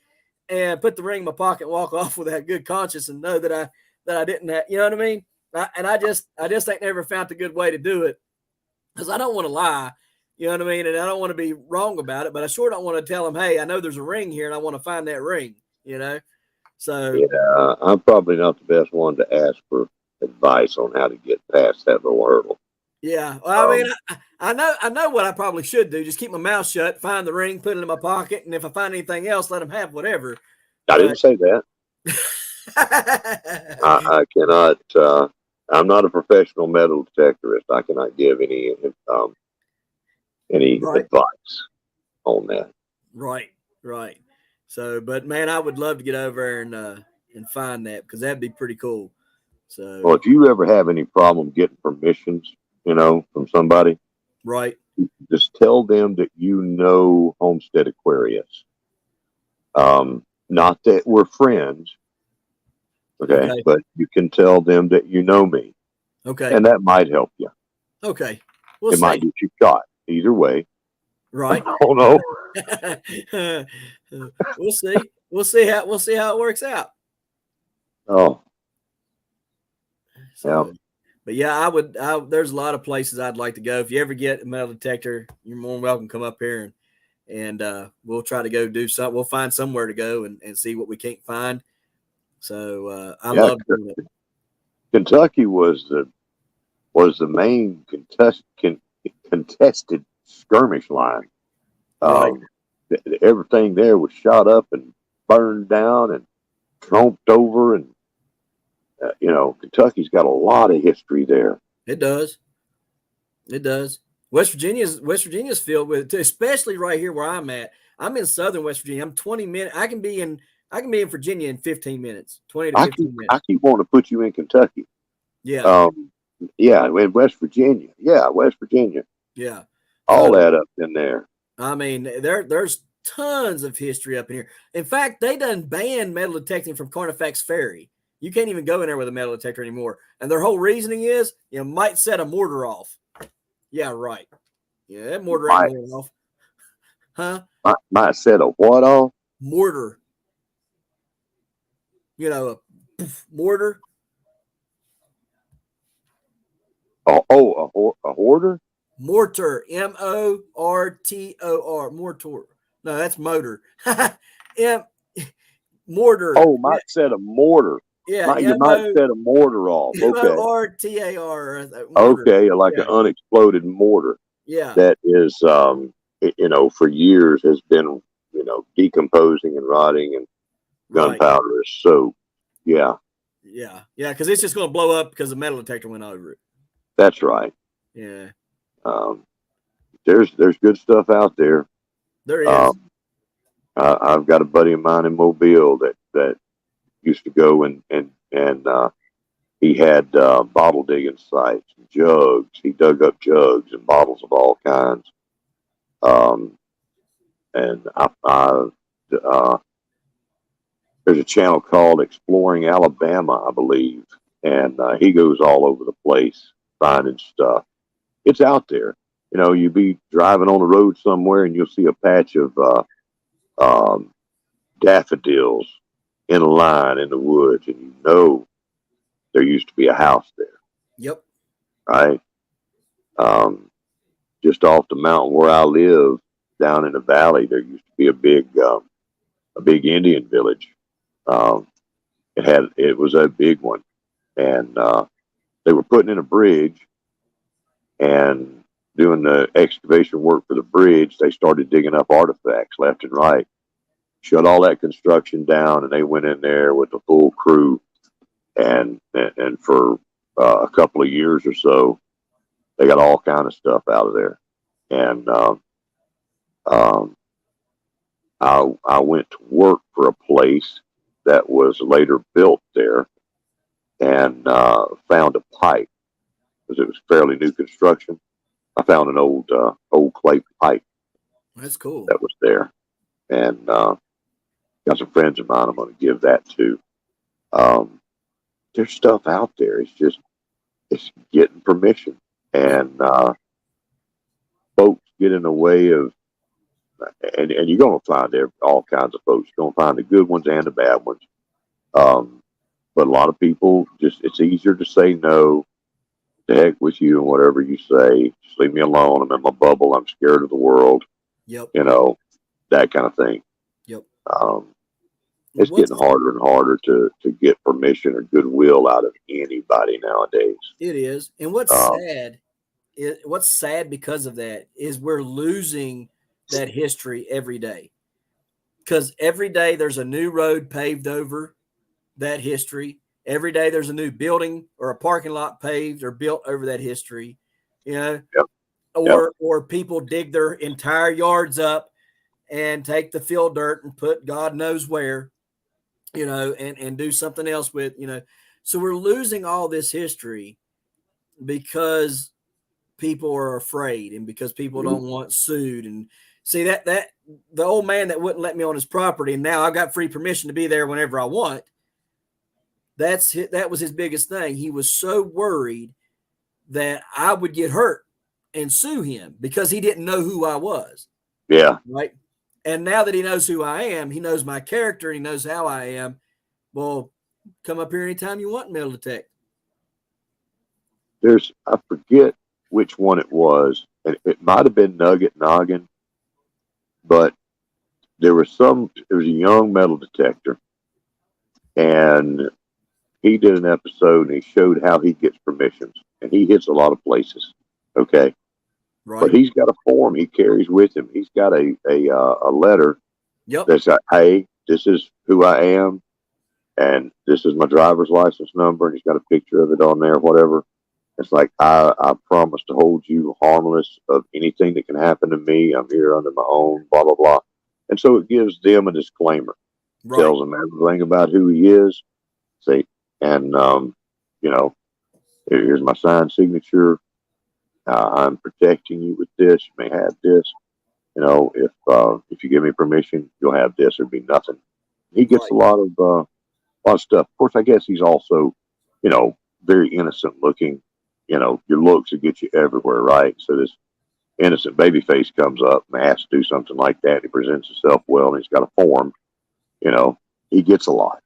S1: and put the ring in my pocket and walk off with that good conscience and know that I didn't have, you know what I mean? I just ain't never found a good way to do it, because I don't want to lie, you know what I mean? And I don't want to be wrong about it, but I sure don't want to tell them, hey, I know there's a ring here and I want to find that ring, So
S2: Yeah, I'm probably not the best one to ask for advice on how to get past that little hurdle.
S1: yeah, well, I know what I probably should do. Just keep my mouth shut, find the ring, put it in my pocket, and if I find anything else, let them have whatever.
S2: I didn't say that. I cannot. I'm not a professional metal detectorist. I cannot give any
S1: Right.
S2: advice on that.
S1: Right. So, but man, I would love to get over there and find that, because that'd be pretty cool. So,
S2: Well, if you ever have any problem getting permissions, from somebody,
S1: right.
S2: just tell them that Homestead Aquarius. Not that we're friends, okay, but you can tell them that you know me.
S1: Okay.
S2: And that might help you.
S1: Okay.
S2: It might get you shot. Either way.
S1: Right.
S2: Oh no.
S1: We'll see. We'll see how it works out.
S2: Oh.
S1: So, yeah. But yeah, there's a lot of places I'd like to go. If you ever get a metal detector, you're more than welcome to come up here and we'll try to go do something. We'll find somewhere to go and see what we can't find. So I love doing it.
S2: Kentucky was the main contested skirmish line.
S1: Right.
S2: Everything there was shot up and burned down and trumped over, and Kentucky's got a lot of history there.
S1: It does. West Virginia's filled with it too, especially right here where I'm at. I'm in southern West Virginia. I'm 20 minutes. I can be in Virginia in 15 minutes, 20 to 15 minutes.
S2: I keep wanting to put you in Kentucky.
S1: Yeah.
S2: Yeah, in West Virginia. Yeah, West Virginia.
S1: Yeah.
S2: All that up in there.
S1: I mean, there's tons of history up in here. In fact, they done banned metal detecting from Carnifax Ferry. You can't even go in there with a metal detector anymore. And their whole reasoning is you might set a mortar off. Yeah, right. Yeah, that mortar ain't going off. Huh?
S2: Might set a what off?
S1: Mortar. A mortar.
S2: A hoarder?
S1: Mortar. MORTOR. Mortar. No, that's motor. Mortar.
S2: Oh, might set a mortar.
S1: Yeah,
S2: you might set a mortar off. Okay.
S1: MORTAR.
S2: Okay, like an unexploded mortar.
S1: Yeah.
S2: That is, for years has been, decomposing and rotting, and gunpowder is soaked. Yeah.
S1: Yeah, because it's just going to blow up because the metal detector went over it.
S2: That's right.
S1: Yeah.
S2: There's good stuff out there.
S1: There is.
S2: I've got a buddy of mine in Mobile that used to go and he had bottle digging sites, jugs. He dug up jugs and bottles of all kinds. And there's a channel called Exploring Alabama, I believe, and he goes all over the place finding stuff. It's out there. You'd be driving on the road somewhere and you'll see a patch of daffodils in a line in the woods, and there used to be a house there.
S1: Yep.
S2: Right. Just off the mountain where I live, down in the valley, there used to be a big Indian village. It was a big one, and they were putting in a bridge, and doing the excavation work for the bridge, they started digging up artifacts left and right. Shut all that construction down, and they went in there with the full crew, and for a couple of years or so, they got all kind of stuff out of there. And I went to work for a place that was later built there, and found a pipe, because it was fairly new construction. I found an old clay pipe.
S1: That's cool.
S2: That was there, and got some friends of mine I'm going to give that to. Tell there's stuff out there. It's getting permission, and folks get in the way of, and you're going to find there all kinds of folks. You're going to find the good ones and the bad ones. But a lot of people it's easier to say no. The heck with you and whatever you say. Just leave me alone. I'm in my bubble. I'm scared of the world.
S1: Yep.
S2: That kind of thing.
S1: Yep.
S2: It's getting harder and harder to get permission or goodwill out of anybody nowadays.
S1: It is. And what's sad because of that is we're losing that history every day. Because every day there's a new road paved over that history. Every day there's a new building or a parking lot paved or built over that history,
S2: Yep.
S1: Or people dig their entire yards up and take the field dirt and put God knows where, and do something else with, So we're losing all this history because people are afraid and because people don't want sued. And see that the old man that wouldn't let me on his property, and now I've got free permission to be there whenever I want. That was his biggest thing. He was so worried that I would get hurt and sue him because he didn't know who I was.
S2: Yeah.
S1: Right. And now that he knows who I am, he knows my character, he knows how I am. Well, come up here anytime you want, metal detect.
S2: I forget which one it was. And it might have been Nugget Noggin, but there was a young metal detector, and he did an episode and he showed how he gets permissions, and he hits a lot of places. Okay.
S1: Right.
S2: But he's got a form he carries with him. He's got a letter.
S1: Yep.
S2: That's like, hey, this is who I am, and this is my driver's license number, and he's got a picture of it on there, whatever. It's like, I promise to hold you harmless of anything that can happen to me. I'm here under my own, blah, blah, blah. And so it gives them a disclaimer. Right. Tells them everything about who he is. See, and, here's my signed signature. I'm protecting you with this. You may have this. If you give me permission, you'll have this or be nothing. He gets a lot of stuff. Of course, I guess he's also, very innocent looking. Your looks will get you everywhere, right? So this innocent baby face comes up and has to do something like that. He presents himself well, and he's got a form. He gets a lot.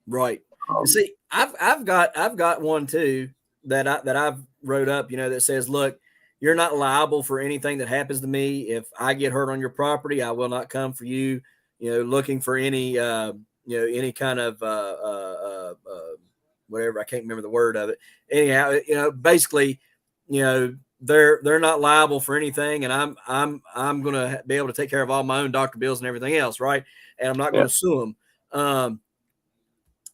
S1: Right. See, I've got one too that I've wrote up, that says, look, you're not liable for anything that happens to me. If I get hurt on your property, I will not come for you, looking for any, any kind of, whatever. I can't remember the word of it. Anyhow, basically, they're not liable for anything. And I'm going to be able to take care of all my own doctor bills and everything else. Right. And I'm not going to sue them.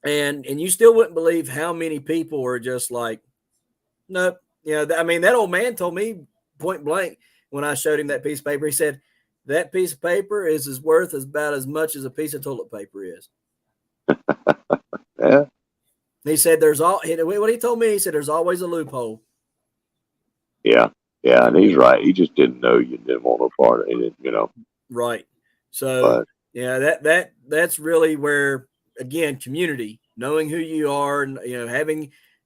S1: And you still wouldn't believe how many people are just like, nope. That old man told me point blank when I showed him that piece of paper. He said, that piece of paper is worth about as much as a piece of toilet paper is.
S2: Yeah.
S1: He said, what he told me, he said, there's always a loophole.
S2: Yeah. Yeah. And he's right. He just didn't know you didn't want no part of it,
S1: Right. So, that's really where, again, community, knowing who you are, and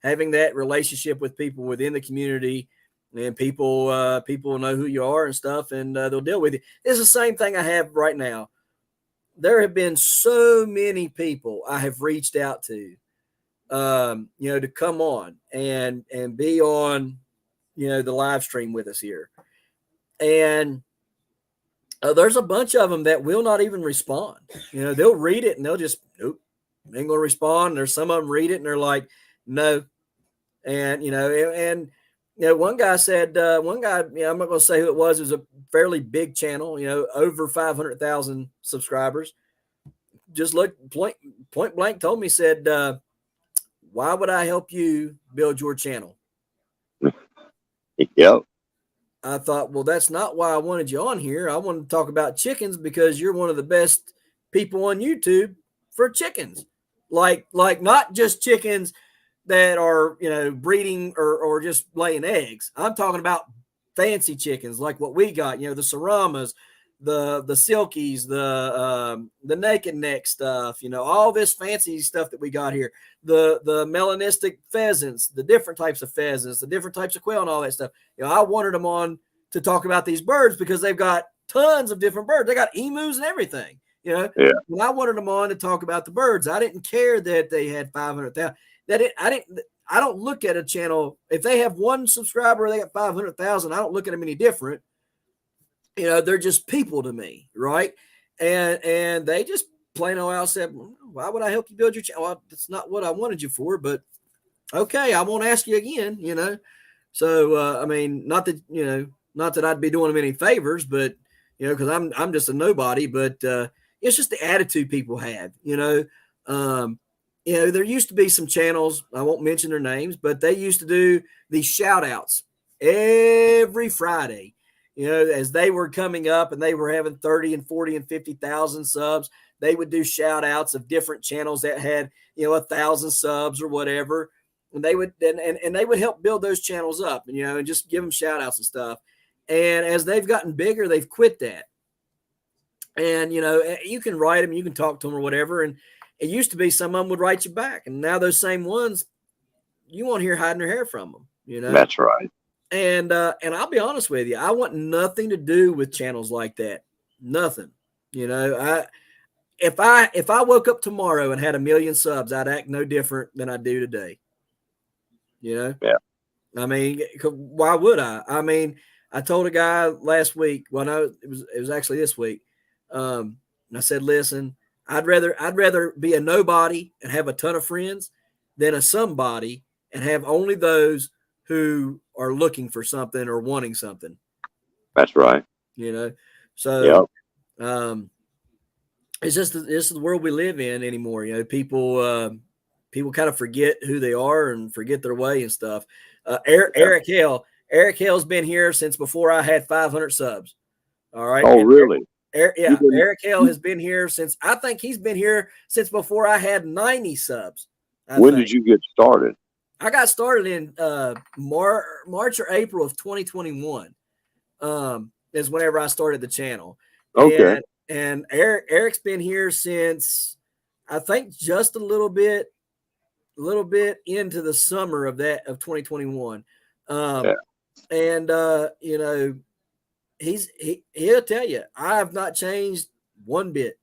S1: having that relationship with people within the community, and people know who you are and stuff, and they'll deal with you. It's the same thing I have right now. There have been so many people I have reached out to, to come on and be on, the live stream with us here. And there's a bunch of them that will not even respond. They'll read it and they'll just, nope, ain't going to respond. There's some of them read it and they're like, no. And, one guy said, I'm not going to say who it was. It was a fairly big channel, over 500,000 subscribers. Just looked point blank told me, said, why would I help you build your channel?
S2: Yep.
S1: I thought, well, that's not why I wanted you on here. I wanted to talk about chickens because you're one of the best people on YouTube for chickens. Like not just chickens that are, breeding or just laying eggs. I'm talking about fancy chickens like what we got, the Saramas, the silkies, the naked neck stuff, you know, all this fancy stuff that we got here, the melanistic pheasants, the different types of pheasants, the different types of quail, and all that stuff. You know, I wanted them on to talk about these birds because they've got tons of different birds. They got emus and everything. You know,
S2: Yeah.
S1: when I wanted them on to talk about the birds, I didn't care that they had 500,000. I don't look at a channel if they have one subscriber, they got 500,000. I don't look at them any different. You know, they're just people to me, right? And they just plain old out said, "Why would I help you build your channel?" Well, that's not what I wanted you for, but okay, I won't ask you again. You know, so I mean, not that I'd be doing them any favors, but you know, because I'm just a nobody, but it's just the attitude people have, you know, there used to be some channels, I won't mention their names, but they used to do these shout outs every Friday, you know, as they were coming up and they were having 30 and 40 and 50,000 subs, they would do shout outs of different channels that had, you know, 1,000 subs or whatever. And they would, and they would help build those channels up and, you know, and just give them shout outs and stuff. And as they've gotten bigger, they've quit that. And, you know, you can write them, you can talk to them or whatever. And it used to be some of them would write you back. And now those same ones, you won't hear hiding their hair from them, you know?
S2: That's right.
S1: And I'll be honest with you, I want nothing to do with channels like that. Nothing. You know, if I woke up tomorrow and had 1 million subs, I'd act no different than I do today. You know?
S2: Yeah.
S1: I mean, why would I? I mean, I told a guy last week, well, no, it was actually this week. And I said, listen, I'd rather be a nobody and have a ton of friends than a somebody and have only those who are looking for something or wanting something.
S2: That's right.
S1: You know, so it's just this is the world we live in anymore. You know, people kind of forget who they are and forget their way and stuff. Eric Hale's been here since before I had 500 subs. All right.
S2: Oh, really?
S1: Eric Hale has been here since, I think he's been here since before I had 90 subs.
S2: When did you get started?
S1: I got started in March or April of 2021. Is whenever I started the channel.
S2: Okay.
S1: And Eric's been here since, I think, just a little bit into the summer of 2021. And you know, he'll tell you, I have not changed one bit.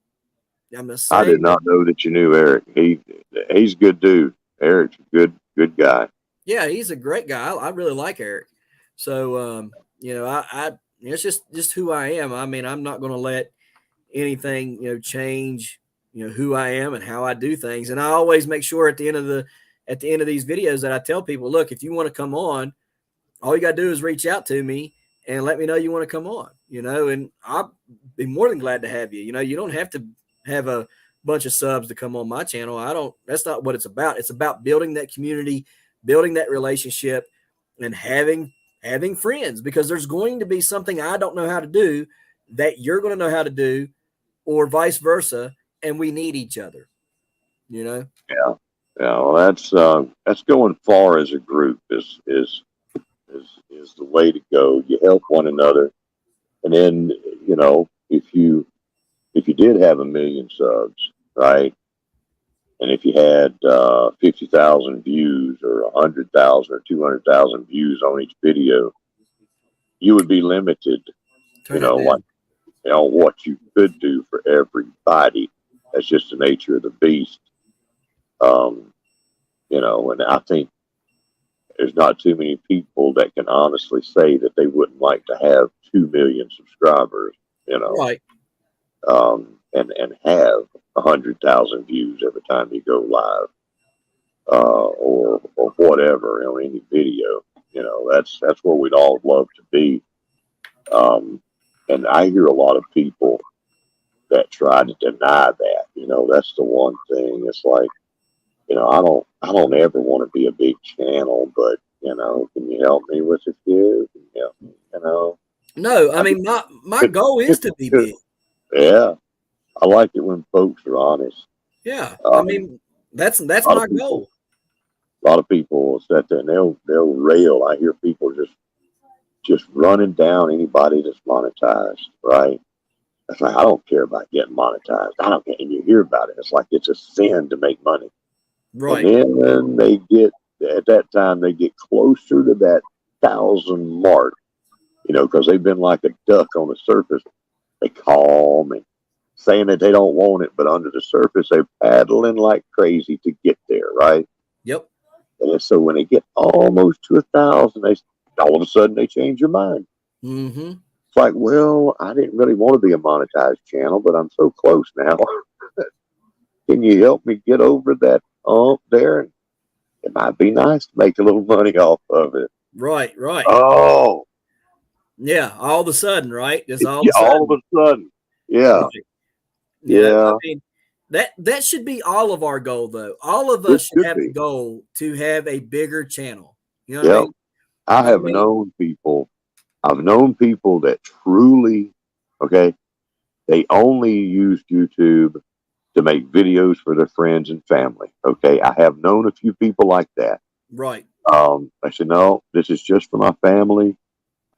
S1: I'm the same.
S2: I did not know that you knew Eric. He's a good dude. Eric's a good guy.
S1: Yeah, he's a great guy. I really like Eric. So you know, I it's just who I am. I mean, I'm not going to let anything, you know, change, you know, who I am and how I do things. And I always make sure at the end of these videos that I tell people, look, if you want to come on, all you got to do is reach out to me and let me know you want to come on, you know, and I'll be more than glad to have you. You know, you don't have to have a bunch of subs to come on my channel. That's not what it's about. It's about building that community, building that relationship, and having friends, because there's going to be something I don't know how to do that you're going to know how to do, or vice versa. And we need each other, you know?
S2: Yeah. Yeah. Well, that's going far as a group is the way to go. You help one another. And then, you know, if you did have 1 million subs, right? And if you had 50,000 views or 100,000 or 200,000 views on each video, you would be limited, you know, like, you know, what you could do for everybody. That's just the nature of the beast. You know, and I think there's not too many people that can honestly say that they wouldn't like to have 2 million subscribers, you know,
S1: right.
S2: And have 100,000 views every time you go live, or whatever, on any video. You know, that's where we'd all love to be. And I hear a lot of people that try to deny that. You know, that's the one thing. It's like, you know, I don't ever want to be a big channel, but, you know, can you help me with a few? You know. No,
S1: I mean, my goal is to be big.
S2: Yeah. I like it when folks are honest.
S1: Yeah. I mean, that's my goal.
S2: A lot of people will sit there and they'll rail. I hear people just running down anybody that's monetized, right? It's like, I don't care about getting monetized. I don't care. And you hear about it. It's like it's a sin to make money. And
S1: Right.
S2: then they get, at that time, they get closer to that 1,000 mark, because they've been like a duck on the surface. They call me saying that they don't want it, but under the surface, they're paddling like crazy to get there, right?
S1: Yep.
S2: And so when they get almost to 1,000, they all of a sudden they change their mind.
S1: Mm-hmm.
S2: It's like, well, I didn't really want to be a monetized channel, but I'm so close now. Can you help me get over that there? It might be nice to make a little money off of it.
S1: Right. Right.
S2: Oh,
S1: Yeah. All of a sudden, right? Just all of
S2: yeah,
S1: a sudden.
S2: all of a sudden. Yeah.
S1: Right. Yeah. I
S2: Yeah.
S1: mean, that should be all of our goal, though. All of
S2: It
S1: us should
S2: should
S1: have the
S2: be.
S1: goal to have a bigger channel. You know what I
S2: Yep.
S1: mean?
S2: I
S1: I
S2: have
S1: mean,
S2: known people. I've known people that truly, okay, they only used YouTube to make videos for their friends and family. Okay. I have known a few people like that.
S1: right.
S2: I said, no, this is just for my family.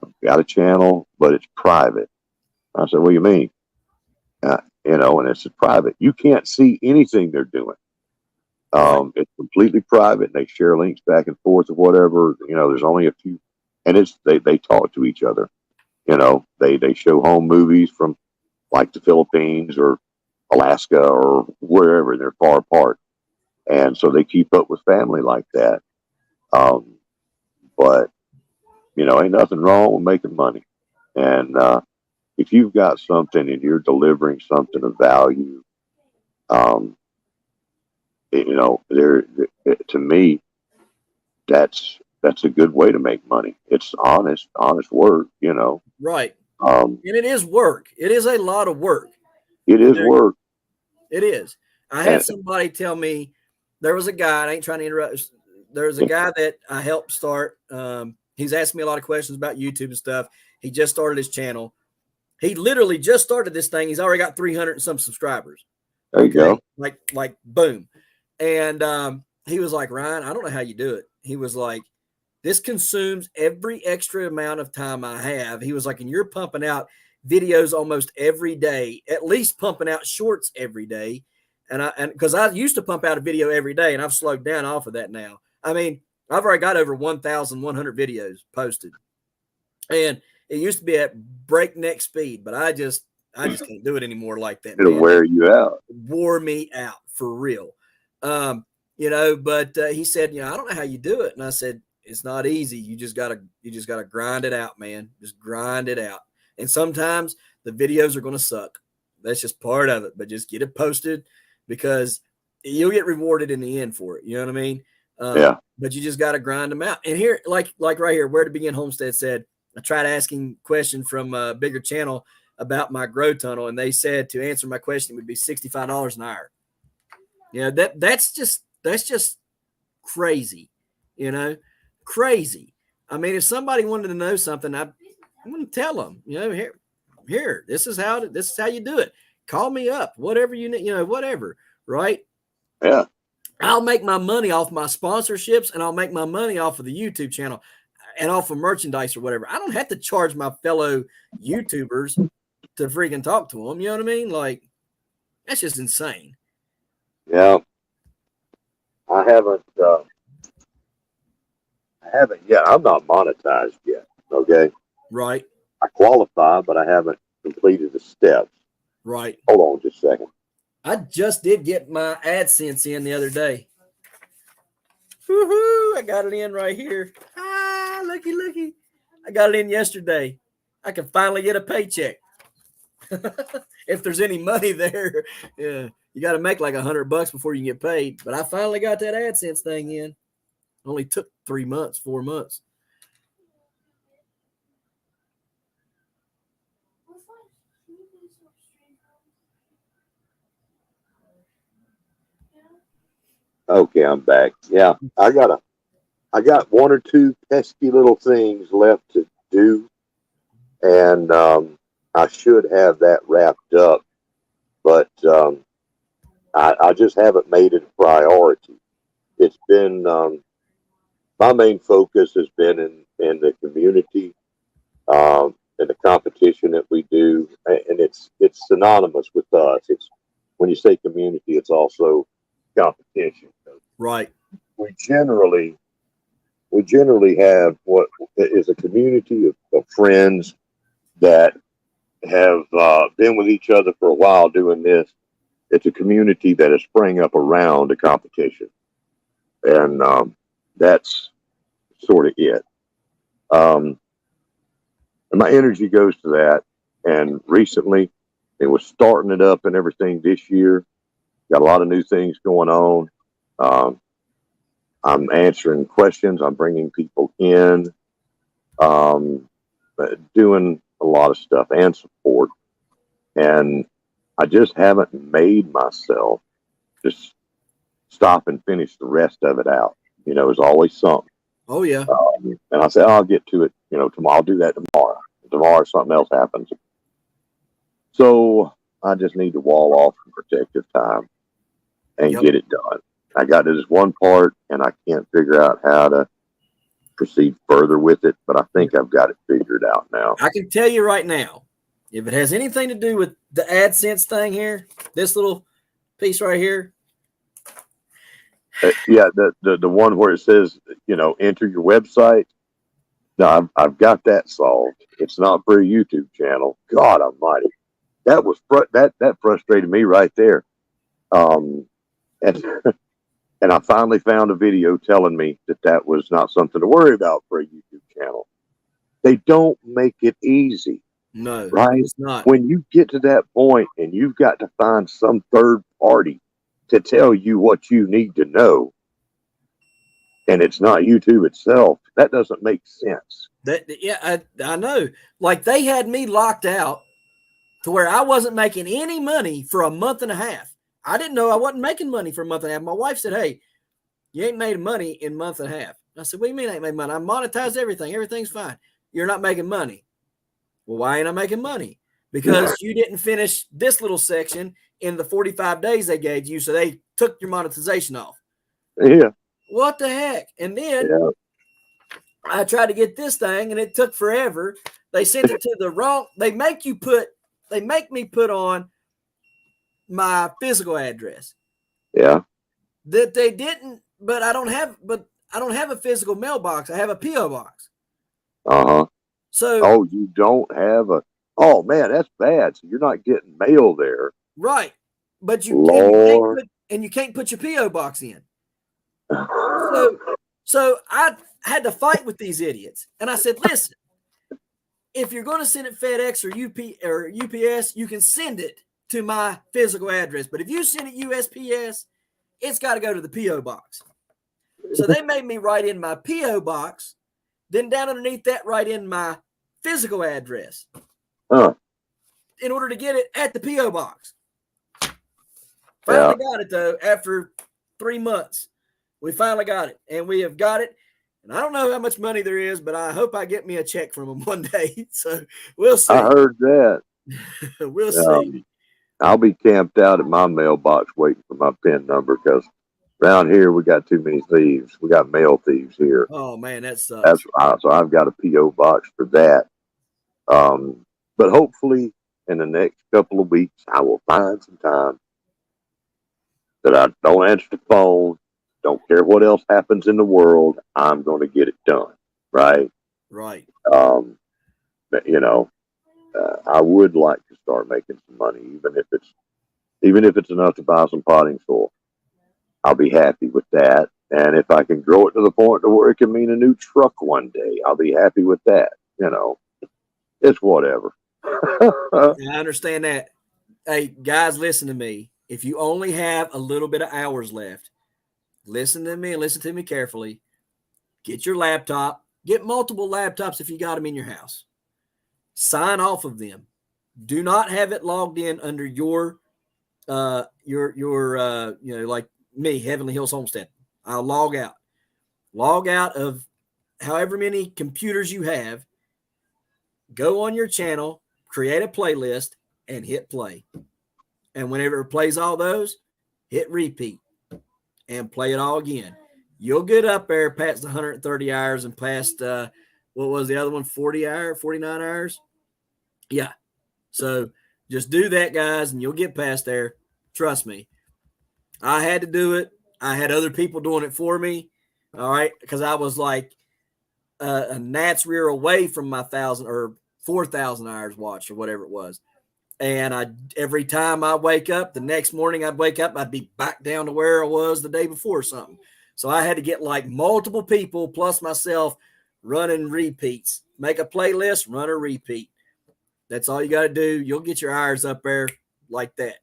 S2: I've got a channel, but it's private. I said, what do you mean? And it's private. You can't see anything they're doing.
S1: Right.
S2: It's completely private. They share links back and forth or whatever. There's only a few, and they talk to each other. They show home movies from like the Philippines or Alaska or wherever. They're far apart, and so they keep up with family like that. But ain't nothing wrong with making money. And if you've got something and you're delivering something of value, um, there to me, that's a good way to make money. It's honest work.
S1: Right.
S2: Um,
S1: And it is work. It is a lot of work.
S2: it is work.
S1: It is. I had
S2: And
S1: somebody tell me there was a guy, I ain't trying to interrupt. There was a guy that I helped start. He's asked me a lot of questions about YouTube and stuff. He just started his channel. He literally just started this thing. He's already got 300 and some subscribers.
S2: there you
S1: Okay.
S2: go.
S1: Like boom. And he was like, Ryan, I don't know how you do it. He was like, this consumes every extra amount of time I have. He was like, and you're pumping out videos almost every day, at least pumping out shorts every day. And because I used to pump out a video every day, and I've slowed down off of that now. I mean, I've already got over 1,100 videos posted, and it used to be at breakneck speed, but I just can't do it anymore like that,
S2: It'll
S1: man.
S2: wear you out.
S1: It wore me out for real. But he said, I don't know how you do it. And I said, it's not easy. You just gotta grind it out, man. Just grind it out. And sometimes the videos are going to suck. That's just part of it, but just get it posted because you'll get rewarded in the end for it. You know what I mean?
S2: Yeah.
S1: But you just got to grind them out. And here, like right here, Where to Begin Homestead said, I tried asking question from a bigger channel about my grow tunnel, and they said to answer my question it would be $65 an hour. That's just crazy, crazy. I mean, if somebody wanted to know something, I'm going to tell them, here, this is how you do it. Call me up, whatever you need, whatever, right?
S2: Yeah.
S1: I'll make my money off my sponsorships, and I'll make my money off of the YouTube channel and off of merchandise or whatever. I don't have to charge my fellow YouTubers to freaking talk to them. You know what I mean? Like, that's just insane.
S2: Yeah. I haven't yet. I'm not monetized yet. Okay.
S1: Right.
S2: I qualify, but I haven't completed the steps.
S1: Right.
S2: Hold on just a second.
S1: I just did get my AdSense in the other day. Woohoo! I got it in right here. Ah, looky. I got it in yesterday. I can finally get a paycheck. If there's any money there, yeah, you got to make like $100 before you get paid. But I finally got that AdSense thing in. Only took 3 months, 4 months.
S2: Okay, I'm back. Yeah, I got one or two pesky little things left to do, and I should have that wrapped up, but I just haven't made it a priority. It's been my main focus has been in the community, and the competition that we do, and it's synonymous with us. It's when you say community, it's also competition.
S1: Right.
S2: We generally have what is a community of friends that have been with each other for a while doing this. It's a community that has sprang up around a competition, and that's sort of it. And my energy goes to that. And recently, it was starting it up and everything this year. Got a lot of new things going on. I'm answering questions. I'm bringing people in, doing a lot of stuff and support. And I just haven't made myself just stop and finish the rest of it out. There's always something.
S1: Oh, yeah.
S2: And I say, I'll get to it, tomorrow. I'll do that tomorrow. Tomorrow, something else happens. So I just need to wall off some protective time and get it done. I got this one part, and I can't figure out how to proceed further with it, but I think I've got it figured out now.
S1: I can tell you right now, if it has anything to do with the AdSense thing here, this little piece right here.
S2: Yeah, the one where it says, enter your website. No, I've got that solved. It's not for a YouTube channel. God Almighty, that was that frustrated me right there. And and I finally found a video telling me that was not something to worry about for a YouTube channel. They don't make it easy.
S1: No,
S2: right?
S1: It's not.
S2: When you get to that point and you've got to find some third party to tell you what you need to know, and it's not YouTube itself, that doesn't make sense.
S1: I know. Like, they had me locked out to where I wasn't making any money for a month and a half. I didn't know I wasn't making money for a month and a half. My wife said, "Hey, you ain't made money in a month and a half." I said, "What do you mean I ain't made money? I monetized everything. Everything's fine. You're not making money." Well, why ain't I making money? Because you didn't finish this little section in the 45 days they gave you, so they took your monetization off.
S2: Yeah.
S1: What the heck? And then I tried to get this thing, and it took forever. They sent it to the wrong. They make me put on my physical address.
S2: Yeah.
S1: That they didn't, but I don't have a physical mailbox. I have a PO box.
S2: Uh-huh.
S1: So
S2: you don't have a, oh man, that's bad. So you're not getting mail there.
S1: Right. But you can't put your PO box in. So I had to fight with these idiots. And I said, "Listen, if you're going to send it FedEx or UPS, you can send it to my physical address. But if you send it USPS, it's got to go to the PO box." So they made me write in my PO box, then down underneath that write in my physical address in order to get it at the PO box. Finally got it, though, after 3 months. We finally got it, and we have got it. And I don't know how much money there is, but I hope I get me a check from them one day. So we'll see.
S2: I heard that.
S1: We'll see.
S2: I'll be camped out at my mailbox waiting for my PIN number, because around here we got too many thieves. We got mail thieves here.
S1: Oh man, that sucks.
S2: So I've got a PO box for that. But hopefully in the next couple of weeks I will find some time that I don't answer the phone. Don't care what else happens in the world. I'm going to get it done. Right.
S1: Right.
S2: But, I would like to start making some money, even if it's enough to buy some potting soil. I'll be happy with that. And if I can grow it to the point to where it can mean a new truck one day, I'll be happy with that. It's whatever.
S1: I understand that. Hey, guys, listen to me. If you only have a little bit of hours left, listen to me and listen to me carefully. Get your laptop. Get multiple laptops if you got them in your house. Sign off of them. Do not have it logged in under your like me, Heavenly Hills Homestead. I'll log out. Log out of however many computers you have. Go on your channel, create a playlist, and hit play. And whenever it plays all those, hit repeat and play it all again. You'll get up there past the 130 hours and past, what was the other one, 49 hours? Yeah. So just do that, guys, and you'll get past there. Trust me. I had to do it. I had other people doing it for me. All right. Because I was like a gnat's rear away from my 1,000 or 4,000 hours watch or whatever it was. And every time I wake up, the next morning I'd wake up, I'd be back down to where I was the day before or something. So I had to get like multiple people plus myself running repeats. Make a playlist, run a repeat. That's all you got to do. You'll get your hours up there like that.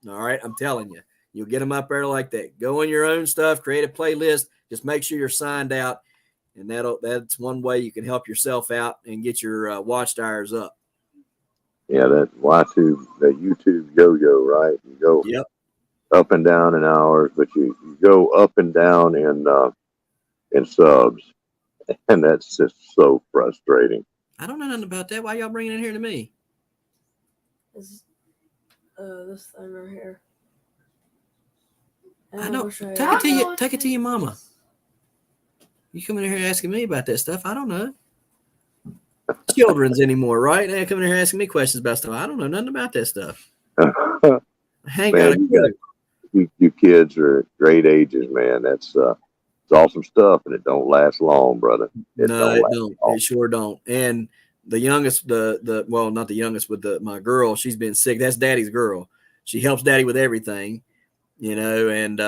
S1: All right. I'm telling you, you'll get them up there like that. Go on your own stuff, create a playlist. Just make sure you're signed out. And that's one way you can help yourself out and get your watched hours up.
S2: Yeah, that YouTube yo-yo, right? You go
S1: Yep.
S2: up and down in hours, but you go up and down in subs, and that's just so frustrating.
S1: I don't know nothing about that. Why y'all bringing it here to me?
S3: This thing right here.
S1: I know. Take it to your mama. You coming in here asking me about that stuff? I don't know. Children's anymore, right? They coming in here asking me questions about stuff. I don't know nothing about that stuff. I ain't got a clue.
S2: You kids are at great ages, man. It's awesome stuff, and it don't last long, brother.
S1: It don't. It sure don't. And the youngest, well, not the youngest, but my girl, she's been sick. That's Daddy's girl. She helps Daddy with everything, and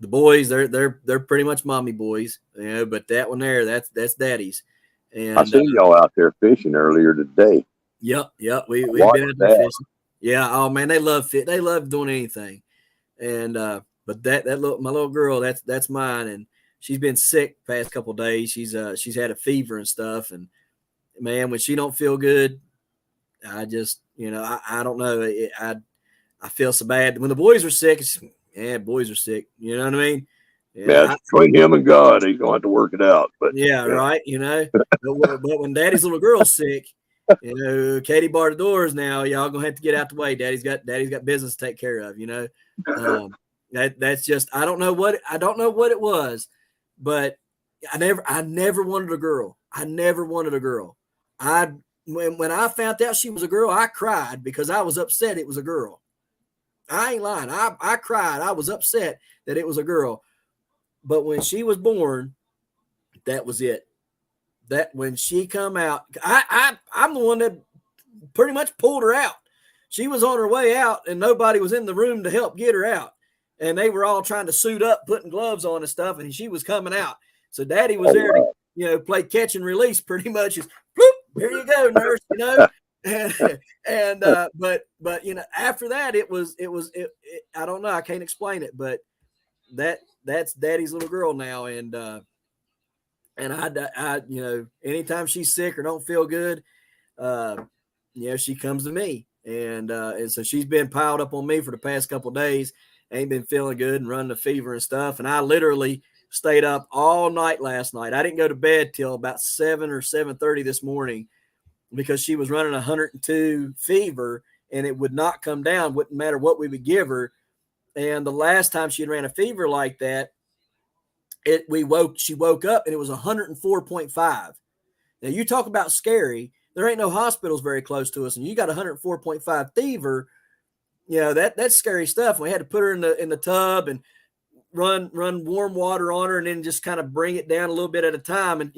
S1: the boys, they're pretty much mommy boys, but that one there, that's Daddy's. And
S2: I seen y'all out there fishing earlier today.
S1: Yep. We've been out there fishing. Yeah. Oh man, they love fit. They love doing anything. And but my little girl, that's mine, and she's been sick the past couple of days. She's had a fever and stuff, and man, when she don't feel good, I just I don't know. I feel so bad when the boys are sick. Boys are sick. You know what I mean?
S2: Yeah, between him and God, he's gonna have to work it out. But
S1: yeah, right. But when Daddy's little girl's sick, Katie barred the doors. Now y'all gonna have to get out the way. Daddy's got business to take care of. That's just I don't know what it was, but I never wanted a girl. I never wanted a girl. When I found out she was a girl, I cried because I was upset it was a girl. I ain't lying. I cried. I was upset that it was a girl. But when she was born, that was it. That when she come out, I'm the one that pretty much pulled her out. She was on her way out, and nobody was in the room to help get her out. And they were all trying to suit up, putting gloves on and stuff, and she was coming out. So Daddy was there to, play catch and release pretty much. Just, bloop, here you go, nurse, But after that, it was I don't know. I can't explain it, but that's Daddy's little girl now. And I anytime she's sick or don't feel good, she comes to me. And so she's been piled up on me for the past couple of days. Ain't been feeling good and running a fever and stuff. And I literally stayed up all night last night. I didn't go to bed till about 7 or 7:30 this morning because she was running 102 fever and it would not come down. Wouldn't matter what we would give her. And the last time she ran a fever like that, she woke up and it was 104.5. Now you talk about scary. There ain't no hospitals very close to us, and you got 104.5 fever. That's scary stuff. We had to put her in the tub and run warm water on her, and then just kind of bring it down a little bit at a time. And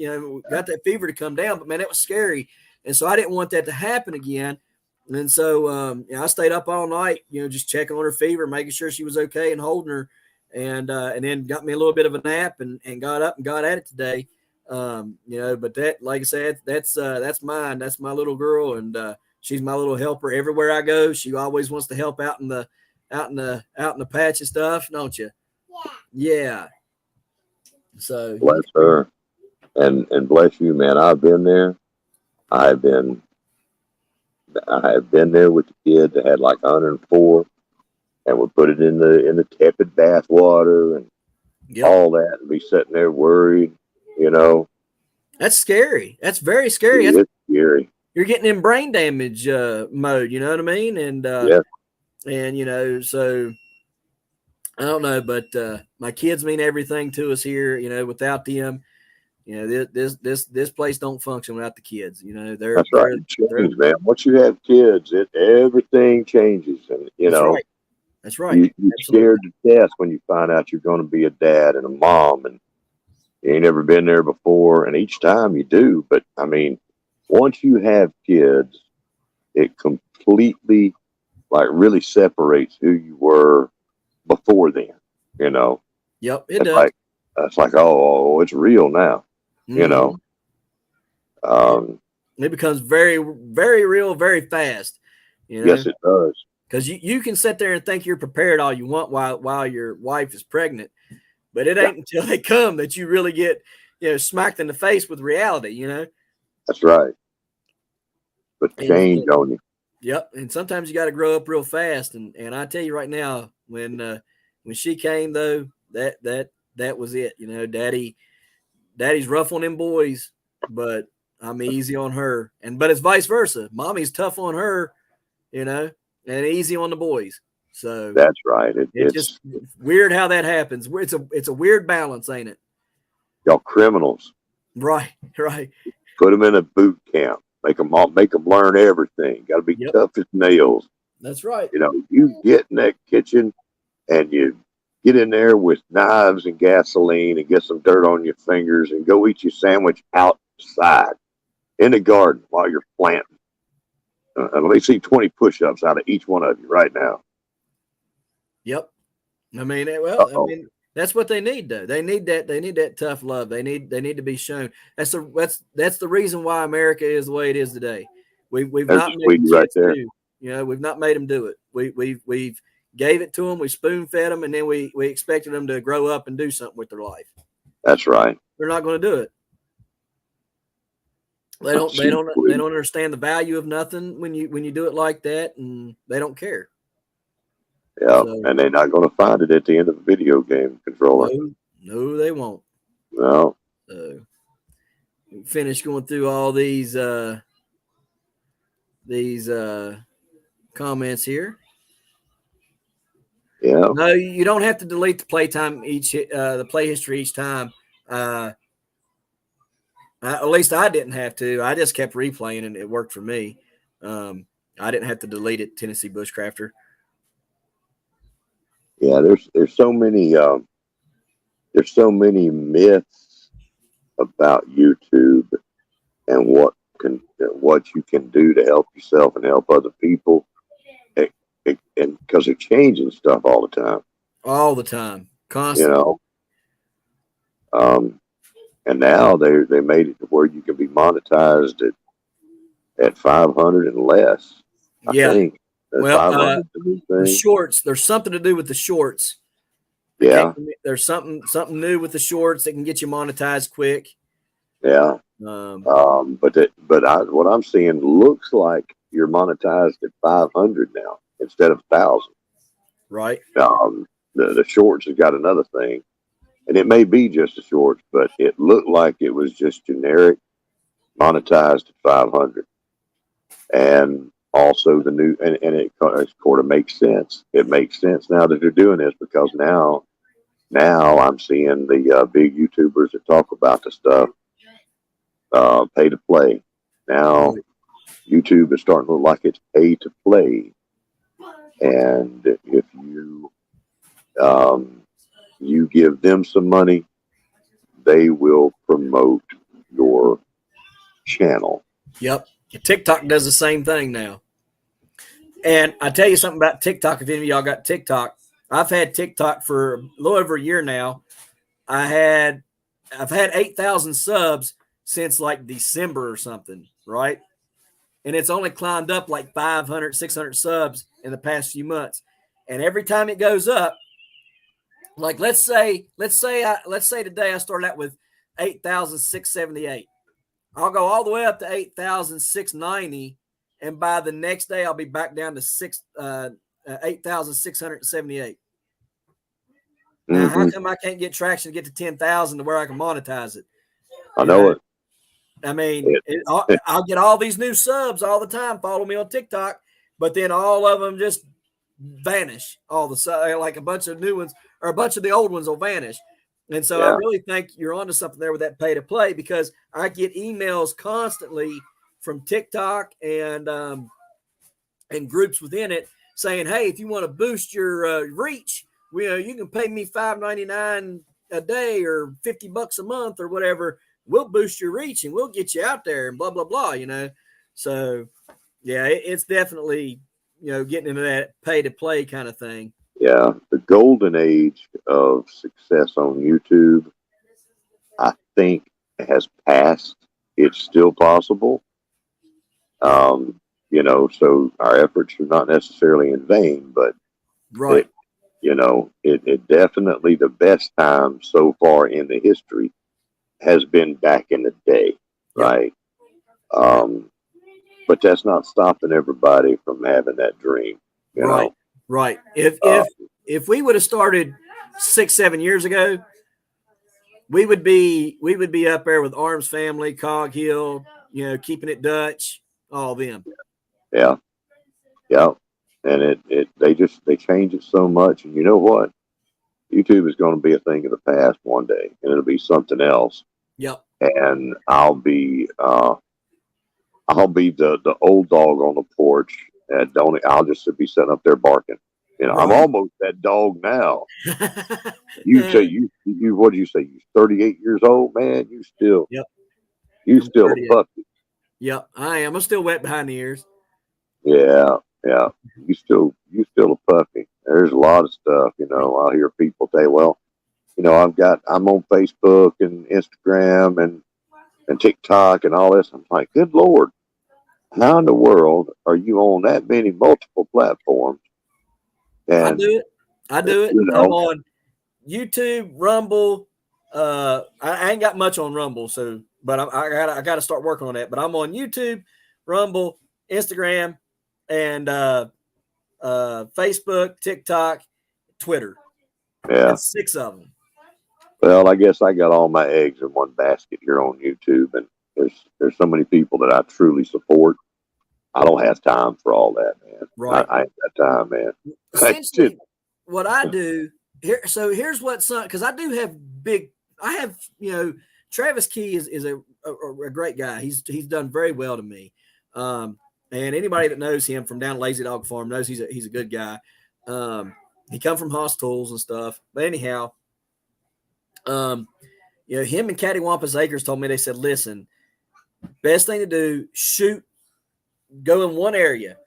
S1: got that fever to come down. But man, that was scary, and so I didn't want that to happen again. And so I stayed up all night, just checking on her fever, making sure she was okay, and holding her, and then got me a little bit of a nap and got up and got at it today. But that, like I said, that's mine. That's my little girl, and she's my little helper everywhere I go. She always wants to help out in the patch and stuff, don't you? Yeah. So
S2: bless her, and bless you, man. I've been there. I have been there with the kid that had like 104, and would put it in the tepid bath water and all that, and be sitting there worried.
S1: That's scary. That's very scary.
S2: It's scary.
S1: You're getting in brain damage mode. You know what I mean? And so I don't know, but my kids mean everything to us here. Without them, You know, this place don't function without the kids. You know,
S2: That's right. It changes, man. Once you have kids, everything changes, and you
S1: that's
S2: know,
S1: right. That's right.
S2: you're scared to death when you find out you're going to be a dad and a mom, and you ain't never been there before. And each time you do, but I mean, once you have kids, it completely, like, really separates who you were before then. You know,
S1: Yep, it
S2: it's
S1: does.
S2: like oh, it's real now. You know,
S1: it becomes very, very real, very fast. You know?
S2: Yes, it does.
S1: Because you can sit there and think you're prepared all you want while your wife is pregnant, but it ain't until they come that you really get, you know, smacked in the face with reality. You know.
S2: That's right. But change on you.
S1: Yep, and sometimes you got to grow up real fast. And I tell you right now, when she came though, that was it. You know, Daddy's rough on them boys, but I'm easy on her. But it's vice versa. Mommy's tough on her, you know, and easy on the boys. So
S2: that's right.
S1: It's just weird how that happens. It's a weird balance, ain't it?
S2: Y'all criminals.
S1: Right, right.
S2: Put them in a boot camp. Make them learn everything. Got to be tough as nails.
S1: That's right.
S2: You know, you get in that kitchen and you get in there with knives and gasoline and get some dirt on your fingers and go eat your sandwich outside in the garden while you're planting. Let me see 20 push-ups out of each one of you right now.
S1: Yep. I mean, that's what they need, though. They need that tough love. They need to be shown. That's the reason why America is the way it is today. We've not made them right there. You know, we've not made them do it. We've gave it to them. We spoon fed them, and then we expected them to grow up and do something with their life.
S2: That's right.
S1: They're not going to do it. They don't understand the value of nothing when you do it like that, and they don't care.
S2: Yeah, so, and they're not going to find it at the end of a video game controller.
S1: No, they won't.
S2: No.
S1: So we finished going through all these comments here.
S2: Yeah.
S1: No, you don't have to delete the playtime the play history each time. At least I didn't have to. I just kept replaying, and it worked for me. I didn't have to delete it. Tennessee Bushcrafter.
S2: Yeah, there's so many myths about YouTube and what you can do to help yourself and help other people, and because they're changing stuff all the time,
S1: constantly.
S2: You know, and now they made it to where you can be monetized at 500 and less. I think.
S1: Well, the shorts. There's something to do with the shorts.
S2: Yeah.
S1: There's something new with the shorts that can get you monetized quick.
S2: Yeah. What I'm seeing looks like you're monetized at 500 now instead of 1,000.
S1: Right.
S2: The shorts has got another thing, and it may be just the shorts, but it looked like it was just generic monetized at 500. And also the new, and it sort of makes sense. It makes sense now that they're doing this, because now I'm seeing the big YouTubers that talk about the stuff pay to play. Now YouTube is starting to look like it's pay to play, and if you give them some money, they will promote your channel.
S1: Yep. TikTok does the same thing now. And I tell you something about TikTok. If any of y'all got TikTok, I've had TikTok for a little over a year now. I've had 8,000 subs since like December or something, right? And it's only climbed up like 500, 600 subs in the past few months. And every time it goes up, like let's say today I started out with 8,678. I'll go all the way up to 8,690, and by the next day I'll be back down to 8,678. Now, how come I can't get traction to get to 10,000 to where I can monetize it?
S2: I know it.
S1: I mean, I'll get all these new subs all the time. Follow me on TikTok, but then all of them just vanish. All the like a bunch of new ones or a bunch of the old ones will vanish. And so I
S2: Yeah.
S1: really think you're onto something there with that pay to play, because I get emails constantly from TikTok and groups within it saying, "Hey, if you want to boost your reach, you can pay me $5.99 a day or $50 a month or whatever. We'll boost your reach and we'll get you out there and blah blah blah." So yeah, it's definitely getting into that pay to play kind of thing.
S2: Yeah. The golden age of success on YouTube, I think, has passed. It's still possible. So our efforts are not necessarily in vain, but
S1: Right.
S2: it definitely, the best time so far in the history has been back in the day,
S1: Yep.
S2: right? But that's not stopping everybody from having that dream,
S1: Right. Right. If we would have started 6-7 years ago, we would be up there with Arms Family, Cog Hill, Keeping It Dutch, all them.
S2: Yeah. And they change it so much. And you know what? YouTube is going to be a thing of the past one day, and it'll be something else.
S1: Yep.
S2: And I'll be the old dog on the porch. And I'll just be sitting up there barking. I'm
S1: Right.
S2: almost that dog now. You say you what did you say? You're 38 years old, man. You still
S1: I'm
S2: a
S1: 38.
S2: puppy.
S1: Yep, I am. I'm still wet behind the ears.
S2: Yeah. You still a puppy. There's a lot of stuff, I'll hear people say, well, I'm on Facebook and Instagram and TikTok and all this. I'm like, good Lord, how in the world are you on that many multiple platforms?
S1: I
S2: And
S1: do it. I'm on YouTube, Rumble. I ain't got much on Rumble, but I got to start working on that. But I'm on YouTube, Rumble, Instagram, and Facebook, TikTok, Twitter.
S2: yeah.
S1: That's 6 of them.
S2: Well, I guess I got all my eggs in one basket here on YouTube, and there's so many people that I truly support. I don't have time for all that, man.
S1: Right.
S2: I ain't got time, man.
S1: Essentially, what I do here. So here's what's because I do have Travis Key is a great guy. He's done very well to me. And anybody that knows him from down at Lazy Dog Farm knows he's a good guy. He come from Homestead Tools and stuff. But anyhow, him and Cattywampus Acres told me, they said, listen, best thing to do, go in one area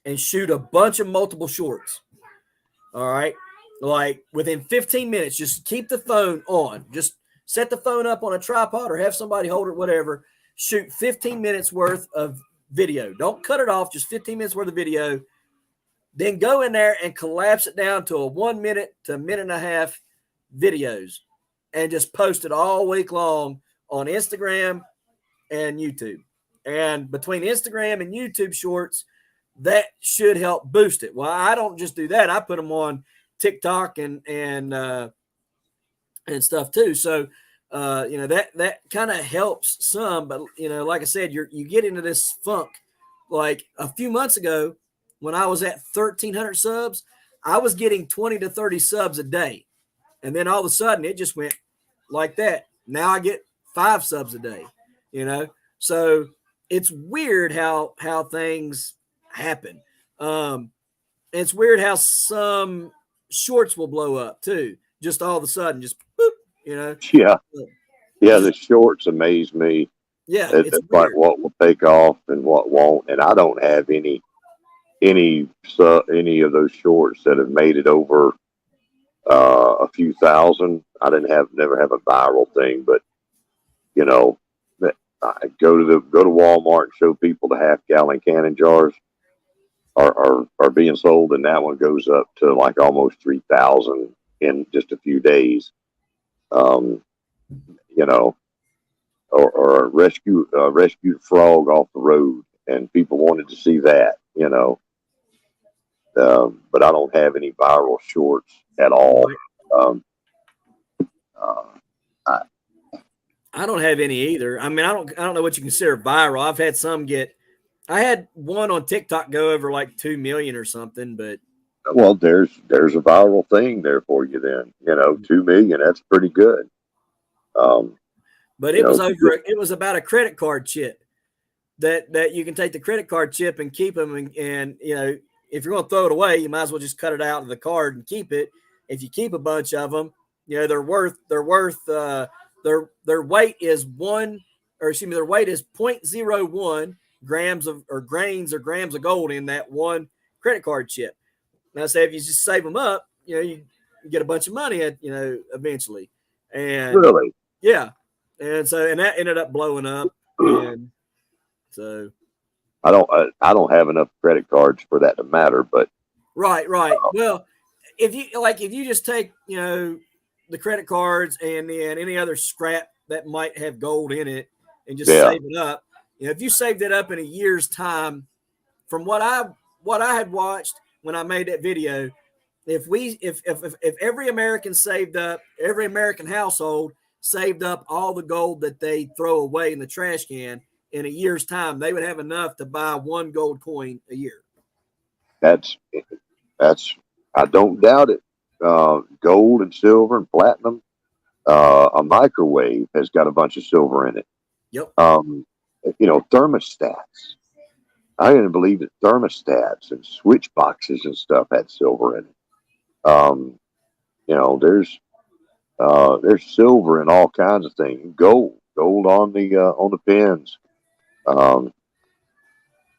S1: and shoot a bunch of multiple shorts. All right. Like within 15 minutes, just keep the phone on. Just set the phone up on a tripod or have somebody hold it, whatever. Shoot 15 minutes worth of video. Don't cut it off, just 15 minutes worth of video. Then go in there and collapse it down to a 1 minute to a minute and a half videos and just post it all week long on Instagram and YouTube. And between Instagram and YouTube shorts, that should help boost it. Well, I don't just do that. I put them on TikTok and stuff too. So, that kind of helps some, but like I said, you get into this funk. Like a few months ago when I was at 1,300 subs, I was getting 20 to 30 subs a day. And then all of a sudden it just went like that. Now I get 5 subs a day, so it's weird how things happen. It's weird how some shorts will blow up too. Just all of a sudden, just boop,
S2: Yeah. The shorts amaze me.
S1: Yeah,
S2: it's like what will take off and what won't. And I don't have any of those shorts that have made it over a few thousand. I never have a viral thing, but I go to Walmart and show people the half-gallon canning jars are being sold, and that one goes up to like almost 3,000 in just a few days. Or rescue frog off the road, and people wanted to see that, but I don't have any viral shorts at all.
S1: I don't have any either. I mean, I don't know what you consider viral. I've had some I had one on TikTok go over like 2 million or something, but
S2: Well, there's a viral thing there for you then. 2 million, that's pretty good.
S1: But it was it was about a credit card chip that you can take the credit card chip and keep them. And if you're going to throw it away, you might as well just cut it out of the card and keep it. If you keep a bunch of them, their weight is their weight is 0.01 grams or grams of gold in that one credit card chip. Now, say if you just save them up, you get a bunch of money eventually. And
S2: really,
S1: yeah. And that ended up blowing up. And so
S2: I don't have enough credit cards for that to matter, but
S1: right. Well, if you just take, the credit cards and then any other scrap that might have gold in it and just save it up, if you saved it up in a year's time, from what I had watched when I made that video, if every American saved up, every American household saved up all the gold that they throw away in the trash can in a year's time, they would have enough to buy one gold coin a year.
S2: That's I don't doubt it. Gold and silver and platinum. A microwave has got a bunch of silver in it.
S1: Yep.
S2: Thermostats. I didn't believe that thermostats and switch boxes and stuff had silver in it. There's silver in all kinds of things. Gold on the pins.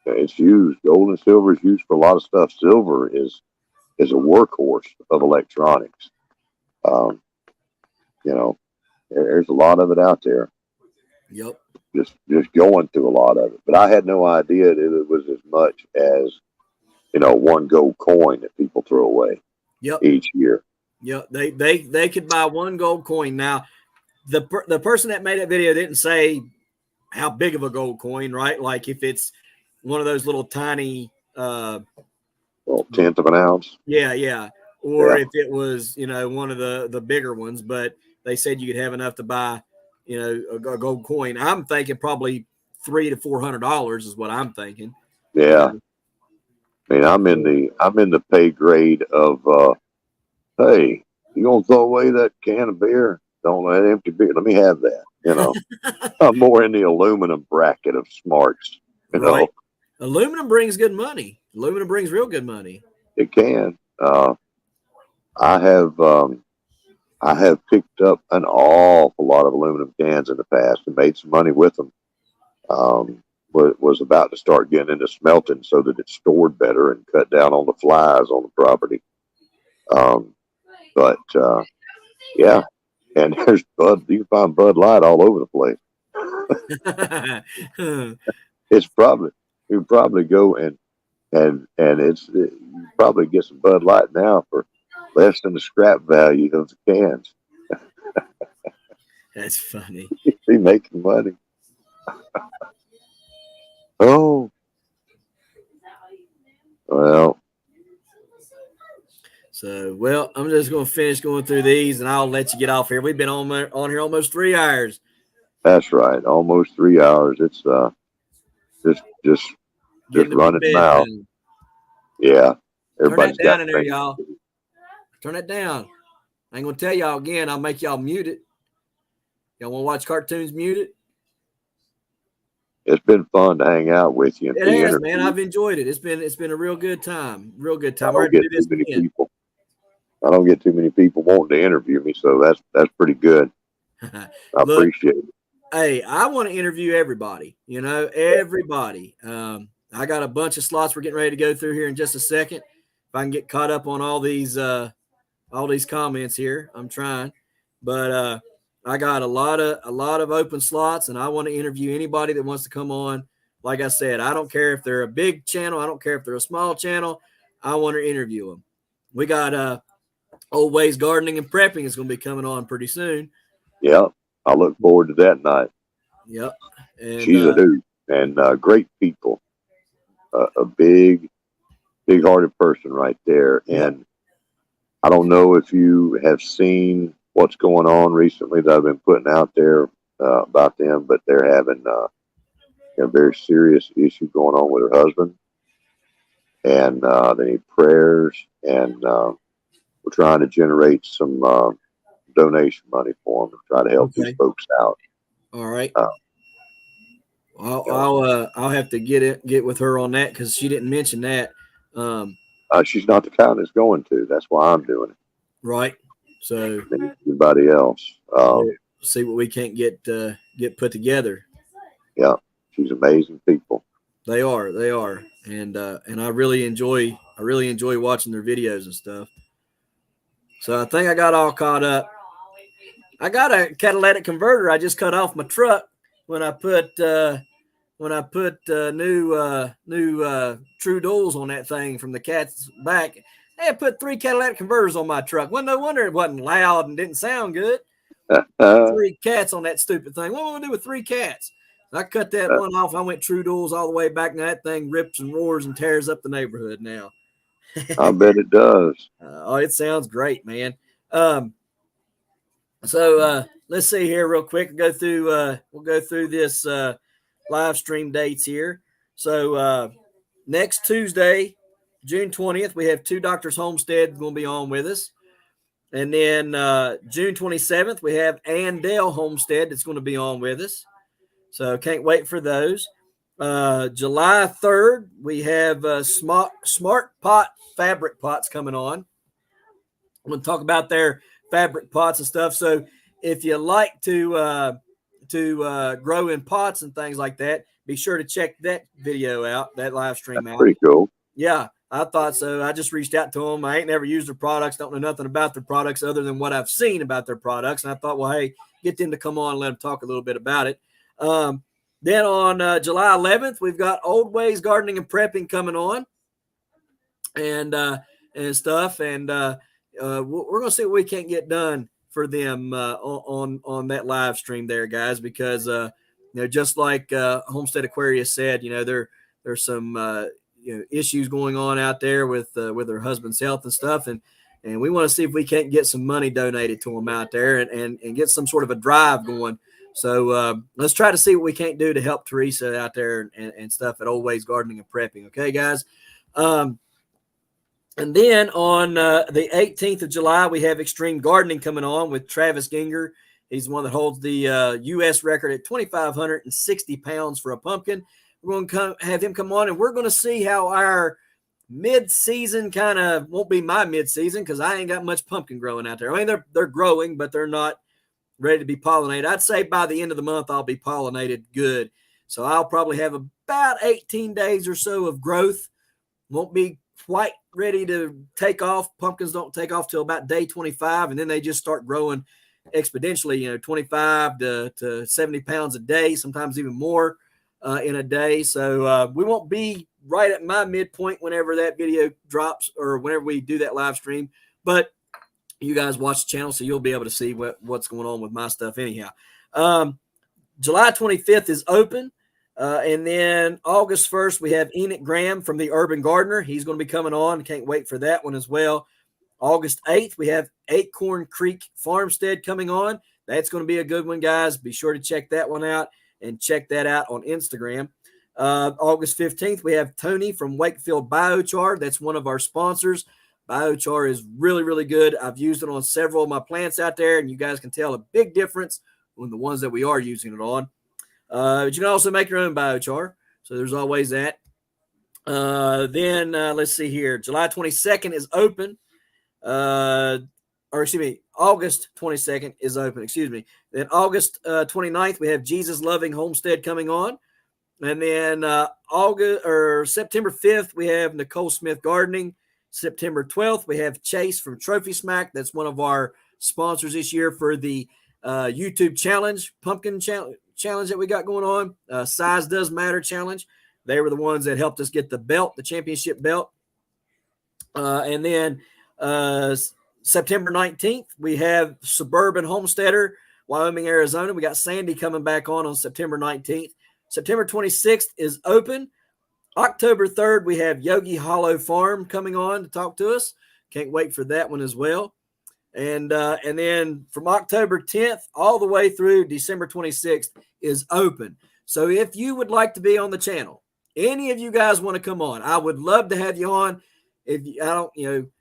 S2: It's used. Gold and silver is used for a lot of stuff. Silver is a workhorse of electronics. There's a lot of it out there.
S1: Yep.
S2: Just going through a lot of it. But I had no idea that it was as much as one gold coin that people throw away.
S1: Yep.
S2: Each year.
S1: Yep. They could buy one gold coin. Now, the person that made that video didn't say how big of a gold coin, right? Like if it's one of those little tiny
S2: tenth of an ounce.
S1: Yeah. Or if it was, one of the bigger ones, but they said you could have enough to buy, a gold coin. I'm thinking probably $300 to $400 is what I'm thinking.
S2: Yeah. I mean, I'm in the pay grade of, hey, you gonna throw away that can of beer? Don't let it empty beer. Let me have that. I'm more in the aluminum bracket of smarts.
S1: Right. Aluminum brings good money. Aluminum brings real good money.
S2: It can. I have picked up an awful lot of aluminum cans in the past and made some money with them. Was about to start getting into smelting so that it's stored better and cut down on the flies on the property. Yeah. And there's Bud. You can find Bud Light all over the place. You probably go and you probably get some Bud Light now for less than the scrap value of the cans.
S1: That's funny.
S2: Be making money. Oh, well.
S1: So, I'm just going to finish going through these, and I'll let you get off here. We've been on here almost 3 hours.
S2: That's right, almost 3 hours. It's just running now. Yeah, everybody's
S1: got in there, y'all. Turn that down. I ain't gonna tell y'all again. I'll make y'all mute it. Y'all want to watch cartoons muted?
S2: It's been fun to hang out with you.
S1: It has, man. I've enjoyed it. It's been a real good time. Real good time.
S2: I don't get too many people wanting to interview me, so that's pretty good. I appreciate it.
S1: Hey, I want to interview everybody. Everybody. I got a bunch of slots we're getting ready to go through here in just a second. If I can get caught up on all these comments here, I'm trying. But I got a lot of open slots, and I want to interview anybody that wants to come on. Like I said, I don't care if they're a big channel. I don't care if they're a small channel. I want to interview them. We got Old Ways Gardening and Prepping is going to be coming on pretty soon.
S2: Yeah, I look forward to that night.
S1: Yep. And
S2: she's a dude and great people. A big-hearted person right there.
S1: Yep.
S2: And I don't know if you have seen what's going on recently that I've been putting out there about them, but they're having a very serious issue going on with her husband. and they need prayers, and we're trying to generate some donation money for them and try to help these folks out.
S1: All right.
S2: Uh,
S1: I'll have to get with her on that because she didn't mention that.
S2: She's not the kind that's going to. That's why I'm doing it.
S1: Right. So
S2: anybody else,
S1: see what we can't get put together.
S2: Yeah, she's amazing people.
S1: They are, and I really enjoy watching their videos and stuff. So I think I got all caught up. I got a catalytic converter. I just cut off my truck when I put new True Duals on that thing from the cat's back. Hey, I put 3 catalytic converters on my truck. Well, no wonder it wasn't loud and didn't sound good. 3 cats on that stupid thing. What am I gonna do with 3 cats? I cut that one off. I went True Duals all the way back. Now that thing rips and roars and tears up the neighborhood now.
S2: I bet it does.
S1: It sounds great, man. So let's see here real quick. We'll go through this live stream dates here. So next Tuesday, June 20th, we have 2 Doctors Homestead going to be on with us. And then June 27th, we have A.N.T Homestead that's going to be on with us. So can't wait for those. July 3rd, we have Smart Pot fabric pots coming on. I'm going to talk about their fabric pots and stuff. So if you like to grow in pots and things like that, be sure to check that video out, that live stream out.
S2: Pretty cool.
S1: Yeah, I thought so. I just reached out to them. I ain't never used their products, don't know nothing about their products other than what I've seen about their products. And I thought, well, hey, get them to come on and let them talk a little bit about it. Then on July 11th, we've got Old Ways Gardening and Prepping coming on and stuff. And we're going to see what we can't get done for them on that live stream there, guys, because, just like Homestead Aquarius said, there's some issues going on out there with her husband's health and stuff. And we want to see if we can't get some money donated to them out there and get some sort of a drive going. So let's try to see what we can't do to help Teresa out there and stuff at Old Ways Gardening and Prepping. Okay, guys. And then on the 18th of July, we have Extreme Gardening coming on with Travis Ginger. He's the one that holds the U.S. record at 2,560 pounds for a pumpkin. We're going to have him come on, and we're going to see how our mid-season kind of won't be my mid-season because I ain't got much pumpkin growing out there. I mean, they're growing, but they're not ready to be pollinated. I'd say by the end of the month, I'll be pollinated good. So I'll probably have about 18 days or so of growth. Won't be quite ready to take off. Pumpkins don't take off till about day 25, and then they just start growing exponentially, 25 to 70 pounds a day, sometimes even more in a day. So we won't be right at my midpoint whenever that video drops or whenever we do that live stream. But you guys watch the channel, so you'll be able to see what's going on with my stuff anyhow. July 25th is open. And then August 1st, we have Enoch Graham from the Urban Gardener. He's going to be coming on. Can't wait for that one as well. August 8th, we have Acorn Creek Farmstead coming on. That's going to be a good one, guys. Be sure to check that one out and check that out on Instagram. August 15th, we have Tony from Wakefield Biochar. That's one of our sponsors. Biochar is really, really good. I've used it on several of my plants out there, and you guys can tell a big difference on the ones that we are using it on. But you can also make your own biochar. So there's always that. Then let's see here. July 22nd is open. August 22nd is open. Then August 29th, we have Jesus Loving Homestead coming on. And then September 5th, we have Nicole Smith Gardening. September 12th, we have Chase from Trophy Smack. That's one of our sponsors this year for the YouTube challenge, pumpkin challenge that we got going on. Size Does Matter challenge. They were the ones that helped us get the belt, the championship belt. And then September 19th, we have Suburban Homesteader, Wyoming, Arizona. We got Sandy coming back on September 19th. September 26th is open. October 3rd, we have Yogi Hollow Farm coming on to talk to us. Can't wait for that one as well. And then from October 10th all the way through December 26th is open. So if you would like to be on the channel, any of you guys want to come on, I would love to have you on. If you, I don't, you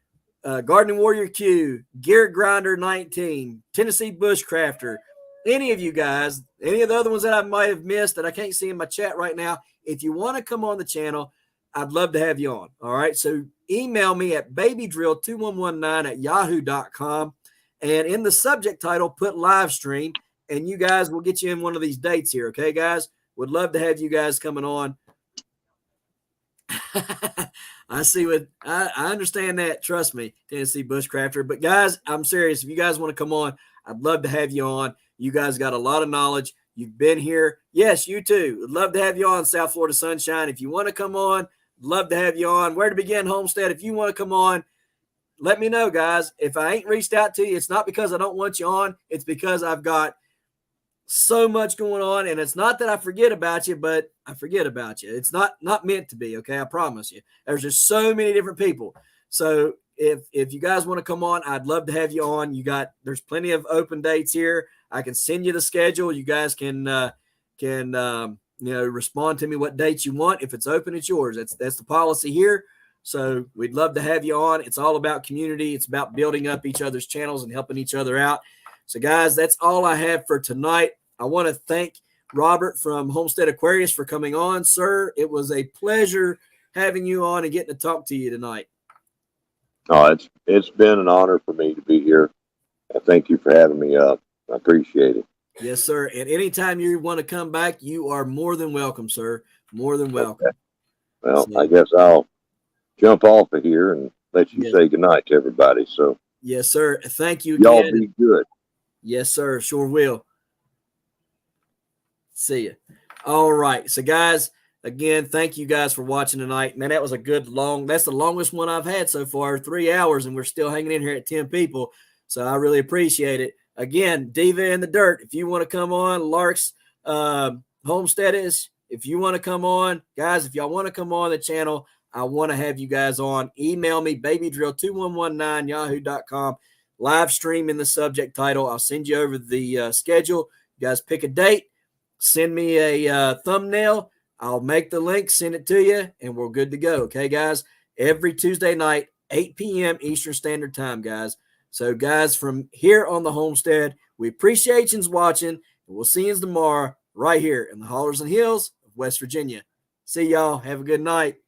S1: know, Gardening Warrior Q, Garrett Grinder 19, Tennessee Bushcrafter, any of you guys, any of the other ones that I might have missed that I can't see in my chat right now, if you want to come on the channel, I'd love to have you on. All right. So email me at babydrill2119@yahoo.com. And in the subject title, put live stream, and you guys will get you in one of these dates here. Okay, guys? Would love to have you guys coming on. I see what I understand that. Trust me, Tennessee Bushcrafter. But guys, I'm serious. If you guys want to come on, I'd love to have you on. You guys got a lot of knowledge. You've been here. Yes, you too. Would love to have you on, South Florida Sunshine. If you want to come on, love to have you on. Where to Begin Homestead. If you want to come on, let me know, guys. If I ain't reached out to you, it's not because I don't want you on. It's because I've got so much going on, and it's not that I forget about you, but I forget about you. It's not meant to be, okay? I promise you. There's just so many different people. So if you guys want to come on, I'd love to have you on. There's plenty of open dates here. I can send you the schedule. You guys can respond to me what dates you want. If it's open, it's yours. That's the policy here. So we'd love to have you on. It's all about community. It's about building up each other's channels and helping each other out. So, guys, that's all I have for tonight. I want to thank Robert from Homestead Aquarius for coming on, sir. It was a pleasure having you on and getting to talk to you tonight.
S2: Oh, it's been an honor for me to be here. Thank you for having me up. I appreciate it.
S1: Yes, sir. And anytime you want to come back, you are more than welcome, sir. More than welcome.
S2: Okay. Well, I guess I'll jump off of here and let you say goodnight to everybody. So,
S1: yes, sir. Thank you again.
S2: Y'all be good.
S1: Yes, sir. Sure will. See you. All right. So, guys, again, thank you guys for watching tonight. Man, that was a good that's the longest one I've had so far, 3 hours, and we're still hanging in here at 10 people. So I really appreciate it. Again, Diva in the Dirt, if you want to come on, Lark's Homesteadist, if you want to come on, guys, if y'all want to come on the channel, I want to have you guys on. Email me, babydrill2119yahoo.com. Live stream in the subject title. I'll send you over the schedule. You guys pick a date. Send me a thumbnail. I'll make the link, send it to you, and we're good to go. Okay, guys? Every Tuesday night, 8 p.m. Eastern Standard Time, guys. So, guys, from here on the Homestead, we appreciate you watching, and we'll see you tomorrow right here in the Hollers and Hills of West Virginia. See y'all. Have a good night.